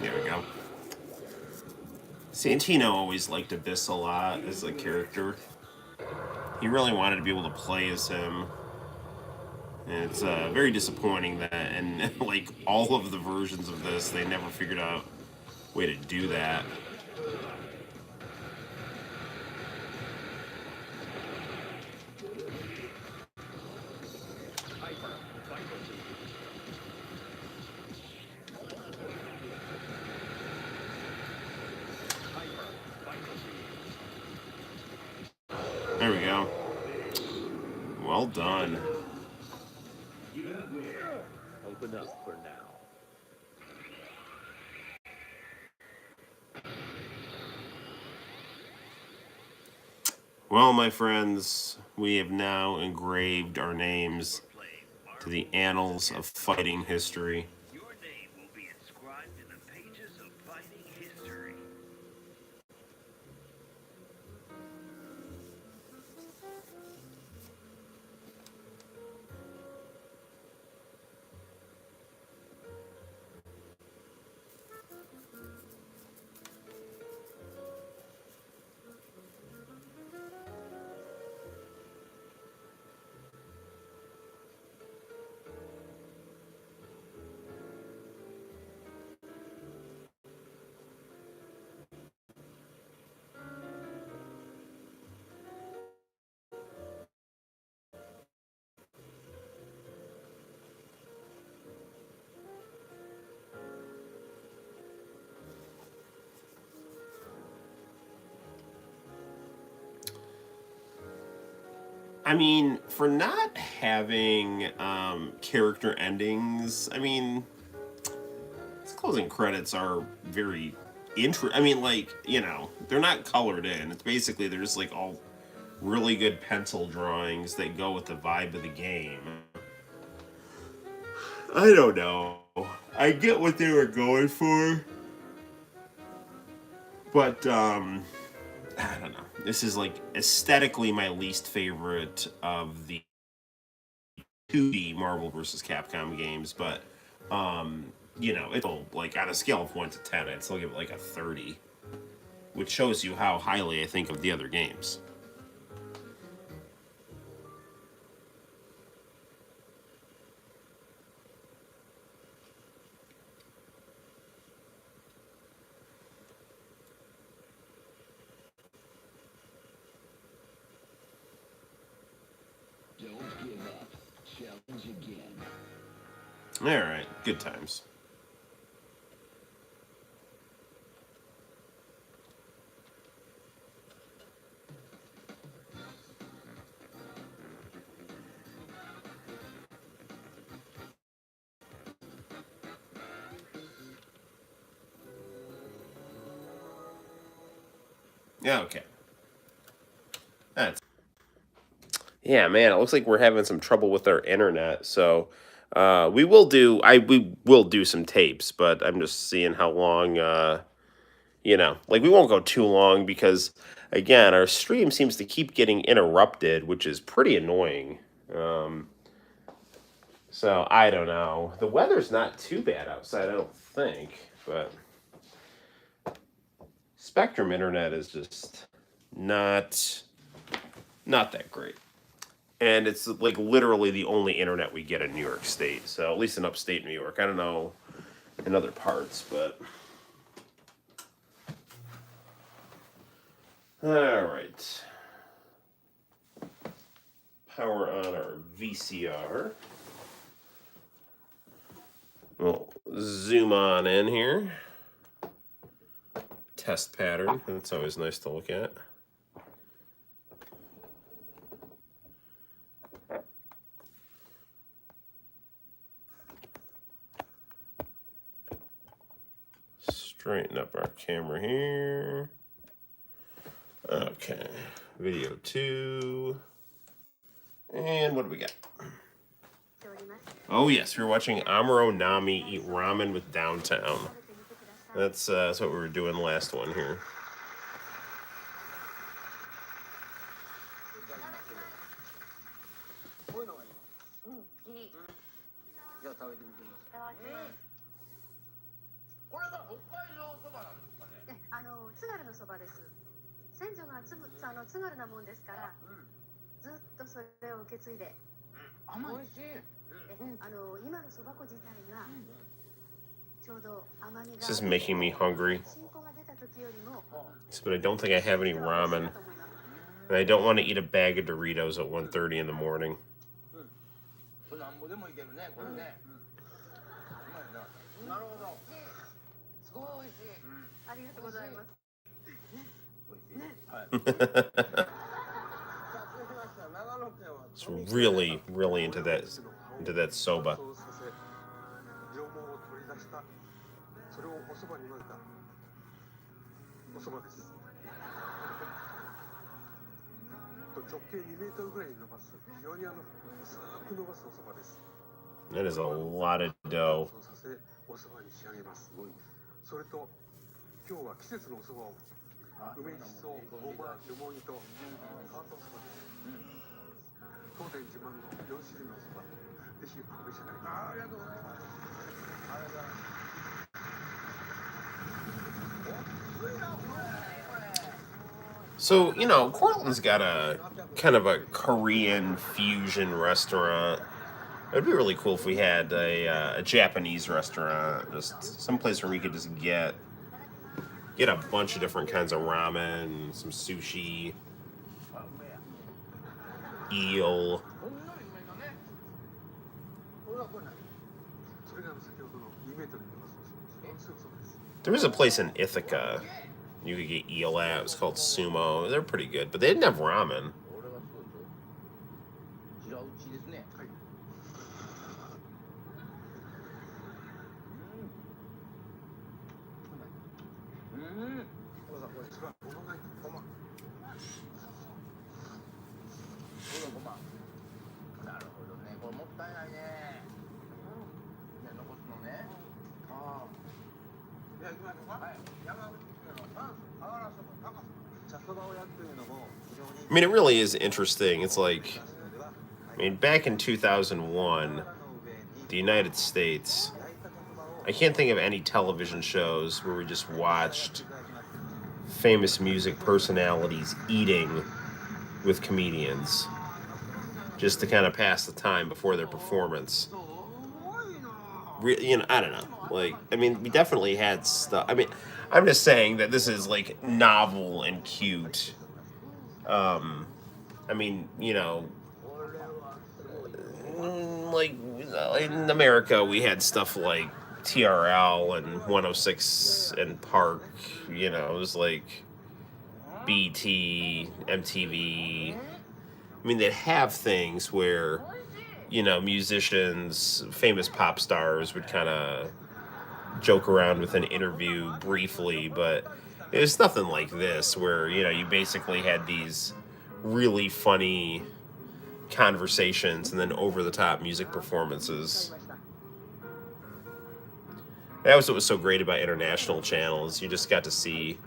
There we go. Santino always liked Abyss a lot as a character. He really wanted to be able to play as him. And it's very disappointing that, and like all of the versions of this, they never figured out a way to do that. There we go. Well done. Open up for now. Well, my friends, we have now engraved our names to the annals of fighting history. Your name will be inscribed in the pages of fighting history. I mean, for not having character endings, I mean, its closing credits are very I mean, like, you know, they're not colored in. It's basically, they're just like all really good pencil drawings that go with the vibe of the game. I don't know. I get what they were going for. But, I don't know. This is like aesthetically my least favorite of the 2D Marvel vs. Capcom games, but you know, it's like on a scale of 1 to 10, I'd still give it like a 30, which shows you how highly I think of the other games. Don't give up. Challenge again. All right, good times. Yeah, okay. That's yeah, man. It looks like we're having some trouble with our internet, so we will do some tapes, but I'm just seeing how long. You know, like we won't go too long because again, our stream seems to keep getting interrupted, which is pretty annoying. Um, so I don't know. The weather's not too bad outside, I don't think, but Spectrum internet is just not that great. And it's like literally the only internet we get in New York State. So at least in upstate New York. I don't know in other parts, but all right. Power on our VCR. We'll zoom on in here. Test pattern. That's always nice to look at. Straighten up our camera here. Okay. Video 2. And what do we got? Oh yes, we're watching Amuro Nami eat ramen with Downtown. That's what we were doing last one here. This is making me hungry. But I don't think I have any ramen. And I don't want to eat a bag of Doritos at 1:30 in the morning. It's really, really into that soba. That is a lot of dough. So, you know, Cortland's got a kind of a Korean fusion restaurant. It'd be really cool if we had a Japanese restaurant, just someplace where we could just get a bunch of different kinds of ramen, some sushi, eel. There was a place in Ithaca you could get eel at. It was called Sumo. They're pretty good, but they didn't have ramen. I mean, it really is interesting. It's like I mean, back in 2001, the United States, I can't think of any television shows where we just watched famous music personalities eating with comedians just to kind of pass the time before their performance. I don't know. Like, I mean, we definitely had stuff. I mean, I'm just saying that this is like novel and cute. I mean, like in America, we had stuff like TRL and 106 and Park. It was like BT, MTV. I mean, they'd have things where, musicians, famous pop stars would kind of joke around with an interview briefly, but it was nothing like this where, you basically had these really funny conversations and then over the top music performances. That was what was so great about international channels. You just got to see,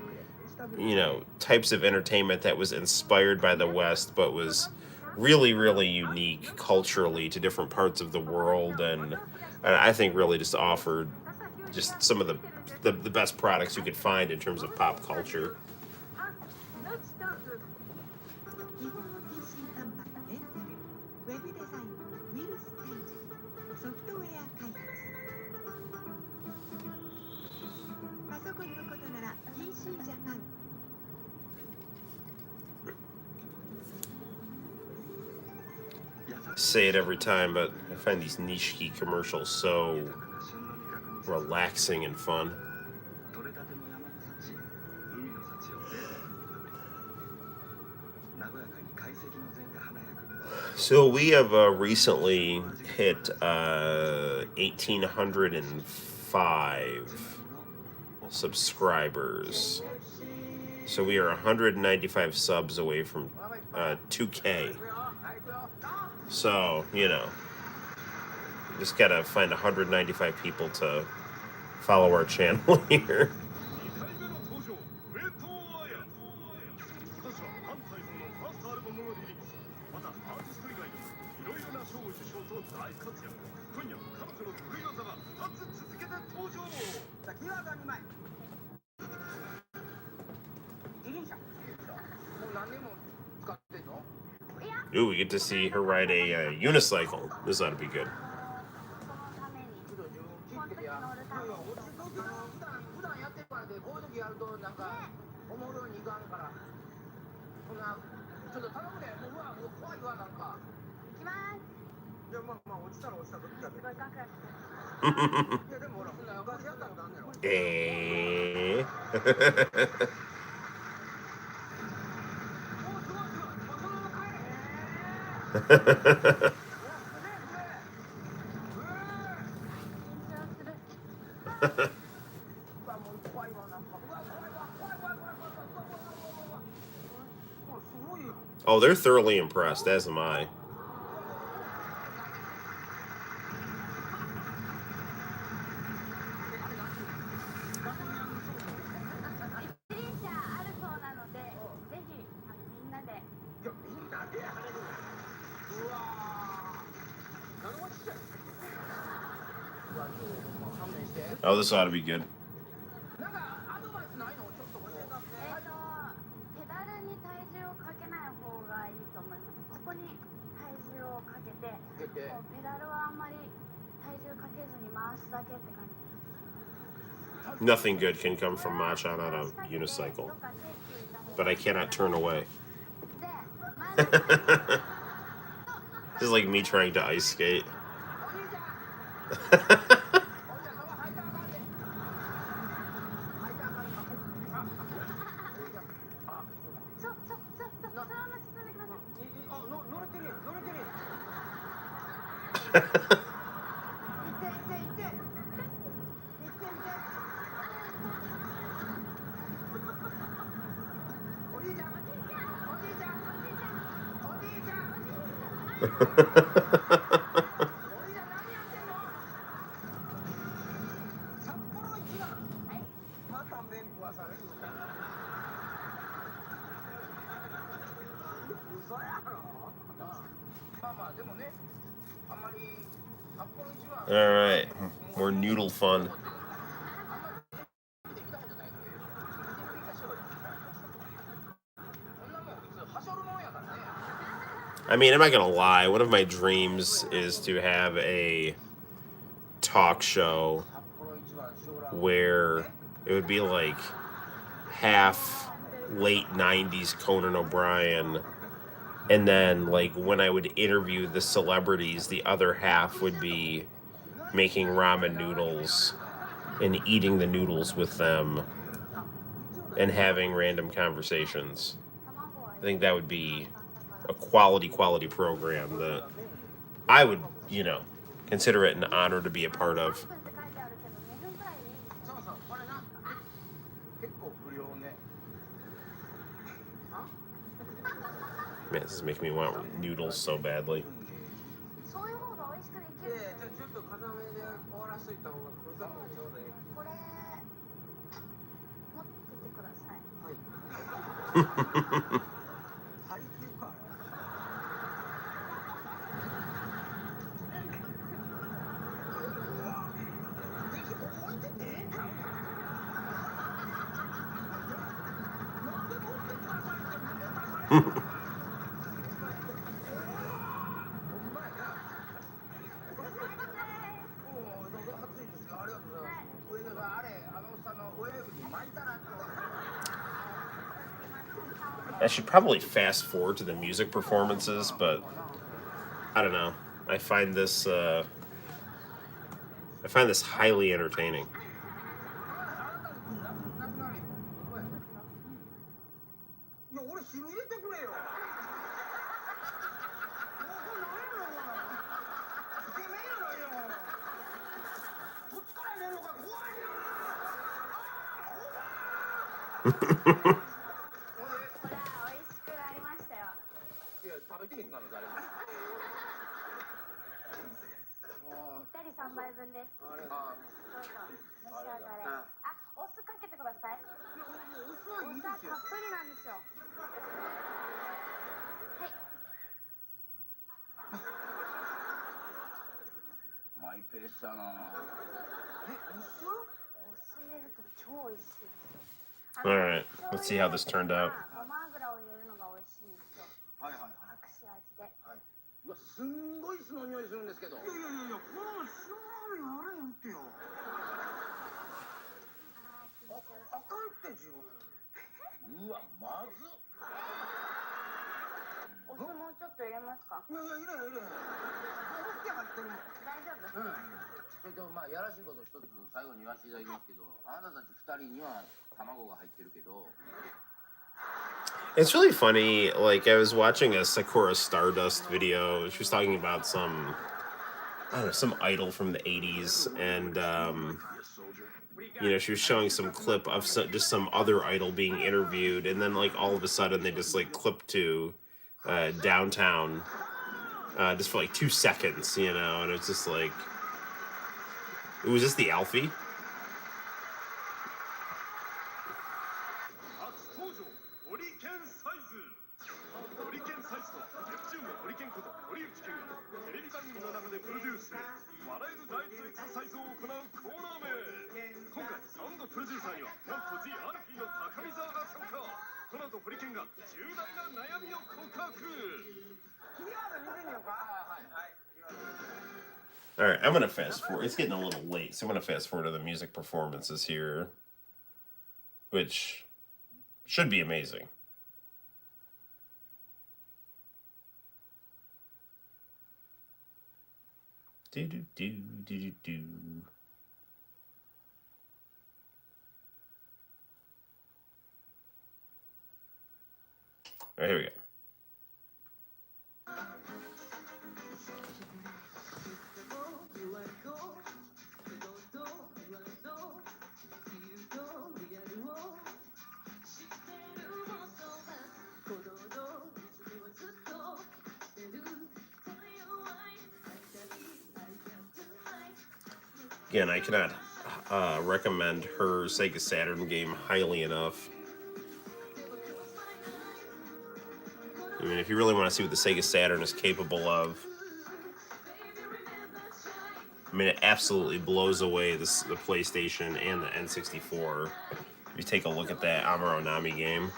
types of entertainment that was inspired by the West, but was really, really unique culturally to different parts of the world, and I think really just offered just some of the best products you could find in terms of pop culture. 日本語 PC 販売レンタルウェブデザインウイルス解除ソフトウェア開発パソコンのことなら PC ジャパン Say it every time, but I find these niche commercials so relaxing and fun. So we have recently hit 1,805 subscribers. So we are 195 subs away from 2K. So, just gotta find 195 people to follow our channel here. Ooh, we get to see her ride a unicycle. This ought to be good. Eh. Oh, they're thoroughly impressed, as am I. Oh, this ought to be good. ペダルに体重をかけない方がいいと思います。ここに体重をかけて、こうペダルはあんまり体重かけずに回すだけって感じ。Nothing good can come from Machan on a unicycle, but I cannot turn away. This is like me trying to ice skate. All right, more noodle fun. I mean, I'm not gonna lie. One of my dreams is to have a talk show where it would be like half late 90s Conan O'Brien, and then like when I would interview the celebrities, the other half would be making ramen noodles and eating the noodles with them and having random conversations. I think that would be a quality program that I would, consider it an honor to be a part of. Man, this is making me want noodles so badly. I should probably fast forward to the music performances, but I don't know. I find this highly entertaining. All right, let's see how this turned out. It's really funny. Like, I was watching a Sakura Stardust video. She was talking about some, I don't know, some idol from the 80s, and she was showing some clip of just some other idol being interviewed, and then like all of a sudden they just like clip to downtown, just for like 2 seconds, and it's just like, was this the Alfie? All right, I'm gonna fast forward. It's getting a little late, so I'm gonna fast forward to the music performances here, which should be amazing. Do do do do do do. All right, here we go. Again, I cannot recommend her Sega Saturn game highly enough. I mean, if you really want to see what the Sega Saturn is capable of, I mean, it absolutely blows away the PlayStation and the N64. If you take a look at that Amuro Nami game.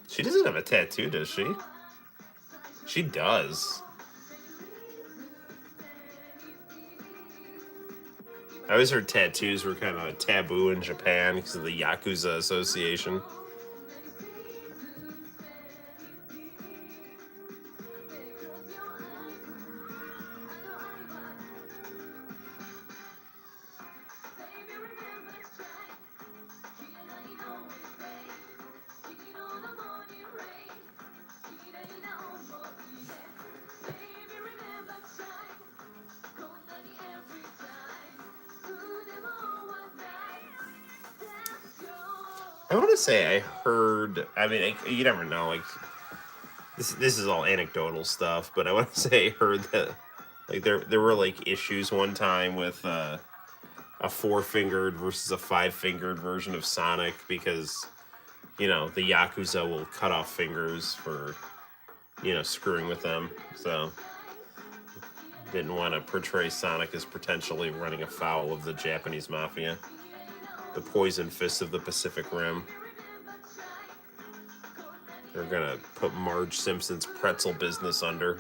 She doesn't have a tattoo, does she? She does. I always heard tattoos were kind of taboo in Japan because of the Yakuza Association. I want to say I heard. I mean, you never know. Like this is all anecdotal stuff, but I want to say I heard that like there were like issues one time with a 4-fingered versus a 5-fingered version of Sonic because the Yakuza will cut off fingers for screwing with them. So didn't want to portray Sonic as potentially running afoul of the Japanese mafia, the poison fists of the Pacific Rim. They're gonna put Marge Simpson's pretzel business under.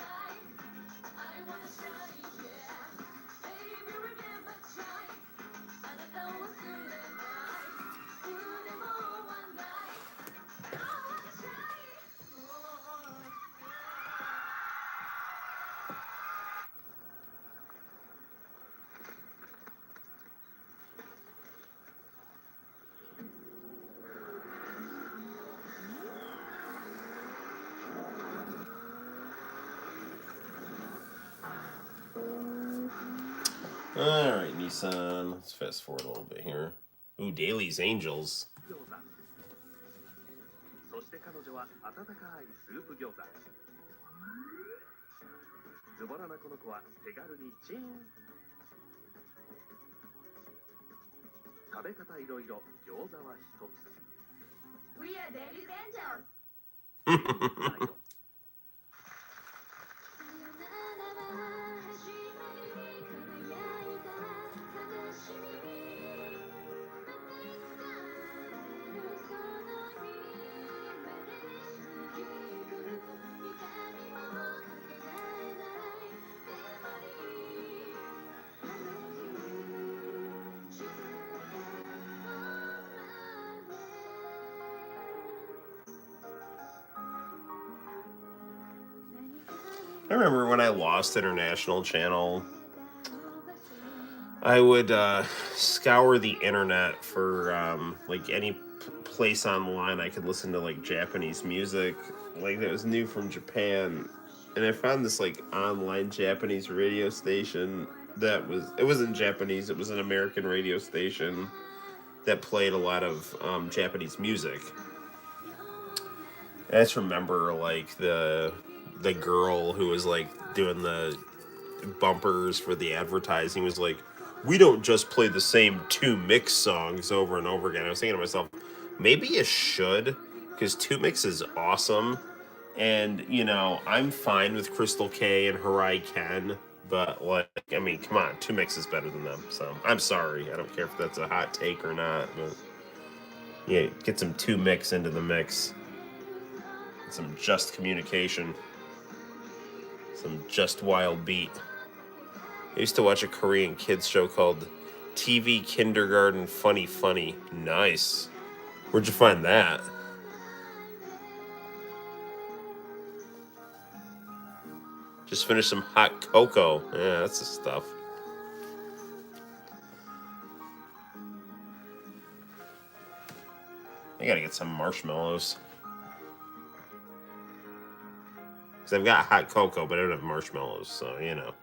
Alright, Nissan. Let's fast forward a little bit here. Ooh, Daly's Angels. そして彼女は温かいスープ餃子。ズボラなこの子は手軽にチン。食べ方いろいろ、餃子は一つ。We are Daily Angels. I remember when I lost International Channel, I would scour the internet for like any place online I could listen to like Japanese music, like that was new from Japan, and I found this like online Japanese radio station it wasn't Japanese, it was an American radio station that played a lot of Japanese music. And I just remember like the girl who was like doing the bumpers for the advertising was like, we don't just play the same 2-Mix songs over and over again. I was thinking to myself, maybe you should, because 2-Mix is awesome, and I'm fine with Crystal K and Harai Ken, but like, I mean, come on, 2-Mix is better than them. So I'm sorry, I don't care if that's a hot take or not, but yeah, get some 2-Mix into the mix, some just communication. Some just wild beat. I used to watch a Korean kids show called TV Kindergarten Funny Funny. Nice. Where'd you find that? Just finished some hot cocoa. Yeah, that's the stuff. I gotta get some marshmallows. Because I've got hot cocoa, but I don't have marshmallows, so, you know.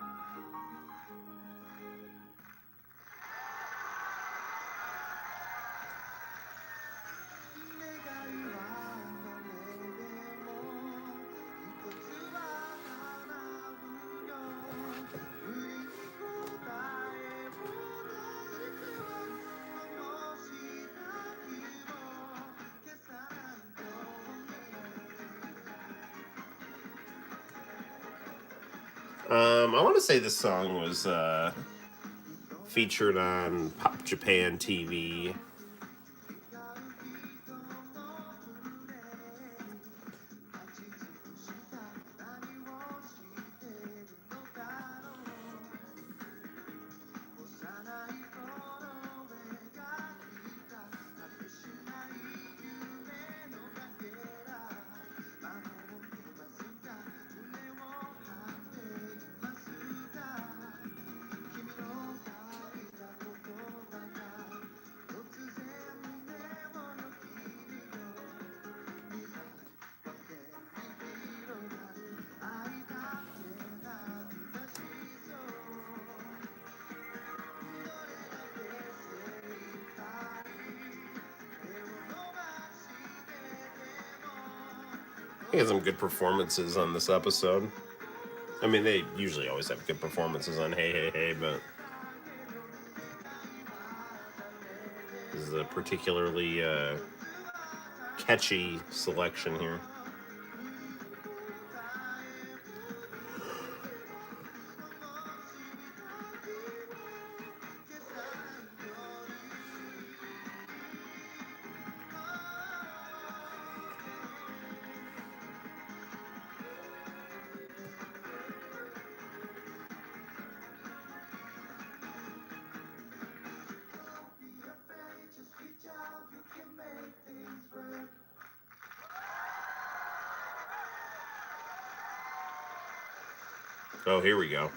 I want to say this song was featured on Pop Japan TV. He had some good performances on this episode. I mean, they usually always have good performances on Hey Hey Hey, but this is a particularly catchy selection here. Oh, here we go.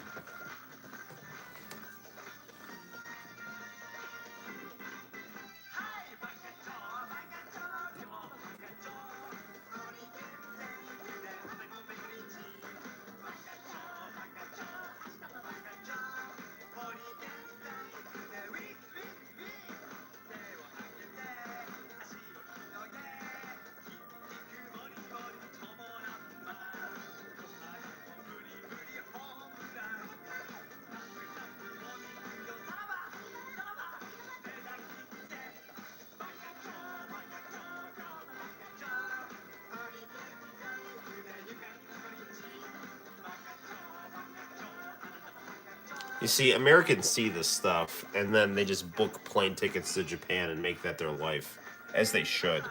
You see, Americans see this stuff, and then they just book plane tickets to Japan and make that their life, as they should.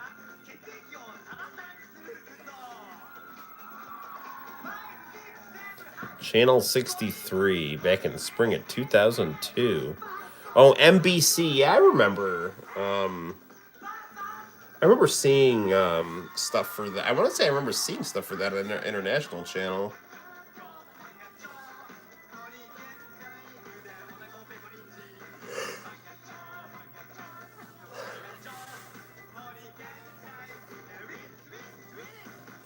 Channel 63, back in the spring of 2002. Oh, NBC, yeah, I remember. I remember seeing stuff for that. I want to say I remember seeing stuff for that international channel.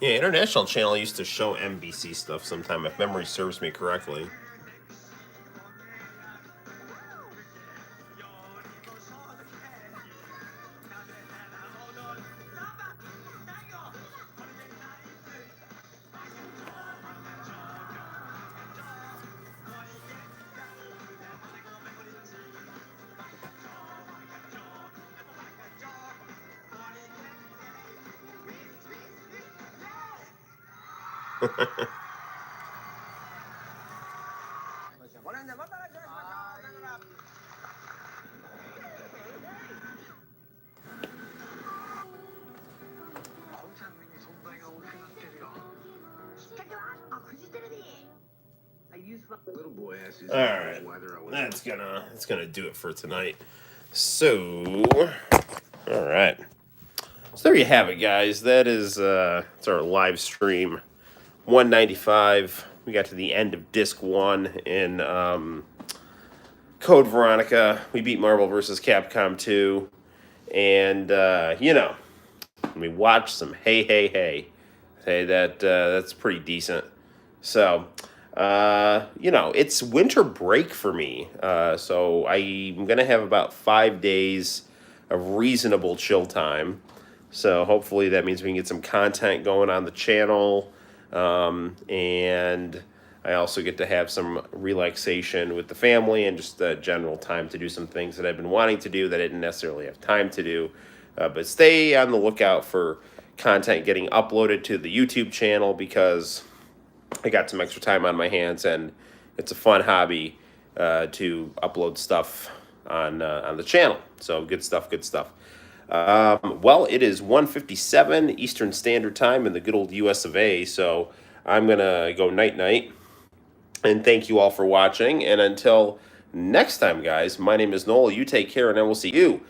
Yeah, International Channel used to show NBC stuff sometime, if memory serves me correctly. All right, that's gonna do it for tonight. So, all right. So there you have it, guys. That is it's our live stream 195. We got to the end of disc 1 in Code Veronica. We beat Marvel vs. Capcom 2, and we watched some Hey Hey Hey. Hey, that's pretty decent. So, it's winter break for me. So I'm going to have about 5 days of reasonable chill time. So hopefully that means we can get some content going on the channel. And I also get to have some relaxation with the family and just general time to do some things that I've been wanting to do that I didn't necessarily have time to do. But stay on the lookout for content getting uploaded to the YouTube channel because I got some extra time on my hands and it's a fun hobby to upload stuff on the channel. So good stuff, good stuff. Well, it is 1:57 Eastern Standard Time in the good old US of A. So I'm gonna go night night. And thank you all for watching. And until next time, guys, my name is Noel. You take care, and I will see you